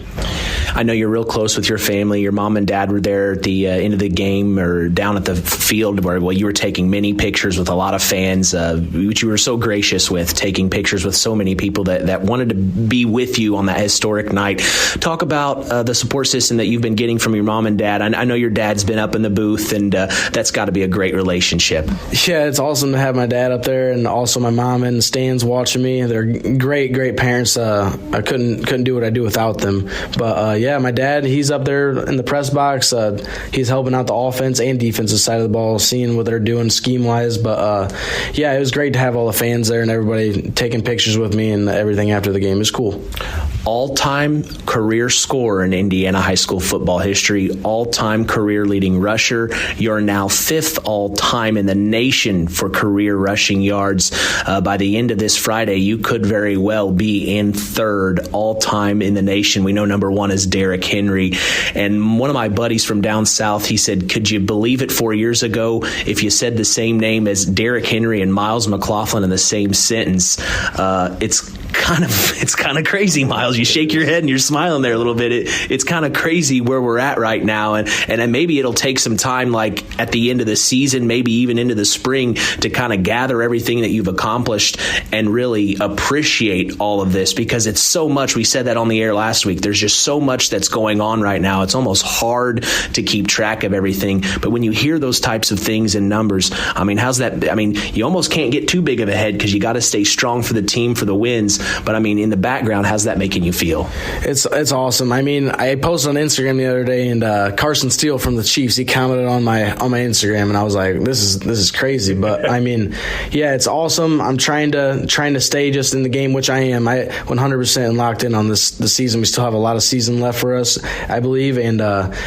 I know you're real close with your family. Your mom and dad were there at the end of the game, or down at the field where you were taking many pictures with a lot of fans, which you were so gracious with, taking pictures with so many people that wanted to be with you on that historic night. Talk about the support system that you've been getting from your mom and dad. I know your dad's been up in the booth, and that's got to be a great relationship. Yeah, it's awesome to have my dad up there, and also my mom in the stands watching me. They're great parents. I couldn't do what I do without them. But yeah, my dad, he's up there in the press box. He's helping out the offense and defensive side of the ball, seeing what they're doing scheme-wise. But yeah, it was great to have all the fans there and everybody taking pictures with me and everything after the game. It was cool. All-time career scorer in Indiana high school football history, all-time career leading rusher. You're now 5th all-time in the nation for career rushing yards. By the end of this Friday, you could very well be in 3rd all-time in the nation. We know number 1 is Derrick Henry. And one of my buddies from down south, he said, could you believe it 4 years ago if you said the same name as Derrick Henry and Myles McLaughlin in the same sentence? It's kind of crazy, Myles. You shake your head and you're smiling there a little bit. It's kind of crazy where we're at right now, and then maybe it'll take some time, like at the end of the season, maybe even into the spring, to kind of gather everything that you've accomplished and really appreciate all of this, because it's so much. We said that on the air last week. There's just so much that's going on right now. It's almost hard to keep track of everything. But when you hear those types of things in numbers, I mean, how's that? I mean, you almost can't get too big of a head because you got to stay strong for the team, for the wins. But I mean, in the background, how's that making you feel? It's awesome. I mean, I posted on Instagram the other day, and Carson Steele from the Chiefs, he commented on my Instagram, and I was like, this is crazy. But I mean, yeah, it's awesome. I'm trying to stay just in the game, which I am. I 100% locked in on the season. We still have a lot of season left for us, I believe, and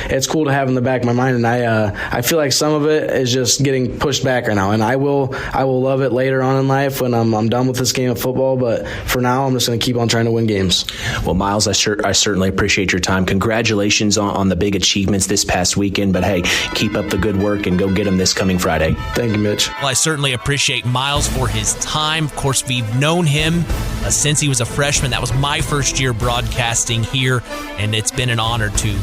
it's cool to have in the back of my mind. And I feel like some of it is just getting pushed back right now, and I will love it later on in life when I'm done with this game of football. But for now, I'm just going to keep on trying to win games. Well, Myles, I certainly appreciate your time. Congratulations on the big achievements this past weekend. But hey, keep up the good work and go get them this coming Friday. Thank you, Mitch. Well, I certainly appreciate Myles for his time. Of course, we've known him since he was a freshman. That was my first year broadcasting here, and it's been an honor to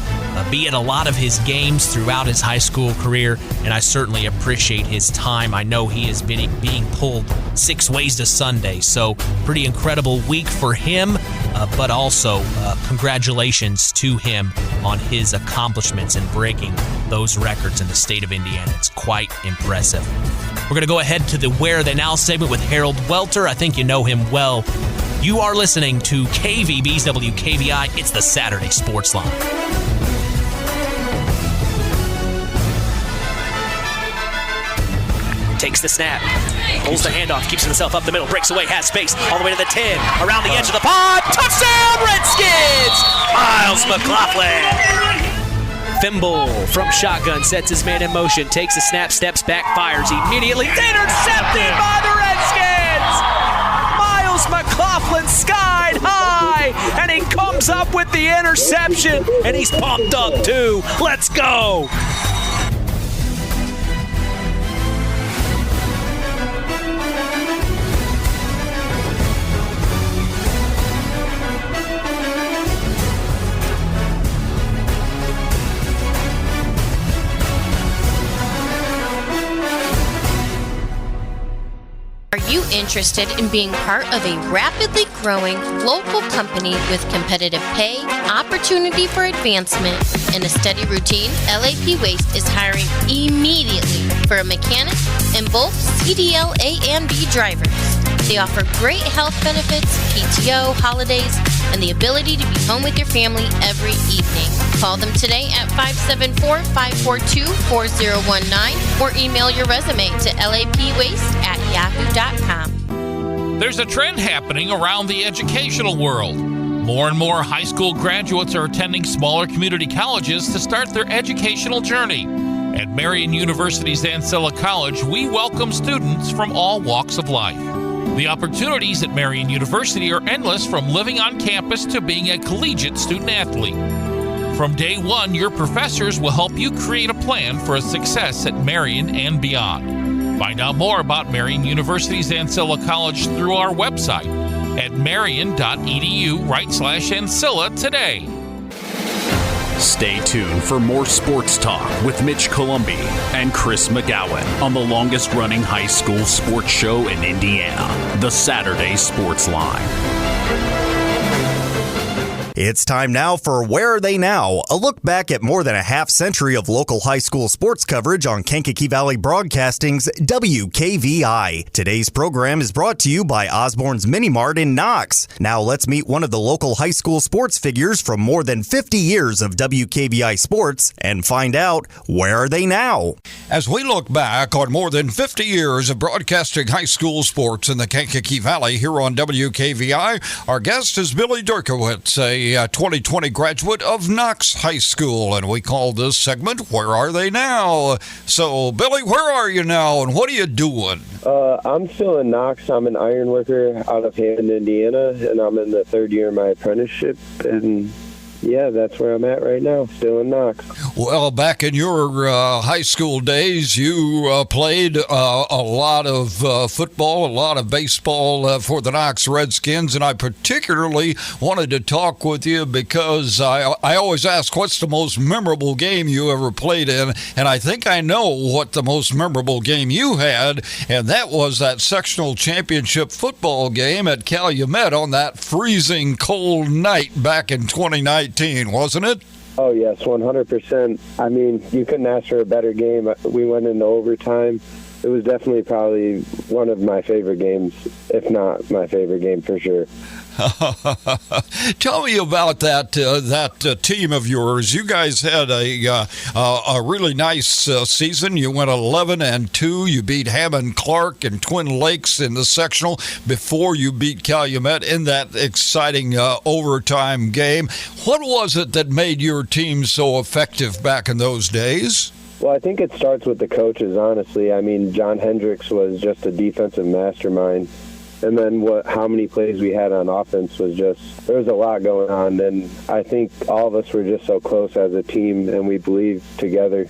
be at a lot of his games throughout his high school career, and I certainly appreciate his time. I know he is being pulled 6 ways to Sunday, so pretty incredible week for him, but also congratulations to him on his accomplishments in breaking those records in the state of Indiana. It's quite impressive. We're going to go ahead to the Where Are They Now segment with Harold Welter. I think you know him well. You are listening to KVB's WKVI. It's the Saturday Sports Line. Takes the snap, pulls the handoff, keeps himself up the middle, breaks away, has space, all the way to the 10, around the edge of the pod, touchdown Redskins! Myles McLaughlin. Thimble from shotgun, sets his man in motion, takes a snap, steps back, fires immediately, intercepted by the Redskins! Myles McLaughlin skied high, and he comes up with the interception, and he's pumped up too. Let's go! Are you interested in being part of a rapidly growing local company with competitive pay, opportunity for advancement, and a steady routine? LAP Waste is hiring immediately for a mechanic and both CDL A and B drivers. They offer great health benefits, PTO, holidays, and the ability to be home with your family every evening. Call them today at 574-542-4019 or email your resume to lapwaste@yahoo.com. There's a trend happening around the educational world. More and more high school graduates are attending smaller community colleges to start their educational journey. At Marian University's Ancilla College, we welcome students from all walks of life. The opportunities at Marian University are endless, from living on campus to being a collegiate student-athlete. From day one, your professors will help you create a plan for a success at Marian and beyond. Find out more about Marian University's Ancilla College through our website at marian.edu/Ancilla today. Stay tuned for more sports talk with Mitch Columbi and Chris McGowan on the longest-running high school sports show in Indiana, the Saturday Sports Line. It's time now for Where Are They Now? A look back at more than a half-century of local high school sports coverage on Kankakee Valley Broadcasting's WKVI. Today's program is brought to you by Osborne's Mini Mart in Knox. Now let's meet one of the local high school sports figures from more than 50 years of WKVI sports and find out where are they now. As we look back on more than 50 years of broadcasting high school sports in the Kankakee Valley here on WKVI, our guest is Billy Durkiewicz, a a 2020 graduate of Knox High School, and we call this segment, Where Are They Now? So, Billy, where are you now, and what are you doing? I'm still in Knox. I'm an iron worker out of Hammond, Indiana, and I'm in the third year of my apprenticeship, and yeah, that's where I'm at right now, still in Knox. Well, back in your high school days, you played a lot of football, a lot of baseball for the Knox Redskins, and I particularly wanted to talk with you because I always ask, what's the most memorable game you ever played in? And I think I know what the most memorable game you had, and that was that sectional championship football game at Calumet on that freezing cold night back in 2019. Wasn't it? Oh, yes, 100%. I mean, you couldn't ask for a better game. We went into overtime. It was definitely probably one of my favorite games, if not my favorite game for sure. Tell me about that team of yours. You guys had a really nice season. You went 11-2. You beat Hammond Clark and Twin Lakes in the sectional before you beat Calumet in that exciting overtime game. What was it that made your team so effective back in those days? Well, I think it starts with the coaches, honestly. I mean, John Hendricks was just a defensive mastermind. And then how many plays we had on offense was just, there was a lot going on. And I think all of us were just so close as a team, and we believed together.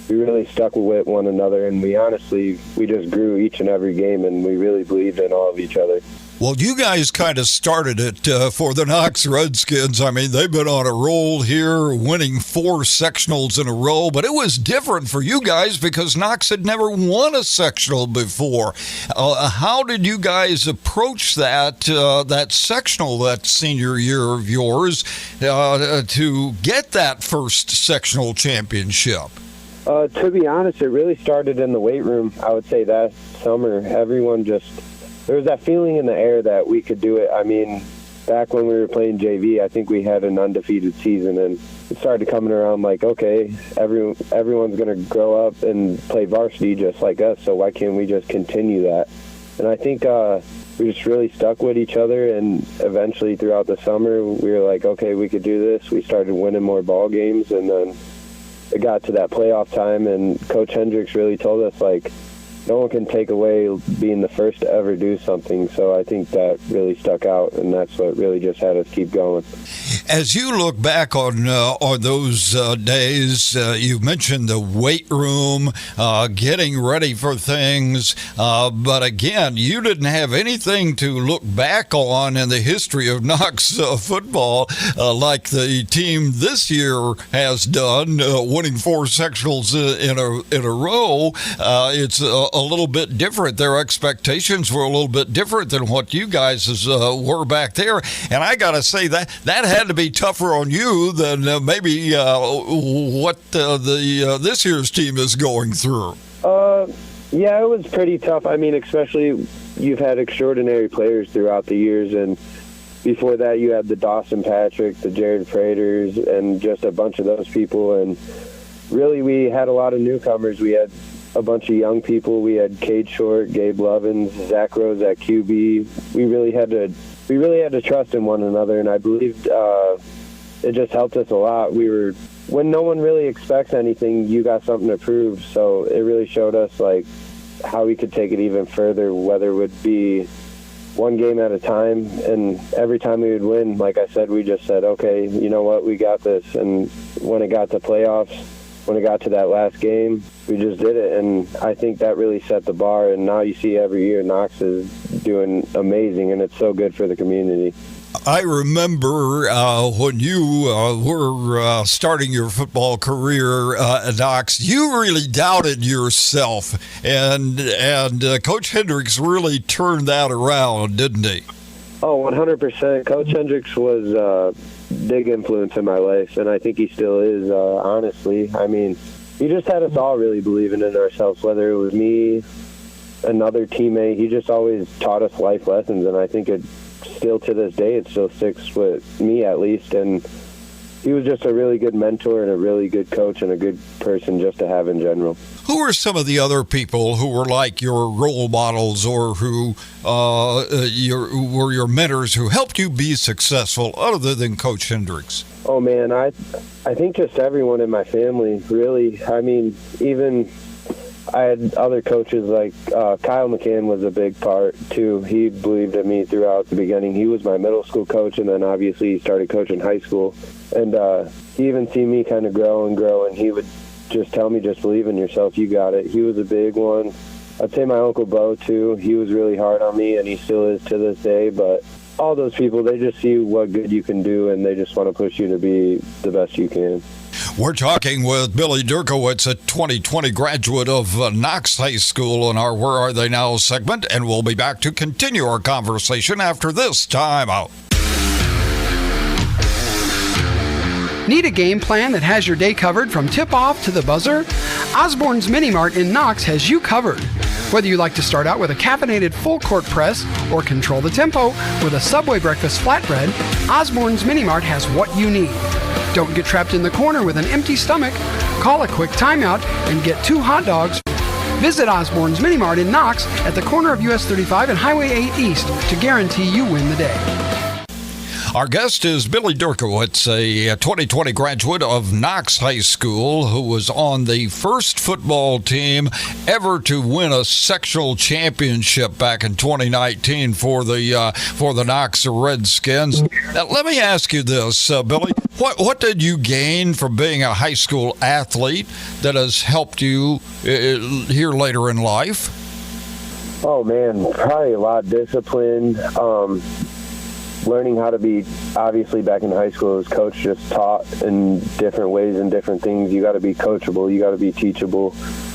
We really stuck with one another, and we just grew each and every game, and we really believed in all of each other. Well, you guys kind of started it for the Knox Redskins. I mean, they've been on a roll here, winning 4 sectionals in a row, but it was different for you guys because Knox had never won a sectional before. How did you guys approach that sectional, that senior year of yours, to get that first sectional championship? To be honest, it really started in the weight room. I would say that summer, there was that feeling in the air that we could do it. I mean, back when we were playing JV, I think we had an undefeated season, and it started coming around like, okay, everyone's going to grow up and play varsity just like us, so why can't we just continue that? And I think we just really stuck with each other, and eventually throughout the summer, we were like, okay, we could do this. We started winning more ball games, and then it got to that playoff time, and Coach Hendricks really told us, like, no one can take away being the first to ever do something. So I think that really stuck out, and that's what really just had us keep going. As you look back on those days, you mentioned the weight room, getting ready for things, but again, you didn't have anything to look back on in the history of Knox football like the team this year has done, winning 4 sectionals in a row. It's a little bit different. Their expectations were a little bit different than what you guys were back there, and I gotta say that had to be tougher on you than maybe what this year's team is going through. Yeah, it was pretty tough. I mean, especially you've had extraordinary players throughout the years, and before that you had the Dawson Patrick, the Jared Fraters, and just a bunch of those people. And really, we had a lot of newcomers. We had a bunch of young people. We had Cade Short, Gabe Lovins, Zach Rose at QB. We really had to trust in one another, and I believed it just helped us a lot. When no one really expects anything, you got something to prove. So it really showed us like how we could take it even further, whether it would be one game at a time. And every time we would win, like I said, we just said, okay, you know what, we got this. And when it got to playoffs, when it got to that last game, we just did it, and I think that really set the bar. And now you see every year Knox is doing amazing, and it's so good for the community. I remember when you were starting your football career at Knox, you really doubted yourself, and Coach Hendricks really turned that around, didn't he? Oh, 100%. Coach Hendricks was a big influence in my life, and I think he still is, honestly. I mean, he just had us all really believing in ourselves, whether it was me, another teammate. He just always taught us life lessons, and I think it still to this day, it still sticks with me at least. And he was just a really good mentor and a really good coach and a good person just to have in general. Who are some of the other people who were like your role models or who were your mentors who helped you be successful other than Coach Hendricks? Oh, man, I think just everyone in my family, really. I mean, even I had other coaches like Kyle McCann was a big part, too. He believed in me throughout the beginning. He was my middle school coach, and then obviously he started coaching high school. And he even seen me kind of grow, and he would just tell me, just believe in yourself, you got it. He was a big one. I'd say my Uncle Bo, too. He was really hard on me, and he still is to this day, but all those people, they just see what good you can do, and they just want to push you to be the best you can. We're talking with Billy Durkiewicz, a 2020 graduate of Knox High School, in our Where Are They Now segment, and we'll be back to continue our conversation after this timeout. Need a game plan that has your day covered from tip-off to the buzzer? Osborne's Mini Mart in Knox has you covered. Whether you like to start out with a caffeinated full-court press or control the tempo with a Subway breakfast flatbread, Osborne's Mini Mart has what you need. Don't get trapped in the corner with an empty stomach. Call a quick timeout and get 2 hot dogs. Visit Osborne's Mini Mart in Knox at the corner of US 35 and Highway 8 East to guarantee you win the day. Our guest is Billy Durkiewicz, a 2020 graduate of Knox High School, who was on the first football team ever to win a sectional championship back in 2019 for the Knox Redskins. Now, let me ask you this, Billy. What did you gain from being a high school athlete that has helped you here later in life? Oh, man, probably a lot of discipline. Learning how to be, obviously back in high school, as coach just taught in different ways and different things. You got to be coachable, you got to be teachable.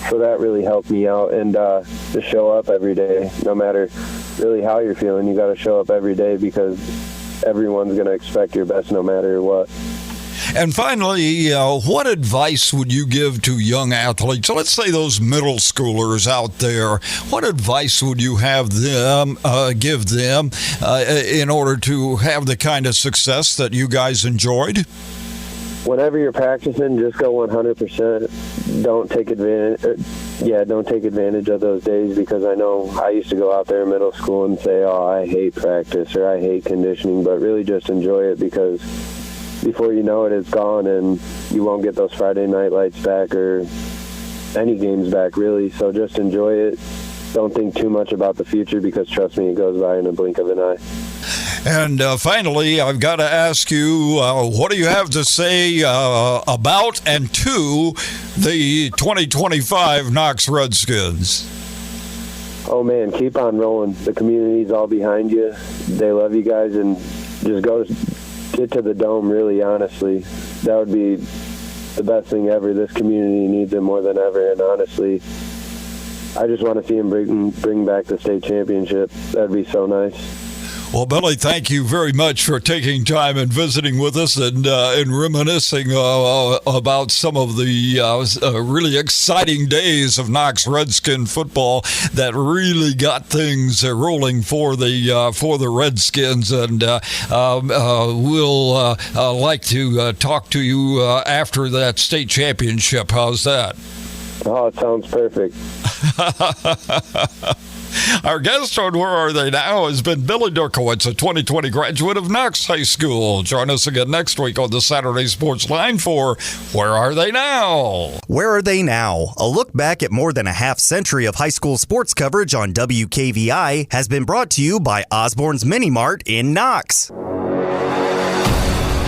So that really helped me out. And to show up every day, no matter really how you're feeling, you got to show up every day because everyone's going to expect your best no matter what. And finally, what advice would you give to young athletes? So let's say those middle schoolers out there. What advice would you have them give them in order to have the kind of success that you guys enjoyed? Whenever you're practicing, just go 100%. Don't take advantage of those days, because I know I used to go out there in middle school and say, "Oh, I hate practice" or "I hate conditioning," but really just enjoy it, because before you know it, it's gone, and you won't get those Friday night lights back or any games back, really. So just enjoy it. Don't think too much about the future, because trust me, it goes by in a blink of an eye. And finally, I've got to ask you, what do you have to say about and to the 2025 Knox Redskins? Oh, man, keep on rolling. The community's all behind you. They love you guys, and just get to the Dome, really, honestly. That would be the best thing ever. This community needs it more than ever, and honestly, I just want to see them bring back the state championship. That'd be so nice. Well, Billy, thank you very much for taking time and visiting with us and reminiscing about some of the really exciting days of Knox Redskin football that really got things rolling for the Redskins. And we'll like to talk to you after that state championship. How's that? Oh, it sounds perfect. Our guest on Where Are They Now has been Billy Durkiewicz, a 2020 graduate of Knox High School. Join us again next week on the Saturday Sports Line for Where Are They Now? Where Are They Now? A look back at more than a half century of high school sports coverage on WKVI has been brought to you by Osborne's Mini Mart in Knox.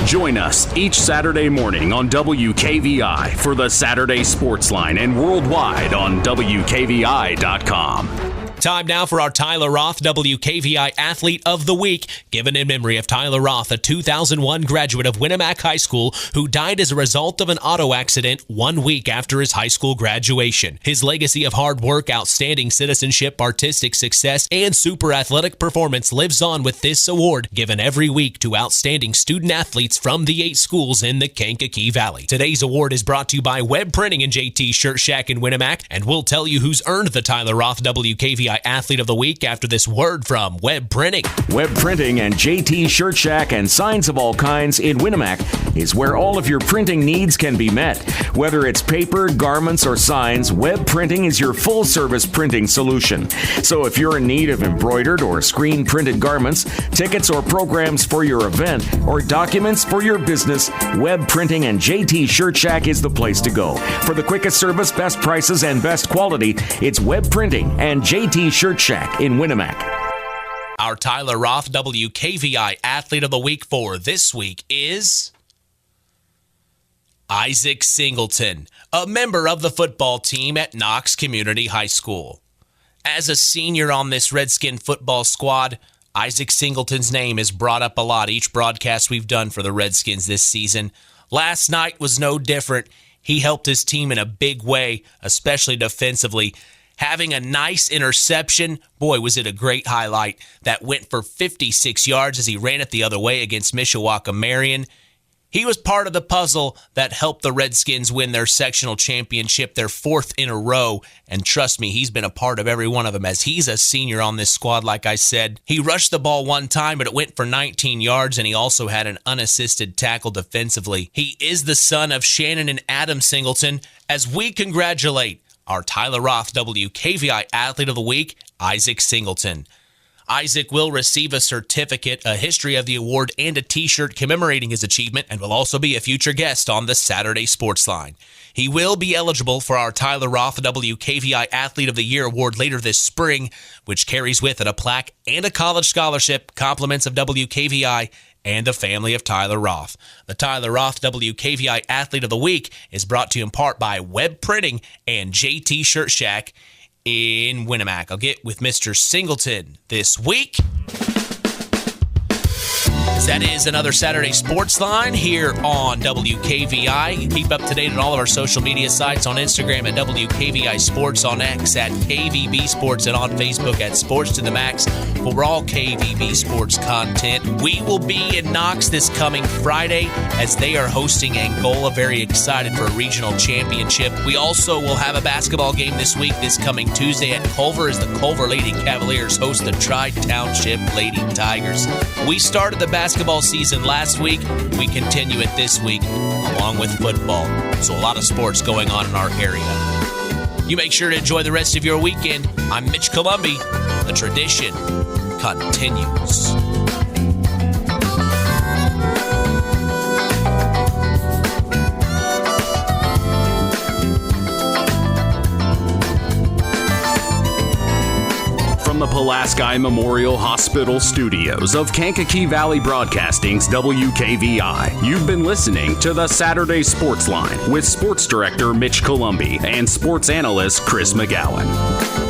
Join us each Saturday morning on WKVI for the Saturday Sports Line and worldwide on WKVI.com. Time now for our Tyler Roth WKVI Athlete of the Week, given in memory of Tyler Roth, a 2001 graduate of Winnemac High School who died as a result of an auto accident 1 week after his high school graduation. His legacy of hard work, outstanding citizenship, artistic success, and super athletic performance lives on with this award given every week to outstanding student athletes from the 8 schools in the Kankakee Valley. Today's award is brought to you by Web Printing and JT Shirt Shack in Winnemac, and we'll tell you who's earned the Tyler Roth WKVI Athlete of the Week after this word from Web Printing. Web Printing and JT Shirt Shack and signs of all kinds in Winnemac is where all of your printing needs can be met. Whether it's paper, garments, or signs, web printing is your full-service printing solution. So if you're in need of embroidered or screen-printed garments, tickets or programs for your event, or documents for your business, Web Printing and JT Shirt Shack is the place to go. For the quickest service, best prices, and best quality, it's Web Printing and JT Shirt Shack in Winamac. Our Tyler Roth WKVI Athlete of the Week for this week is Izak Singleton, a member of the football team at Knox Community High School. As a senior on this Redskin football squad, Izak Singleton's name is brought up a lot each broadcast we've done for the Redskins this season. Last night was no different. He helped his team in a big way, especially defensively. Having a nice interception, boy, was it a great highlight, that went for 56 yards as he ran it the other way against Mishawaka Marion. He was part of the puzzle that helped the Redskins win their sectional championship, their 4th in a row. And trust me, he's been a part of every one of them as he's a senior on this squad, like I said. He rushed the ball one time, but it went for 19 yards, and he also had an unassisted tackle defensively. He is the son of Shannon and Adam Singleton, as we congratulate our Tyler Roth WKVI Athlete of the Week, Izak Singleton. Izak will receive a certificate, a history of the award, and a t-shirt commemorating his achievement, and will also be a future guest on the Saturday Sports Line. He will be eligible for our Tyler Roth WKVI Athlete of the Year award later this spring, which carries with it a plaque and a college scholarship, compliments of WKVI, and a family of Tyler Roth. The Tyler Roth WKVI Athlete of the Week is brought to you in part by Web Printing and JT Shirt Shack in Winamac. I'll get with Mr. Singleton this week. That is another Saturday Sports Line here on WKVI. Keep up to date on all of our social media sites, on Instagram at WKVI Sports, on X at KVB Sports, and on Facebook at Sports to the Max for all KVB Sports content. We will be in Knox this coming Friday as they are hosting Angola. Very excited for a regional championship. We also will have a basketball game this week, this coming Tuesday at Culver, as the Culver Lady Cavaliers host the Tri-Township Lady Tigers. We started the basketball season last week. We continue it this week along with football. So a lot of sports going on in our area. You make sure to enjoy the rest of your weekend. I'm Mitch Columby. The tradition continues. From the Pulaski Memorial Hospital studios of Kankakee Valley Broadcasting's WKVI, you've been listening to the Saturday Sports Line with Sports Director Mitch Columby and Sports Analyst Chris McGowan.